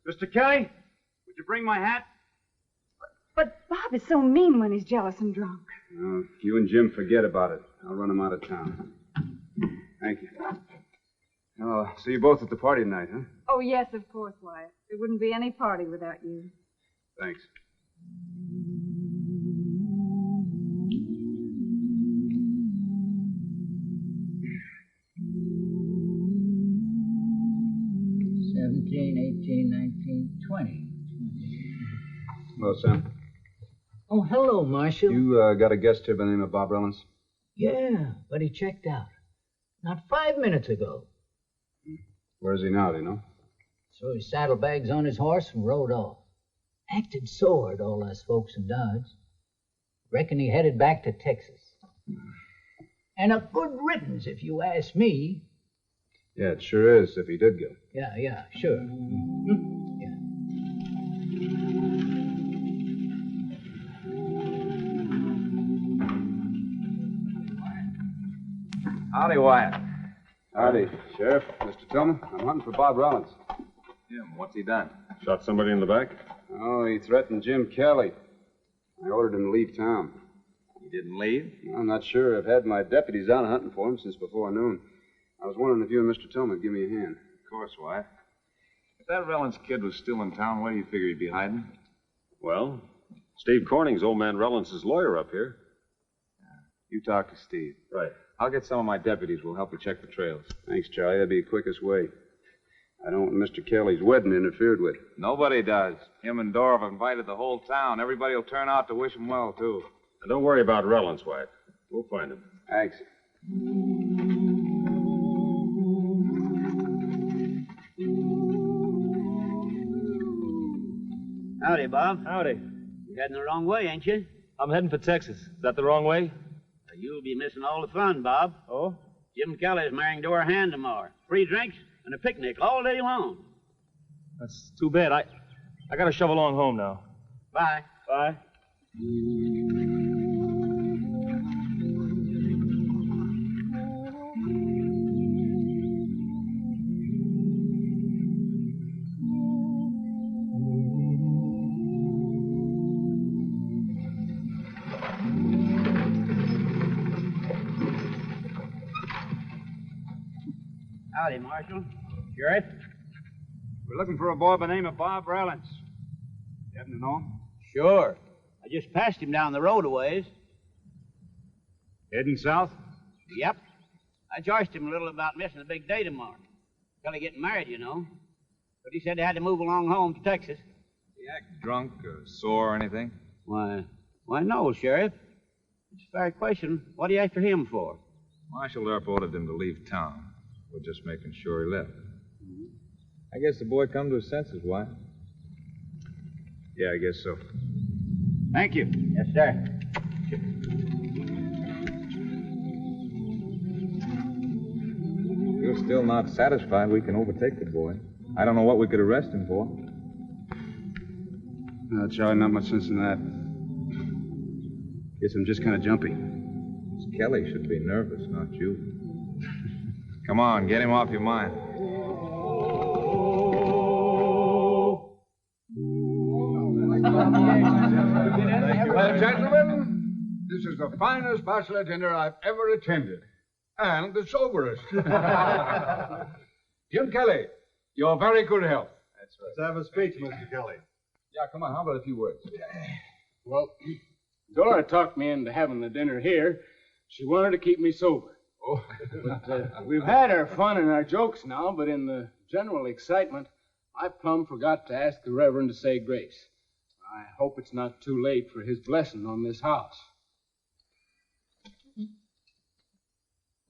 Mr. Kelly, would you bring my hat? But Bob is so mean when he's jealous and drunk. You and Jim forget about it. I'll run him out of town. Thank you. I'll see you both at the party tonight, huh? Oh, yes, of course, Wyatt. There wouldn't be any party without you. Thanks. Hello, Sam. Oh, hello, Marshal. You got a guest here by the name of Bob Rellens? Yeah, but he checked out. Not 5 minutes ago. Where is he now, do you know? Threw his saddlebags on his horse and rode off. Acted sore at all us folks in Dodge. Reckon he headed back to Texas. And a good riddance, if you ask me. Yeah, it sure is, if he did go. Yeah, sure. Howdy, Wyatt. Howdy, Sheriff. Mr. Tillman, I'm hunting for Bob Rollins. Jim, what's he done? Shot somebody in the back? Oh, he threatened Jim Kelly. I ordered him to leave town. He didn't leave? I'm not sure. I've had my deputies out hunting for him since before noon. I was wondering if you and Mr. Tillman would give me a hand. Of course, Wyatt. If that Rellens kid was still in town, where do you figure he'd be hiding? Well, Steve Corning's old man Rellens' lawyer up here. You talk to Steve. Right. I'll get some of my deputies. We'll help you check the trails. Thanks, Charlie. That'd be the quickest way. I don't want Mr. Kelly's wedding interfered with. Nobody does. Him and Dora have invited the whole town. Everybody will turn out to wish him well, too. Now, don't worry about Rellens, Wyatt. We'll find him. Thanks. Howdy, Bob. Howdy. You're heading the wrong way, ain't you? I'm heading for Texas. Is that the wrong way? You'll be missing all the fun, Bob. Oh? Jim Kelly's marrying Dora Hand tomorrow. Free drinks and a picnic all day long. That's too bad. I gotta shove along home now. Bye. Bye. Howdy, Marshal. Sheriff? We're looking for a boy by the name of Bob Rellens. You happen to know him? Sure. I just passed him down the road a ways. Heading south? Yep. I charged him a little about missing the big day tomorrow. Kelly getting married, you know. But he said they had to move along home to Texas. Did he act drunk or sore or anything? Why no, Sheriff. It's a fair question. What are you after him for? Marshal Earp ordered him to leave town. We're just making sure he left. I guess the boy come to his senses, Wyatt. Yeah, I guess so. Thank you. Yes, sir. If you're still not satisfied, we can overtake the boy. I don't know what we could arrest him for. No, Charlie, not much sense in that. Guess I'm just kind of jumpy. Kelly should be nervous, not you. Come on, get him off your mind. Well, gentlemen, this is the finest bachelor dinner I've ever attended. And the soberest. Jim Kelly, your very good health. That's right. Let's have a speech, Mr. Kelly. Yeah, come on, how about a few words? Well, Dora talked me into having the dinner here. She wanted to keep me sober. Oh. But we've had our fun and our jokes now, but in the general excitement, I plumb forgot to ask the Reverend to say grace. I hope it's not too late for his blessing on this house.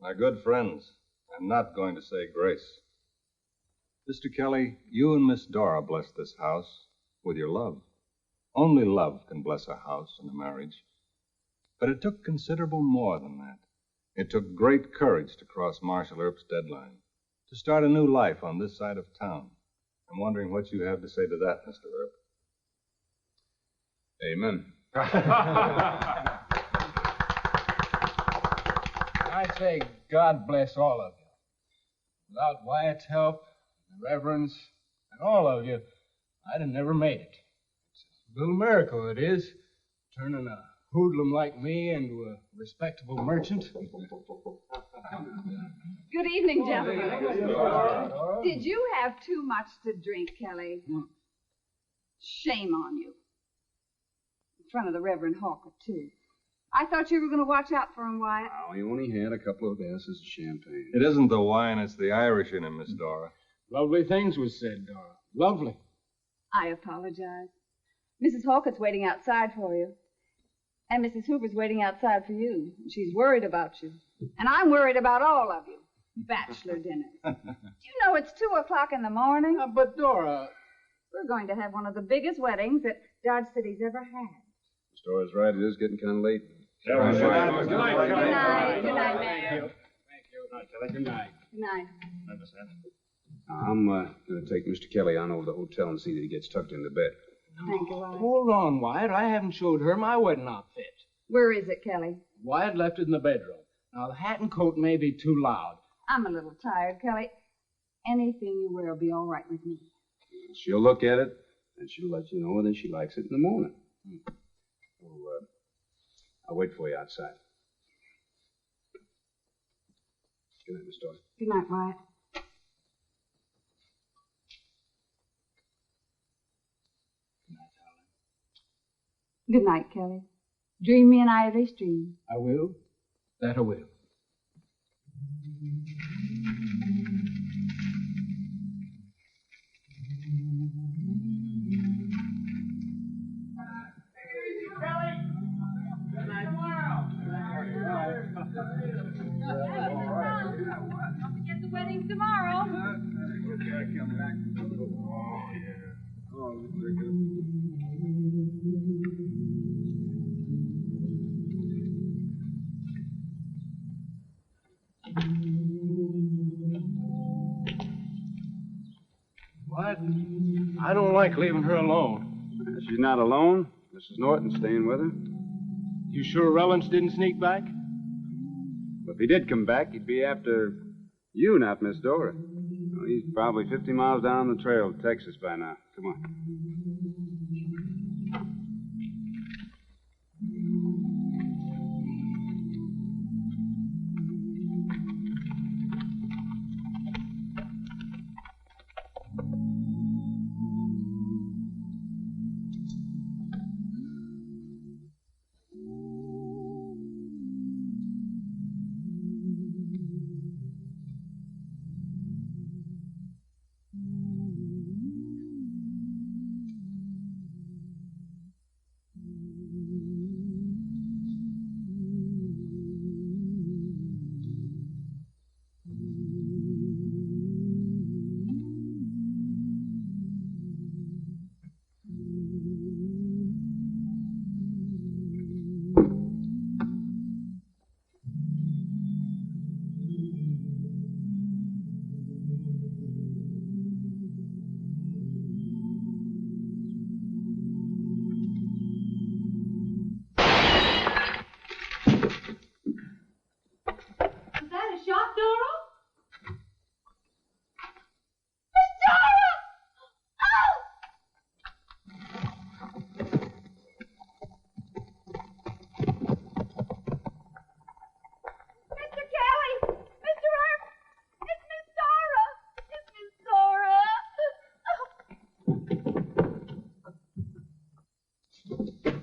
My good friends, I'm not going to say grace. Mr. Kelly, you and Miss Dora blessed this house with your love. Only love can bless a house and a marriage. But it took considerable more than that. It took great courage to cross Marshal Earp's deadline, to start a new life on this side of town. I'm wondering what you have to say to that, Mr. Earp. Amen. I say God bless all of you. Without Wyatt's help, the Reverend's, and all of you, I'd have never made it. It's a little miracle, it is, turning a hoodlum like me into a respectable merchant. Good evening, gentlemen. Did you have too much to drink, Kelly? Shame on you. In front of the Reverend Hawker, too. I thought you were going to watch out for him, Wyatt. Oh, he only had a couple of glasses of champagne. It isn't the wine, it's the Irish in him, Miss Dora. Lovely things was said, Dora. Lovely. I apologize. Mrs. Hawkett's waiting outside for you. And Mrs. Hoover's waiting outside for you. She's worried about you. And I'm worried about all of you. Bachelor dinners. Do you know it's 2 o'clock in the morning? But, Dora... We're going to have one of the biggest weddings that Dodge City's ever had. Miss Dora's right. It is getting kind of late. Good night. Good night, ma'am. Good night. Good night. Good night. I'm going to take Mr. Kelly on over to the hotel and see that he gets tucked into bed. Thank you, Wyatt. Hold on, Wyatt. I haven't showed her my wedding outfit. Where is it, Kelly? Wyatt left it in the bedroom. Now, the hat and coat may be too loud. I'm a little tired, Kelly. Anything you wear will be all right with me. She'll look at it, and she'll let you know whether she likes it in the morning. So, I'll wait for you outside. Good night, Miss Dora. Good night, Wyatt. Good night, Kelly. Dream me an Irish dream. I will. That I will. Don't forget the wedding's tomorrow. What? I don't like leaving her alone. She's not alone. Mrs. Norton's staying with her. You sure Rellens didn't sneak back? If he did come back, he'd be after you, not Miss Dora. Well, he's probably 50 miles down the trail to Texas by now. Come on.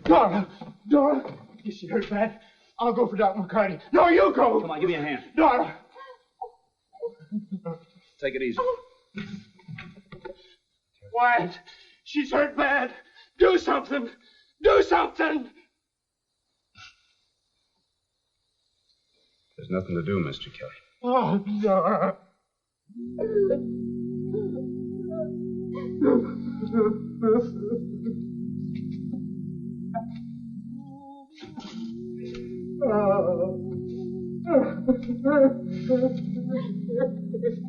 Dora! Dora! Is she hurt bad? I'll go for Doc McCarty. No, you go. Come on, give me a hand. Dora. Take it easy. Wyatt, she's hurt bad. Do something. Do something. There's nothing to do, Mr. Kelly. Oh, Dora.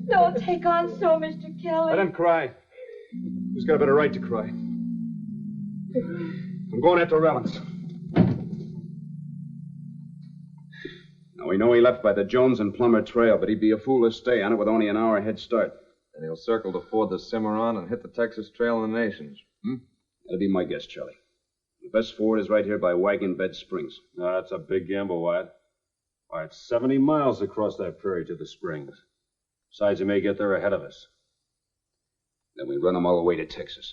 Don't take on so, Mr. Kelly. Let him cry. Who's got a better right to cry? I'm going after Rellens. Now, we know he left by the Jones and Plummer Trail, but he'd be a fool to stay on it with only an hour head start. And he'll circle to ford the Cimarron and hit the Texas Trail in the Nations. That'll be my guess, Charlie. The best ford is right here by Wagon Bed Springs. No, that's a big gamble, Wyatt. Why, it's 70 miles across that prairie to the springs. Besides, he may get there ahead of us. Then we run him all the way to Texas.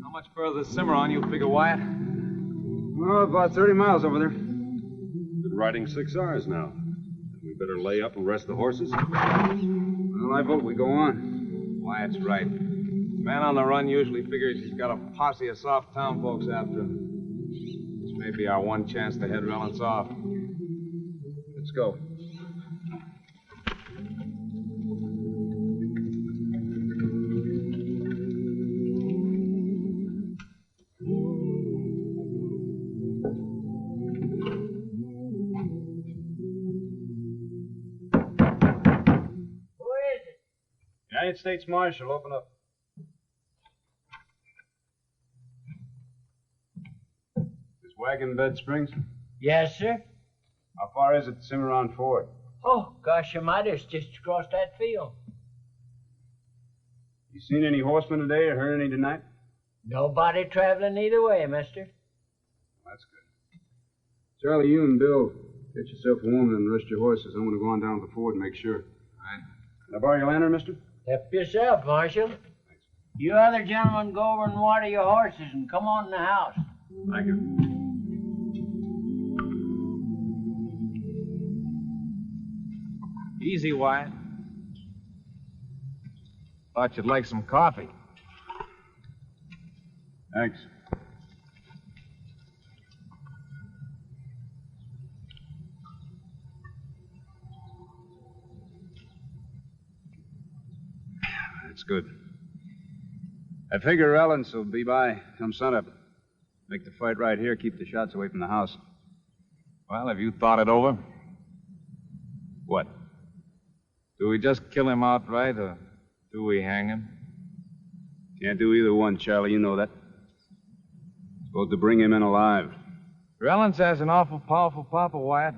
How much further the Cimarron, you figure, Wyatt? Well, about 30 miles over there. Been riding 6 hours now. We better lay up and rest the horses. Well, I vote we go on. Wyatt's right. Man on the run usually figures he's got a posse of soft town folks after him. This may be our one chance to head Rellens off. Let's go. United States Marshal, open up. This Wagon Bed Springs? Yes, sir. How far is it to Cimarron Ford? Oh, gosh almighty, it's just across that field. You seen any horsemen today or heard any tonight? Nobody traveling either way, mister. That's good. Charlie, you and Bill, get yourself warm and rest your horses. I'm going to go on down to the ford and make sure. All right. Can I borrow your lantern, mister? Help yourself, Marshal. You other gentlemen go over and water your horses and come on in the house. Thank you. Easy, Wyatt. Thought you'd like some coffee. Thanks. That's good. I figure Rellens will be by come sunup. Make the fight right here, keep the shots away from the house. Well, have you thought it over? What? Do we just kill him outright, or do we hang him? Can't do either one, Charlie. You know that. Supposed to bring him in alive. Rellens has an awful powerful papa, Wyatt.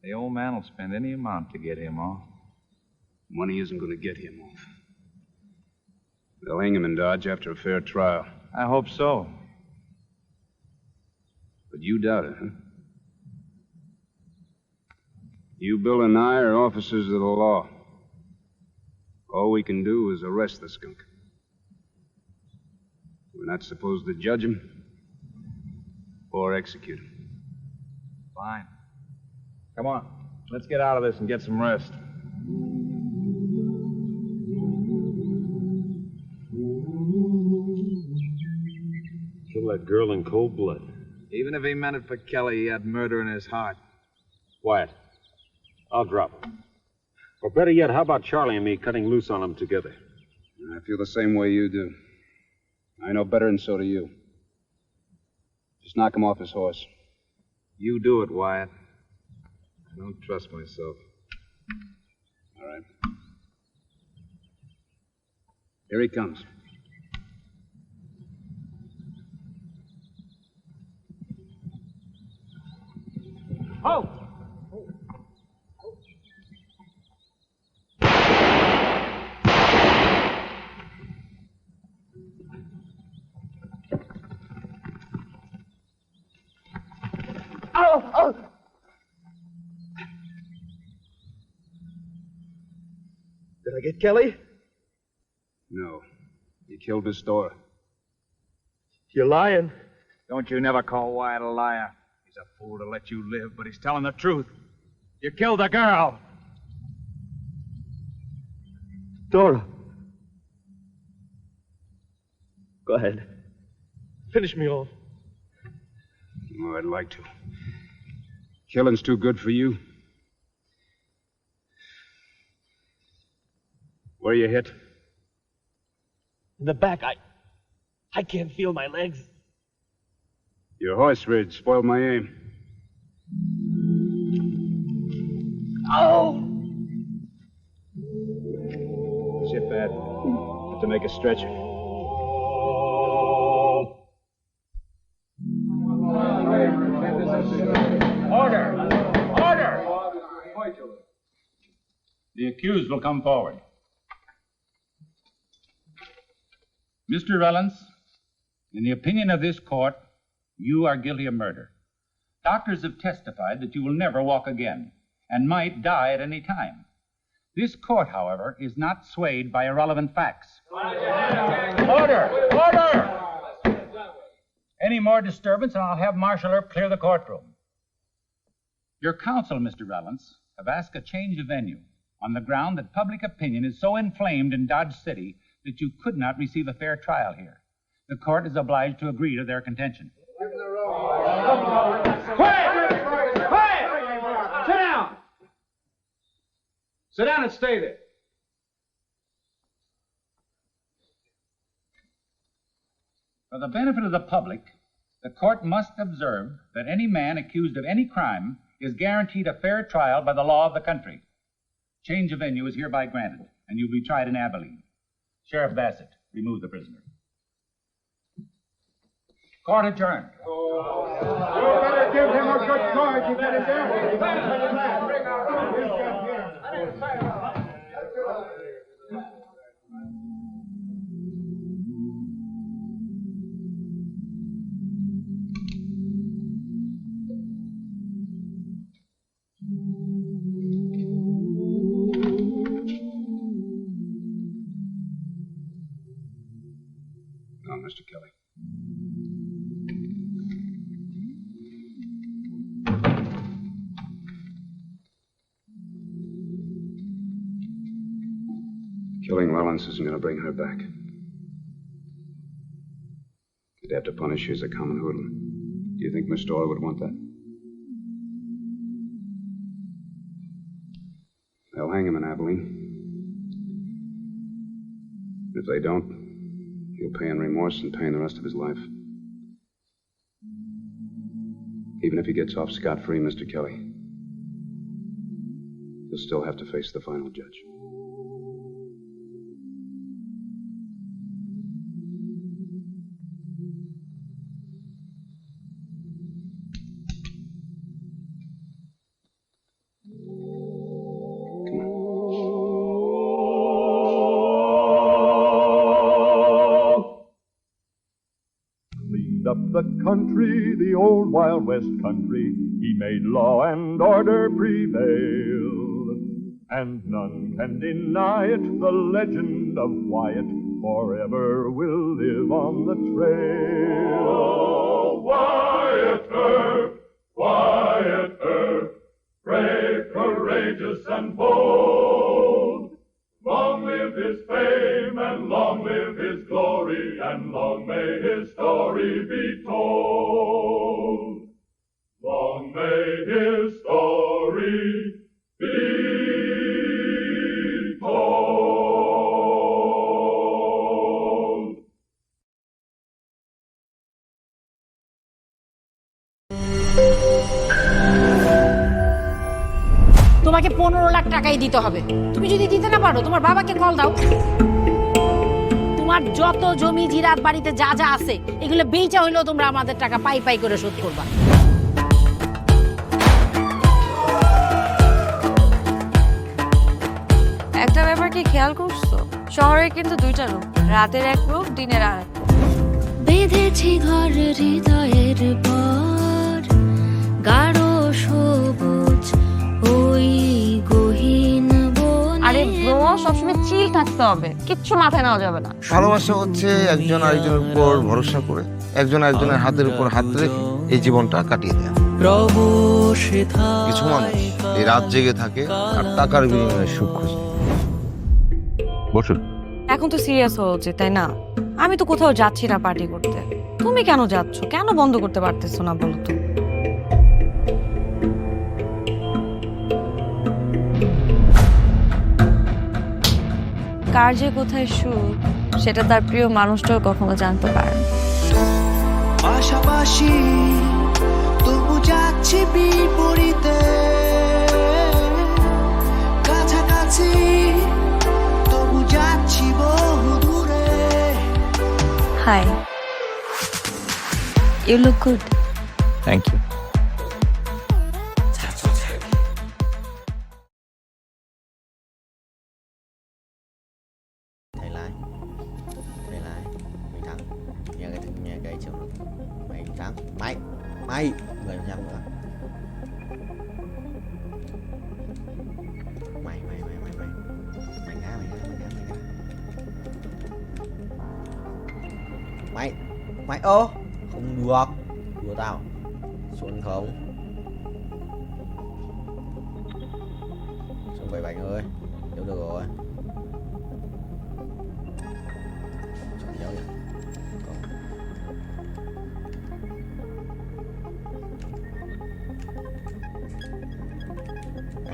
The old man will spend any amount to get him off. Money isn't going to get him off. They'll hang him in Dodge after a fair trial. I hope so. But you doubt it, huh? You, Bill, and I are officers of the law. All we can do is arrest the skunk. We're not supposed to judge him or execute him. Fine. Come on. Let's get out of this and get some rest. Kill that girl in cold blood. Even if he meant it for Kelly, he had murder in his heart. Wyatt, I'll drop him. Or better yet, how about Charlie and me cutting loose on him together? I feel the same way you do. I know better, and so do you. Just knock him off his horse. You do it, Wyatt. I don't trust myself. All right. Here he comes. Oh! Oh! Did I get Kelly? No. You killed Miss Dora. You're lying. Don't you never call Wyatt a liar. He's a fool to let you live, but he's telling the truth. You killed the girl. Dora. Go ahead. Finish me off. Oh, I'd like to. Killing's too good for you. Where you hit? In the back, I can't feel my legs. Your horse ridge spoiled my aim. Oh! Sit that. Have to make a stretcher. Order! Order! The accused will come forward. Mr. Rellens, in the opinion of this court, you are guilty of murder. Doctors have testified that you will never walk again and might die at any time. This court, however, is not swayed by irrelevant facts. Order! Order! Any more disturbance and I'll have Marshal Earp clear the courtroom. Your counsel, Mr. Rellens, have asked a change of venue on the ground that public opinion is so inflamed in Dodge City that you could not receive a fair trial here. The court is obliged to agree to their contention. Quiet! Quiet! Sit down! Sit down and stay there. For the benefit of the public, the court must observe that any man accused of any crime is guaranteed a fair trial by the law of the country. Change of venue is hereby granted, and you'll be tried in Abilene. Sheriff Bassett, remove the prisoner. Court adjourned. You better give him a good charge. You better do. Now, Mr. Kelly. Killing Rellens isn't going to bring her back. You'd have to punish you as a common hoodlum. Do you think Miss Dora would want that? They'll hang him in Abilene. If they don't, he'll pay in remorse and pain the rest of his life. Even if he gets off scot-free, Mr. Kelly, he'll still have to face the final judge. Up the country, the old Wild West country, he made law and order prevail. And none can deny it, the legend of Wyatt forever will live on the trail. Oh, Wyatt Earp, brave, courageous, and bold. Long live his fame, and long live his glory, and long may his story be told. Long may his story be told. তোমাকে 15 লাখ টাকাই দিতে হবে। তুমি যদি দিতে না পারো তোমার বাবাকে কল দাও। তোমার যত জমি জিরাত বাড়িতে যা যা আছে এগুলো বেচা হইলেও তোমরা আমাদের টাকা পাই পাই করে শোধ করবা। একটা ব্যাপার কি খেয়াল করছো? শহরে কিন্তু দুইটা রূপ, রাতের এক রূপ, দিনের আর এক রূপ। বেঁধেছি ঘর হৃদয়ের পর গাঢ় সবুজ ওই গহীন বনে। আরে ব্রো সবসময় চিল থাকতে ভালোবাসতে হবে, কিচ্ছু মাথায় নেওয়া যাবে না। ভালোবাসা হচ্ছে একজন আরেকজনের উপর ভরসা করে, একজন আরেকজনের হাতের উপর হাত রেখে এই জীবনটা কাটিয়ে দেয়। কিছু মানুষ এই রাত জেগে থাকে আর টাকার বিনিময়ে সুখ খোঁজে। বসুন। এখন তো সিরিয়াস হওয়া উচিত, তাই না? আমি তো কোথাও যাচ্ছি না পার্টি করতে। তুমি কেন যাচ্ছ? কেন বন্ধ করতে পারতেছো না বলো তো? কার যে কোথায় সুখ সেটা তার প্রিয় মানুষটাও কখনো জানতে পারে না। পাশাপাশি তবু যাচ্ছি বিপরীতে, কাছাকাছি তবু যাচ্ছি বহু দূরে। Hi, you look good. Thank you. Thầy lại mày thắng, nghe cái chiều mày thắng, mày 10% nữa. Mày ngã mày ô không được, đùa tao xuân không xong vậy bạn ơi, hiểu được rồi. Dấu vậy.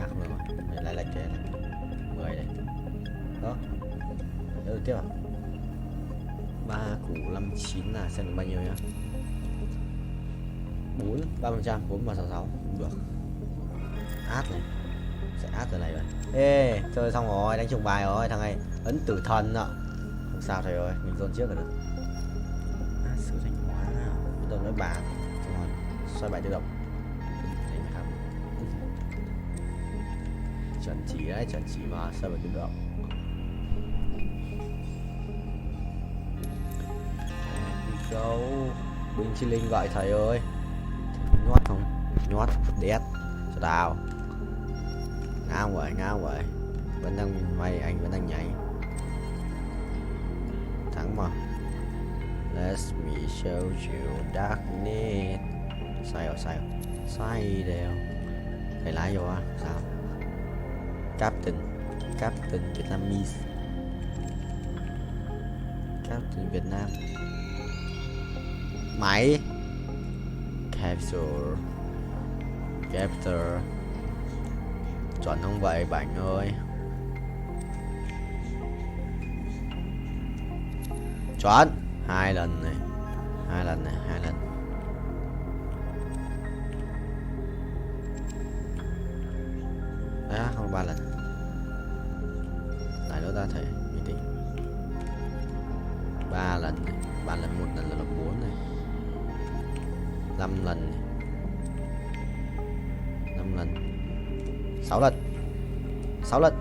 Không được rồi, mình lại trẻ này 10 đây. Đó. Được tiếp à? 3 củ 5 9 là xem được bao nhiêu nhá. 4 3%, 4 và 66 cũng được. Át này. Sẽ át từ này rồi. Ê, chơi xong rồi, đánh trùng bài rồi, thằng này ấn tử thần ạ. Không sao thầy ơi, mình dồn trước là được. Sử thanh hóa tôi nói bàn xong rồi xoay bài tự động đấy mới khám. Chuẩn chỉ đấy, chuẩn chỉ mà xoay bài tự động. Go Binh Chi Linh gọi thầy ơi. Nhót không? Nhót đét cho tao. Ngao vậy vẫn đang may, anh vẫn đang nhảy thắng mà. Let me show you darkness. Sai đều phải lái vô à? Sao? Captain Vietnamese. Captain Việt Nam. Máy Capture chuẩn không vậy bạn ơi? Chuẩn 2 lần này, 2 lần. Đấy, không 3 lần. Lại nữa ta thể mình tính 3 lần này, 3 lần 1 lần là 4 này, 5 lần này. 5 lần 6 lần 6 lần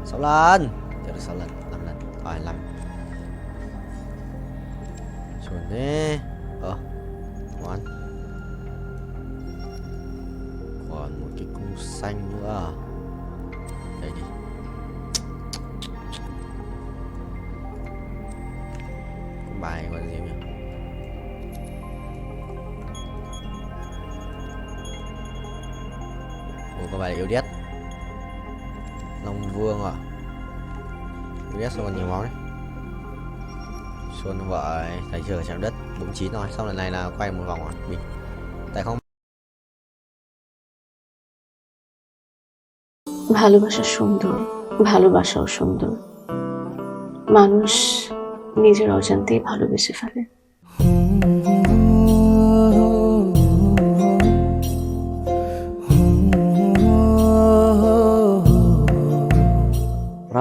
6 lần chưa được 6 lần 5 lần rồi 5 chuẩn đi. Ngoan, còn một cái cung xanh nữa đây đi. Bài còn gì nhỉ? Có bài yêu đét Long Vương à? Yêu đét xong còn nhiều máu đấy. Xuân vợ thầy chưa chạm đất 49 rồi. Xong lần này là quay một vòng rồi mình tại không. ভালোবাসা সুন্দর, ভালোবাসাও সুন্দর। মানুষ নিজের অজান্তেই ভালোবেসে ফেলে।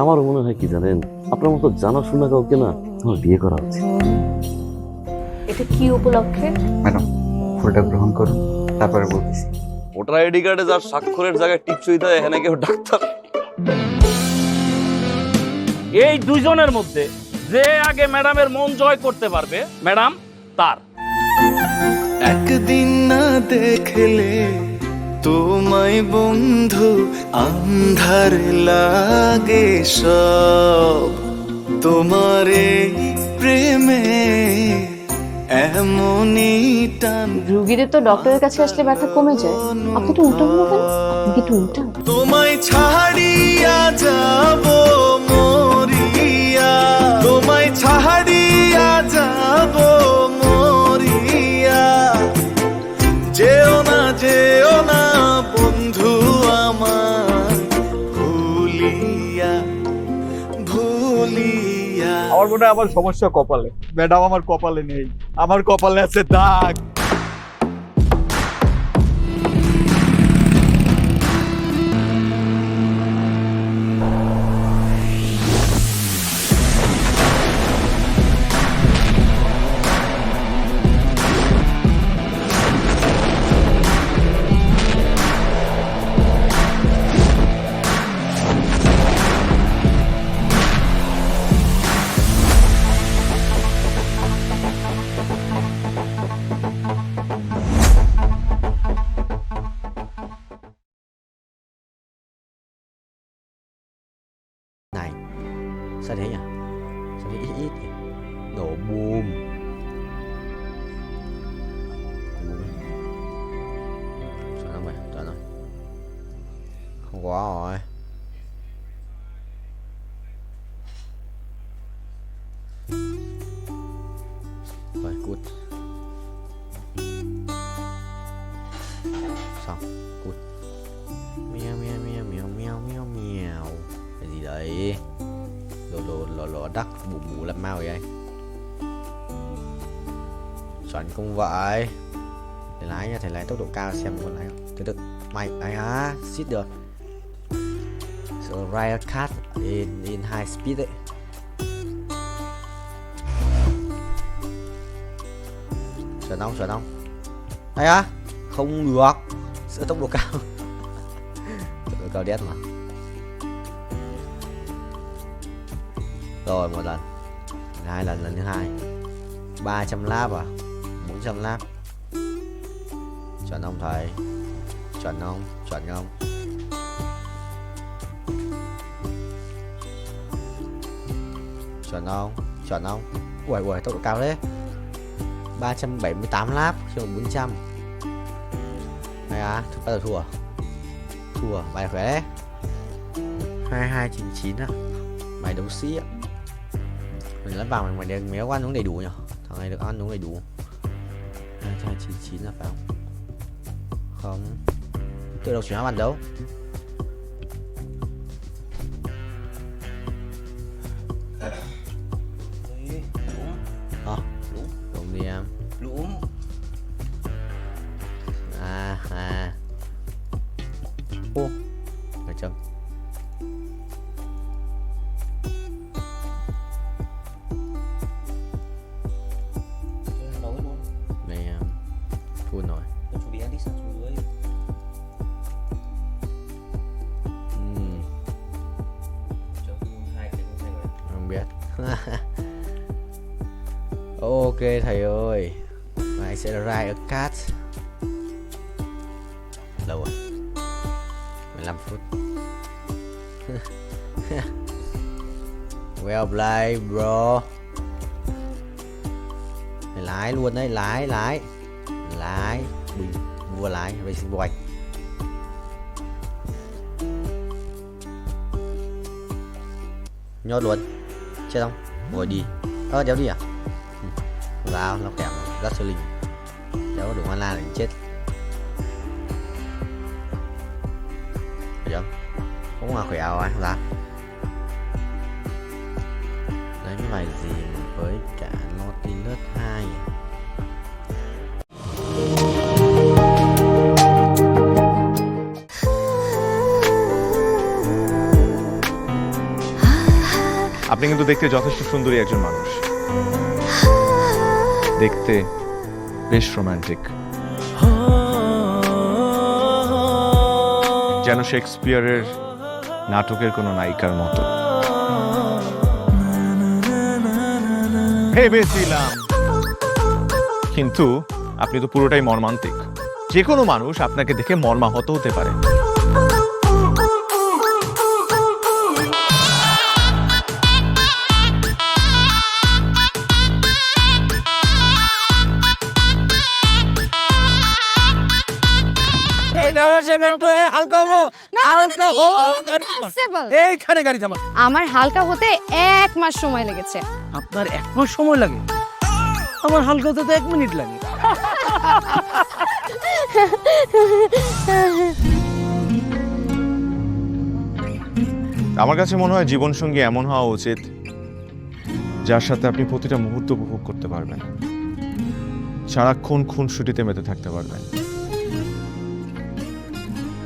আমারও মনে হয় কি জানেন, আপনার মতো জানাশোনা কাউকে না আমার বিয়ে করা উচিত। এটা কি উপলক্ষে? ম্যাডাম ফুলটা গ্রহণ করুন, তারপরে বলতেছি। ভোটার আইডি কার্ডে যার স্বাক্ষরের জায়গায় টিপসই দেয় এখানে কেউ ডাক্তার। এই দুইজনের মধ্যে যে আগে ম্যাডামের মন জয় করতে পারবে ম্যাডাম তার। একদিন না দেখলে তোমায় বন্ধু আন্ধার লাগে সব, তোমার এই প্রেমে এমনই টান। রুগীদের তো ডক্টরের কাছে আসলে ব্যথা কমে যায়, আপনি একটু উল্টা হলো কেন? আপনি কি একটু উল্টা? তোমায় ছাড়িয়া যাব মরিয়া, তোমায় ছাড়িয়া যাব মরিয়া, যেও না বন্ধু আমার ভুলিয়া ভুলিয়া। আমার মনে হয় আমার সমস্যা কপালে, ম্যাডাম আমার কপালে নেই, আমার কপালে আছে দাগ। Này, sao thế nhỉ? Sao thế ít ít nhỉ? Nổ bùm. Chọn không vậy? Chọn rồi. Không có rồi. Rồi, cút. Xong, cút. Meo meo meo meo meo meo meo. Cái gì đấy? Lò đắc bù bù làm mau vậy? Chuẩn không vậy? Thầy lái nha, thầy lái tốc độ cao xem con lái không? Từ từ, mày ấy hả? Xít được. So ride a car in high speed đấy. Chuẩn không? Đây á? Không được. Sửa tốc độ cao. Tốc độ cao đét mà. Rồi một lần, hai lần, lần thứ hai 300 lap à, 400 lap. Chuẩn không thầy? Chuẩn không? Chuẩn không? Chuẩn không? Chuẩn không? Ui tốc độ cao đấy. 378 lap chứ 400. Này à, bắt đầu thua. Thua, bài khỏe đấy. 2299 á. Mày đấu sĩ á. Mình lẫn vào mày được ăn uống đầy đủ nhỉ? Thằng này được ăn uống đầy đủ. 2299 là phải không? Không. Tự đầu chuyển bàn đấu. Đúng đi em. Đúng. Ô, phải chấm. Full rồi. Không biết. Ok thầy ơi, mai sẽ ride a cat. Lâu rồi, 15 phút. Well played bro. Mày lái luôn đấy, lái bình vua lái racing boy. Nhốt luôn, chết không? Ngồi đi. Đéo đi à? Vào nó kèm rất siêu linh, đéo có đủ mana để chết. Được không? Cũng là khỏe rồi, ra. Đánh bài gì với cả Nautilus 2. আপনি কিন্তু দেখতে যথেষ্ট সুন্দরী একজন মানুষ, দেখতে বেশ romantic, যেন শেক্সপিয়ারের নাটকের কোনো নায়িকার মতো। ভেবেছিলাম, কিন্তু আপনি তো পুরোটাই মর্মান্তিক, যে কোনো মানুষ আপনাকে দেখে মর্মাহত হতে পারে। আমার হালকা হতে 1 মাস সময় লেগেছে। আপনার 1 মাস সময় লাগে? আমার হালকা হতে তো 1 মিনিট লাগে। আমার কাছে মনে হয় জীবনসঙ্গী এমন হওয়া উচিত যার সাথে আপনি প্রতিটা মুহূর্ত উপভোগ করতে পারবেন, সারাক্ষণ খুনসুটিতে মেতে থাকতে পারবেন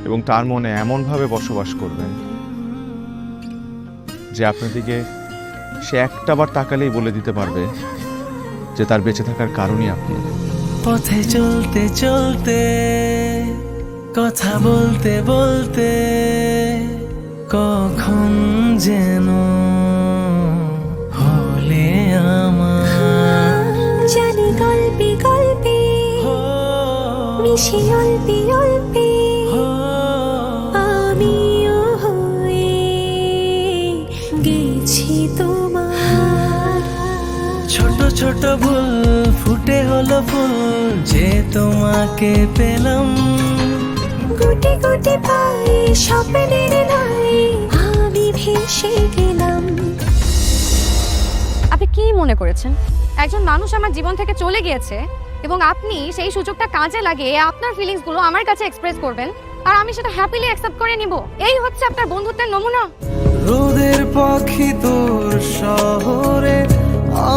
এবং তার মনে এমনভাবে বসবাস করবেন যে আপনার দিকে সে একটাবার তাকালেই বলে দিতে পারবে যে তার বেঁচে থাকার কারণই আপনি। পথে চলতে চলতে কথা বলতে বলতে কখন যেন হলে আমার জানি গল্পে গল্পে মিশে অল্পে অল্পে আমিও হয়ে গেছি তোমার। ছোট ছোট ভুল ফুটে হলো ফুল যে তোমাকে পেলাম, গুটি গুটি পাই স্বপ্নের নাই আমি ভেসে গেলাম। আপনি কি মনে করেছেন একজন মানুষ আমার জীবন থেকে চলে গিয়েছে এবং আপনি সেই সুযোগটা কাজে লাগিয়ে আপনার ফিলিংস গুলো আমার কাছে এক্সপ্রেস করবেন আর আমি সেটা হ্যাপিলি অ্যাকসেপ্ট করে নিব? এই হচ্ছে আপনার বন্ধুত্বের নমুনা? রোদের পাখি তোর শহরে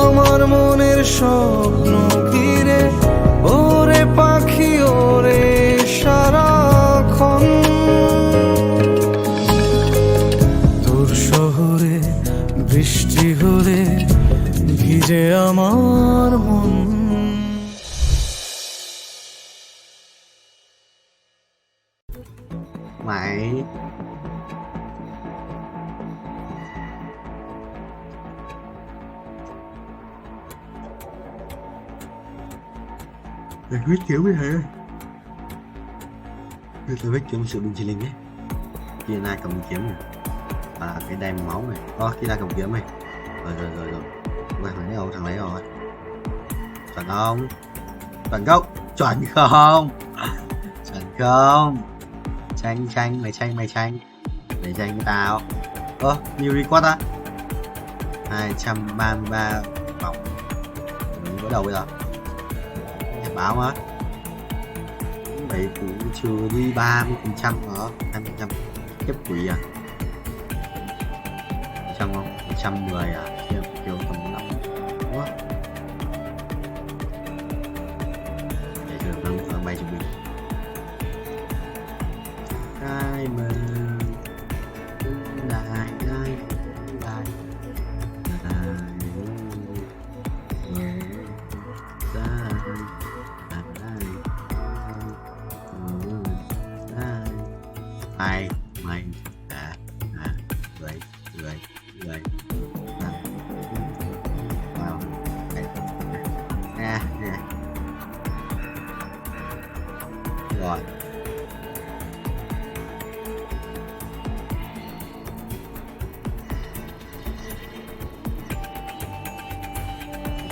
আমার মনের স্বপ্ন ঘিরে, ওরে পাখি ওরে সারাক্ষণ তোর শহরে বৃষ্টি হলে ভিজে আমার মন। Mày Mày viết kiểu gì hả? Tôi viết kiểu sự bình chi linh nhé. Kia na cầm kiếm này. À cái đai máu này. Kia na cầm kiếm này. Rồi. Quay thằng lấy đâu? Thằng lấy rồi. Chuẩn không? Chuẩn không? Chuẩn không? Chuẩn không? Tranh mày tranh để tranh với tao. Nhiều record á 233 vòng. Mình bắt đầu bây giờ Nhật báo á vậy cũng chưa đi 30% hả? 20% tiếp quỷ à? 100 không? 110 à? Kêu tầm 5 quá. Để được nâng bay cho mình ai mà lại mày vậy wow nè rồi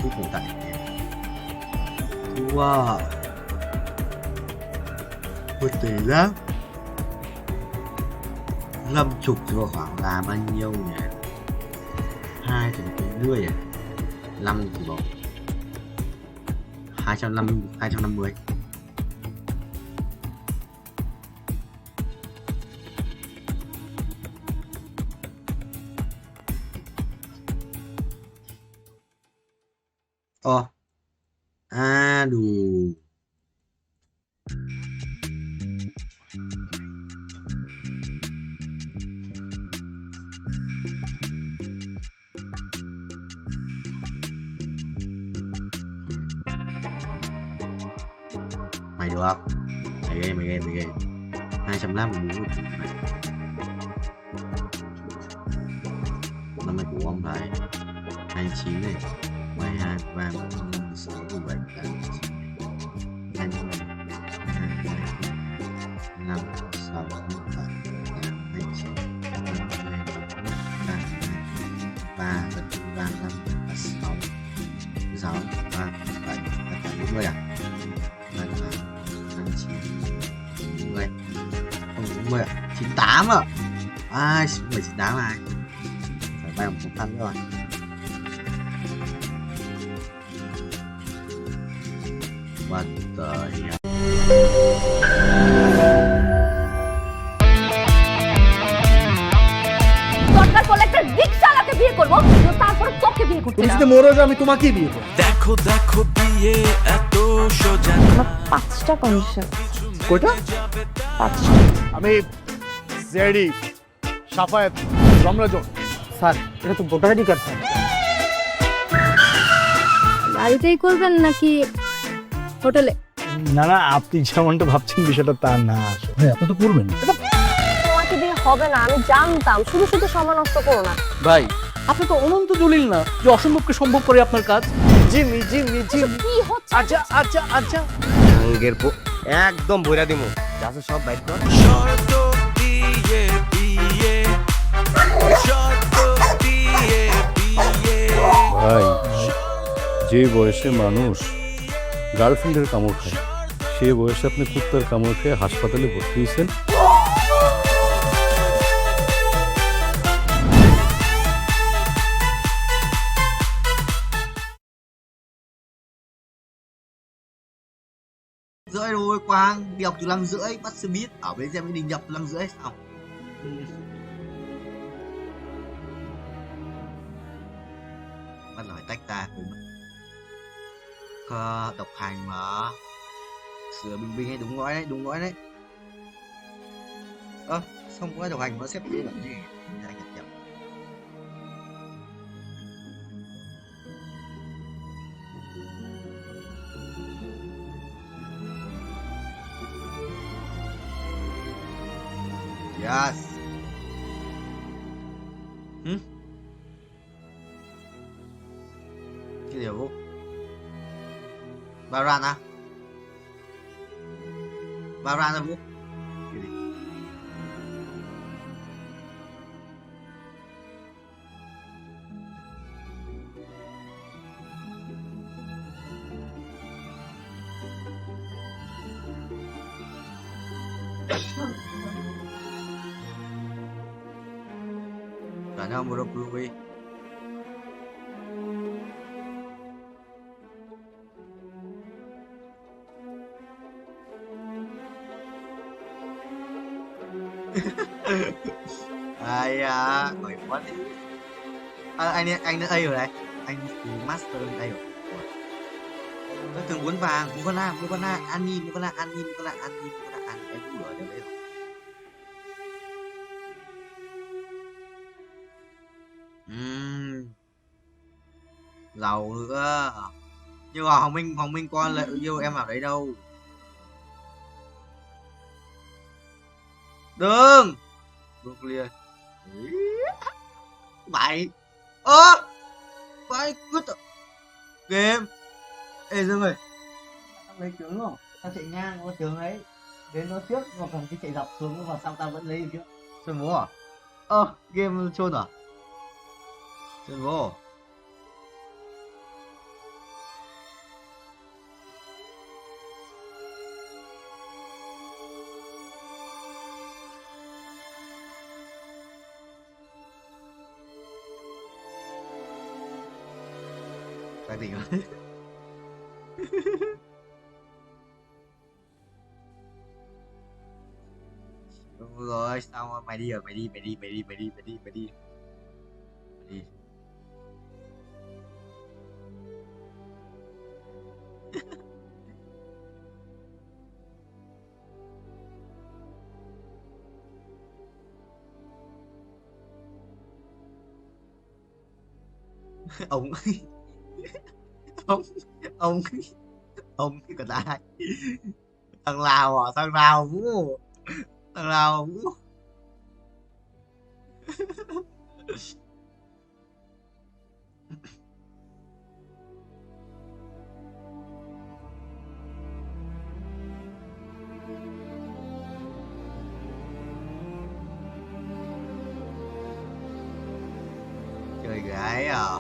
cuối cùng tại wow một tỷ lắm 50 rồi khoảng là bao nhiêu nhỉ? 2 thì một rưỡi à? 5 thì bỏ 250. Đủ mày được không? Mày ghê 250 muốn mày. Năm nay của ông thầy 29 này 22 23 26 27 28 29 27 20 à? 10 không 40 à? 98 à? À 10 98 à? Phải bay một thân rồi. What the hell? দরকার পড়লে একটা রিকশাওয়ালাকে বিয়ে করবো, তারপর তোকে বিয়ে করতে তুমি যদি মরে যাও আমি তোমাকেই বিয়ে করব। দেখো দেখো বিয়ে এত সোজা। আমার 5টা কন্ডিশন। কয়টা? 5টা। আমি জেডি সাফায়েত রমরাজন। স্যার এটা তো ভোটার আইডি কার্ড স্যার। বাড়িতেই করবেন নাকি হোটেলে? না না, আপনি যেমনটা ভাবছেন বিষয়টা তা না। ভাই আপনি তো করবেন। তোমাকে দিয়ে হবে না, আমি জানতাম। শুধু শুধু সময় নষ্ট করো না। ভাই আপনি তো অনন্ত দলিল না যে অসম্ভবকে সম্ভব করে আপনার কাজ। জিমি জিমি জিমি কি হচ্ছে? আচ্ছা আচ্ছা আচ্ছা আঙ্গের একদম বইরা দিমু। যাচ্ছে সব বাইক কর। শর্ত দিয়ে বিয়ে, শর্ত দিয়ে বিয়ে। ভাই যে বয়সে মানুষ গার্লফ্রেন্ডের কামড় খায়, সে বয়সে আপনি কুত্তার কামড় খেয়ে হাসপাতালে ভর্তি হয়েছেন। Rưỡi rồi Quang, đi học từ 5:30 bắt xe buýt ở bến xe Mỹ Đình nhập từ 5:30 xong. Bắt là phải tách ra cùng độc hành mà sửa bình bình hay đúng gói đấy. Xong có độc hành nó xếp như vậy gì ra nhập. Yes. Cái điều vô Baran à? Baran là vô cái gì? Karena buru-buru ai à, mời quá đi. Anh đây rồi đấy, anh từ master đây rồi. Nó thường cuốn vàng, cuốn con na, Ani, cuốn con na, Ani, em cũng ở đây rồi. Giàu nữa. Nhưng mà Hồng Minh con lại yêu em vào đấy đâu. Đừng clear. Bảy Bảy cứ game. Ê Dương ơi, tao lấy tướng không? Tao chạy ngang qua tướng ấy, đến nó trước mà còn cái chạy dọc xuống mà sao tao vẫn lấy được chứ? Sơn bố à? Game chôn à? Sơn bố Tại tỉnh rồi. Đúng rồi, sao mà mày đi rồi, mày đi. ông còn ai? Thằng Lào à? Thằng Lào Vũ. Chơi gái à?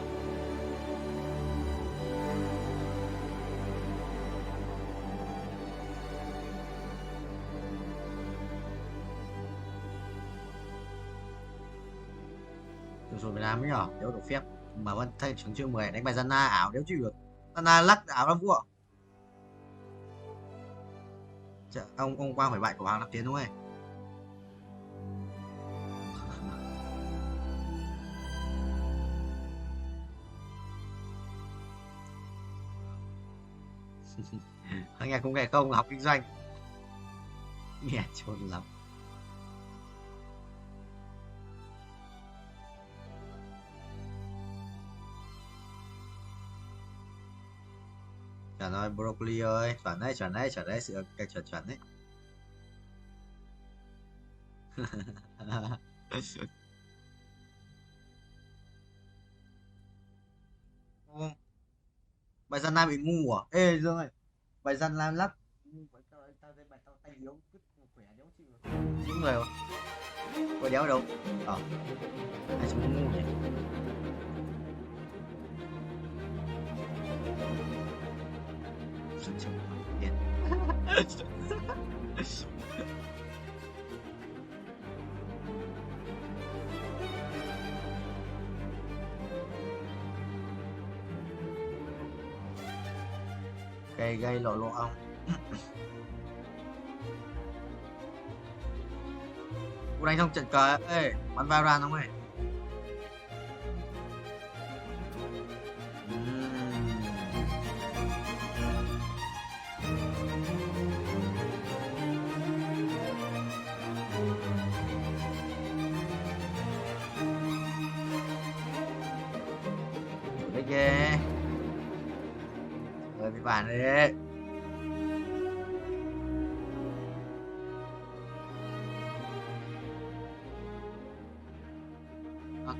Rồi Việt Nam mới nhỏ đéo được phép mà vẫn thay trường chương 10 đánh bài dân na ảo đéo chịu được. Dân na lắc ảo lắm vua. Ông Quang phải bại của Hoàng Lập Tiến đúng không? Nghe cũng nghe không học kinh doanh. Nghe chôn lắm. Chuẩn rồi broccoli ơi, chuẩn đấy, sự chuẩn đấy. Bài dân Nam bị ngu à? Ê Dương ơi, bài dân Nam lắc tao tay yếu cứ khỏe đéo chịu được. Những người có đéo đâu. Ai chúng ngu nhỉ? Gây lộ ông. Cô đánh trong trận cờ ê, bắn vào ra không ơi. Đấy ghê. Rồi bị bản đấy.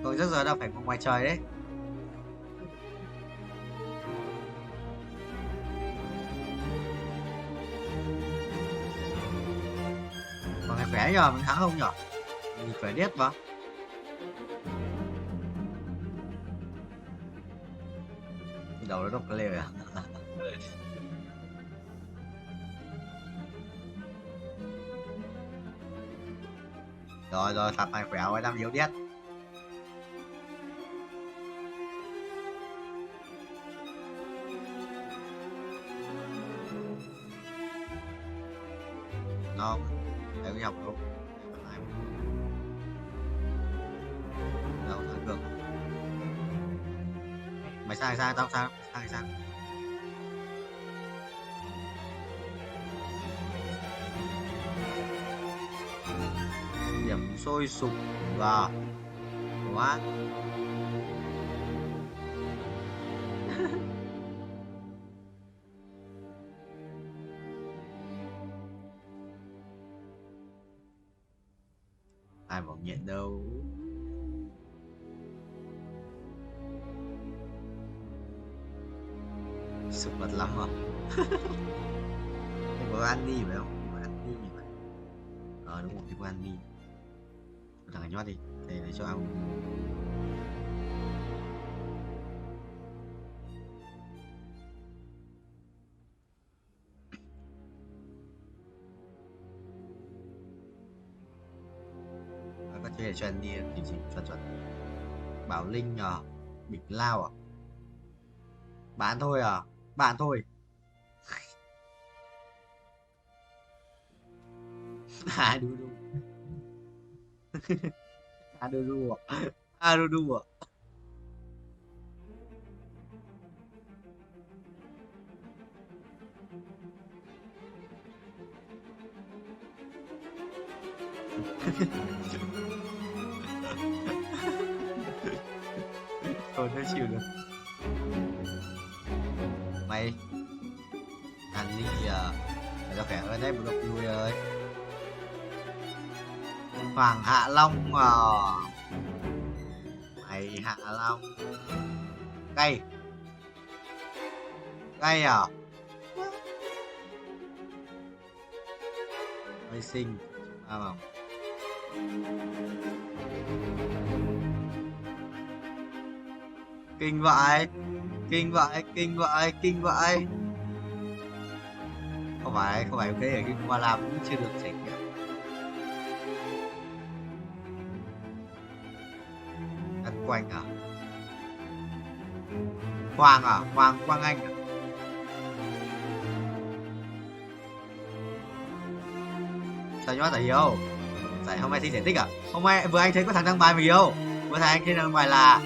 Tôi rất giờ đâu phải ngoài trời đấy. Còn ngày khỏe nhờ, mình thắng không nhở? Mình khỏe điết mà. Đầu nó độc cái lều à? Rồi, thật này khỏe rồi, đang yếu điết. Ngon, để cái dọc luôn. Đâu thắng được. Mày sai tao sao? Sai. Điểm sôi sục và quá. Ai bảo nhện đâu. Sụp mặt lắm mà. Có ăn đi phải không? Có ăn đi nhỉ vậy. Đúng rồi, thì có ăn đi. Thằng này nhót đi, để cho ăn. Có thể cho anh đi thì chuẩn. Bảo Linh à, Bịch Lao à? Bạn thôi à? Bạn thôi. Đu đu à? Đu à? Thôi nó chịu được. Mày ăn đi cho khỏe hơn đấy, một độc vui ơi. Hoàng Hạ Long à? Mày Hạ Long cay à? Mày xinh không? Kinh vậy. Không phải ok, ở cái qua làm cũng chưa được chỉnh kìa. của anh à? Hoàng à? Quang Anh à? Sao nhót tại Hiếu? Tại hôm nay thi thể tích à? Hôm nay vừa anh thấy có thằng đăng bài mà Hiếu. Vừa thấy anh thấy đăng bài là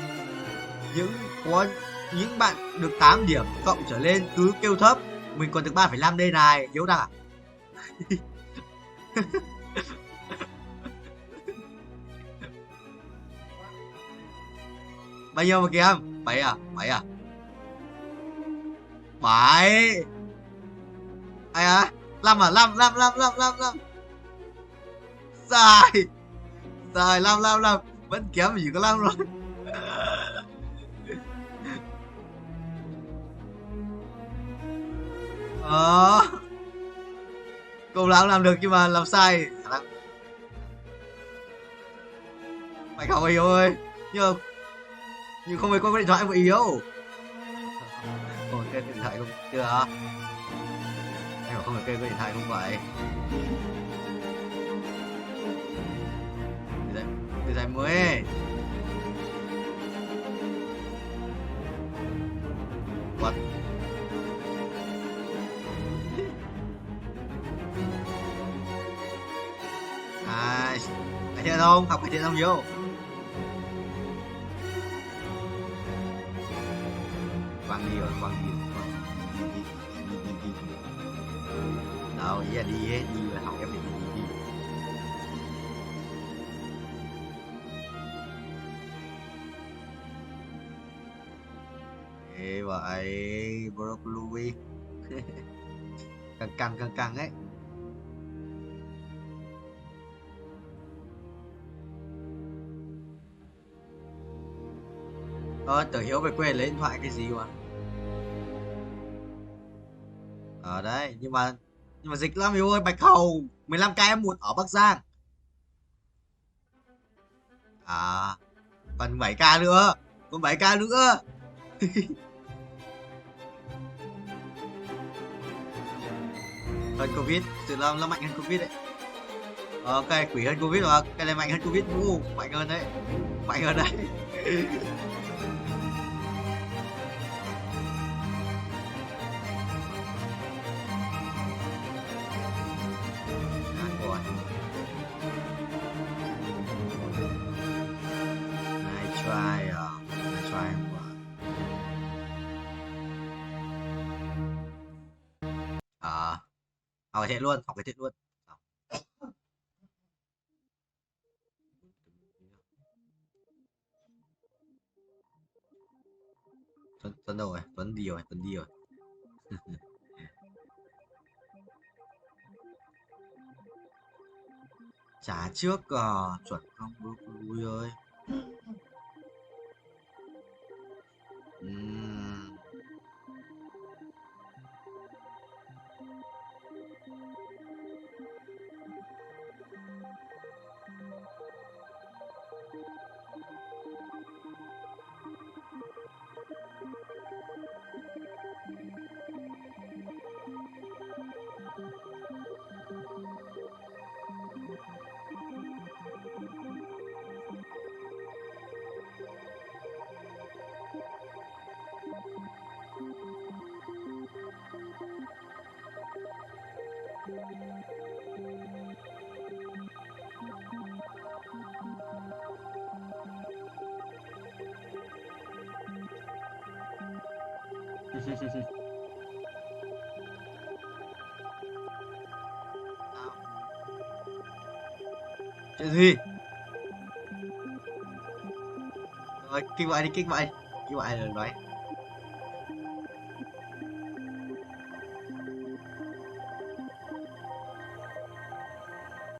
những bạn được 8 điểm cộng trở lên cứ kêu thấp, mình còn được 3,5 đây này. Hiếu đăng à? Bao nhiêu mà kìa em? 7 à? 7 à? 7 ai à? 5 à? 5 sai 5 vẫn kém chỉ có 5 rồi. Câu nào cũng làm được nhưng mà làm sai. Mày không Hiếu ơi, nhưng không phải có điện thoại của Hiếu. Ôi cái điện thoại không chưa hả? Anh bảo không phải cây có điện thoại không vậy? Điện thoại mới. What? Cải thiện không? Học cải thiện không Hiếu? Quang đi rồi. Đâu, ý là đi ấy, đi là học em đi. Ê vậy, broccoli. căng ấy. Tưởng Hiếu về quê lấy điện thoại cái gì mà. Ở đấy, nhưng mà dịch lắm Hiếu ơi. Bạch Hầu 15k em một ở Bắc Giang. À, còn 7k nữa. Hơn Covid, sự nó mạnh hơn Covid đấy. Ok, quỷ hơn Covid mà, cái này mạnh hơn Covid, mạnh hơn đấy. Try học cái thiện luôn. Tuấn đâu rồi? Tuấn đi rồi. Trả trước chuẩn không broccoli ơi. Chuyện gì? Rồi, kích vậy rồi nói.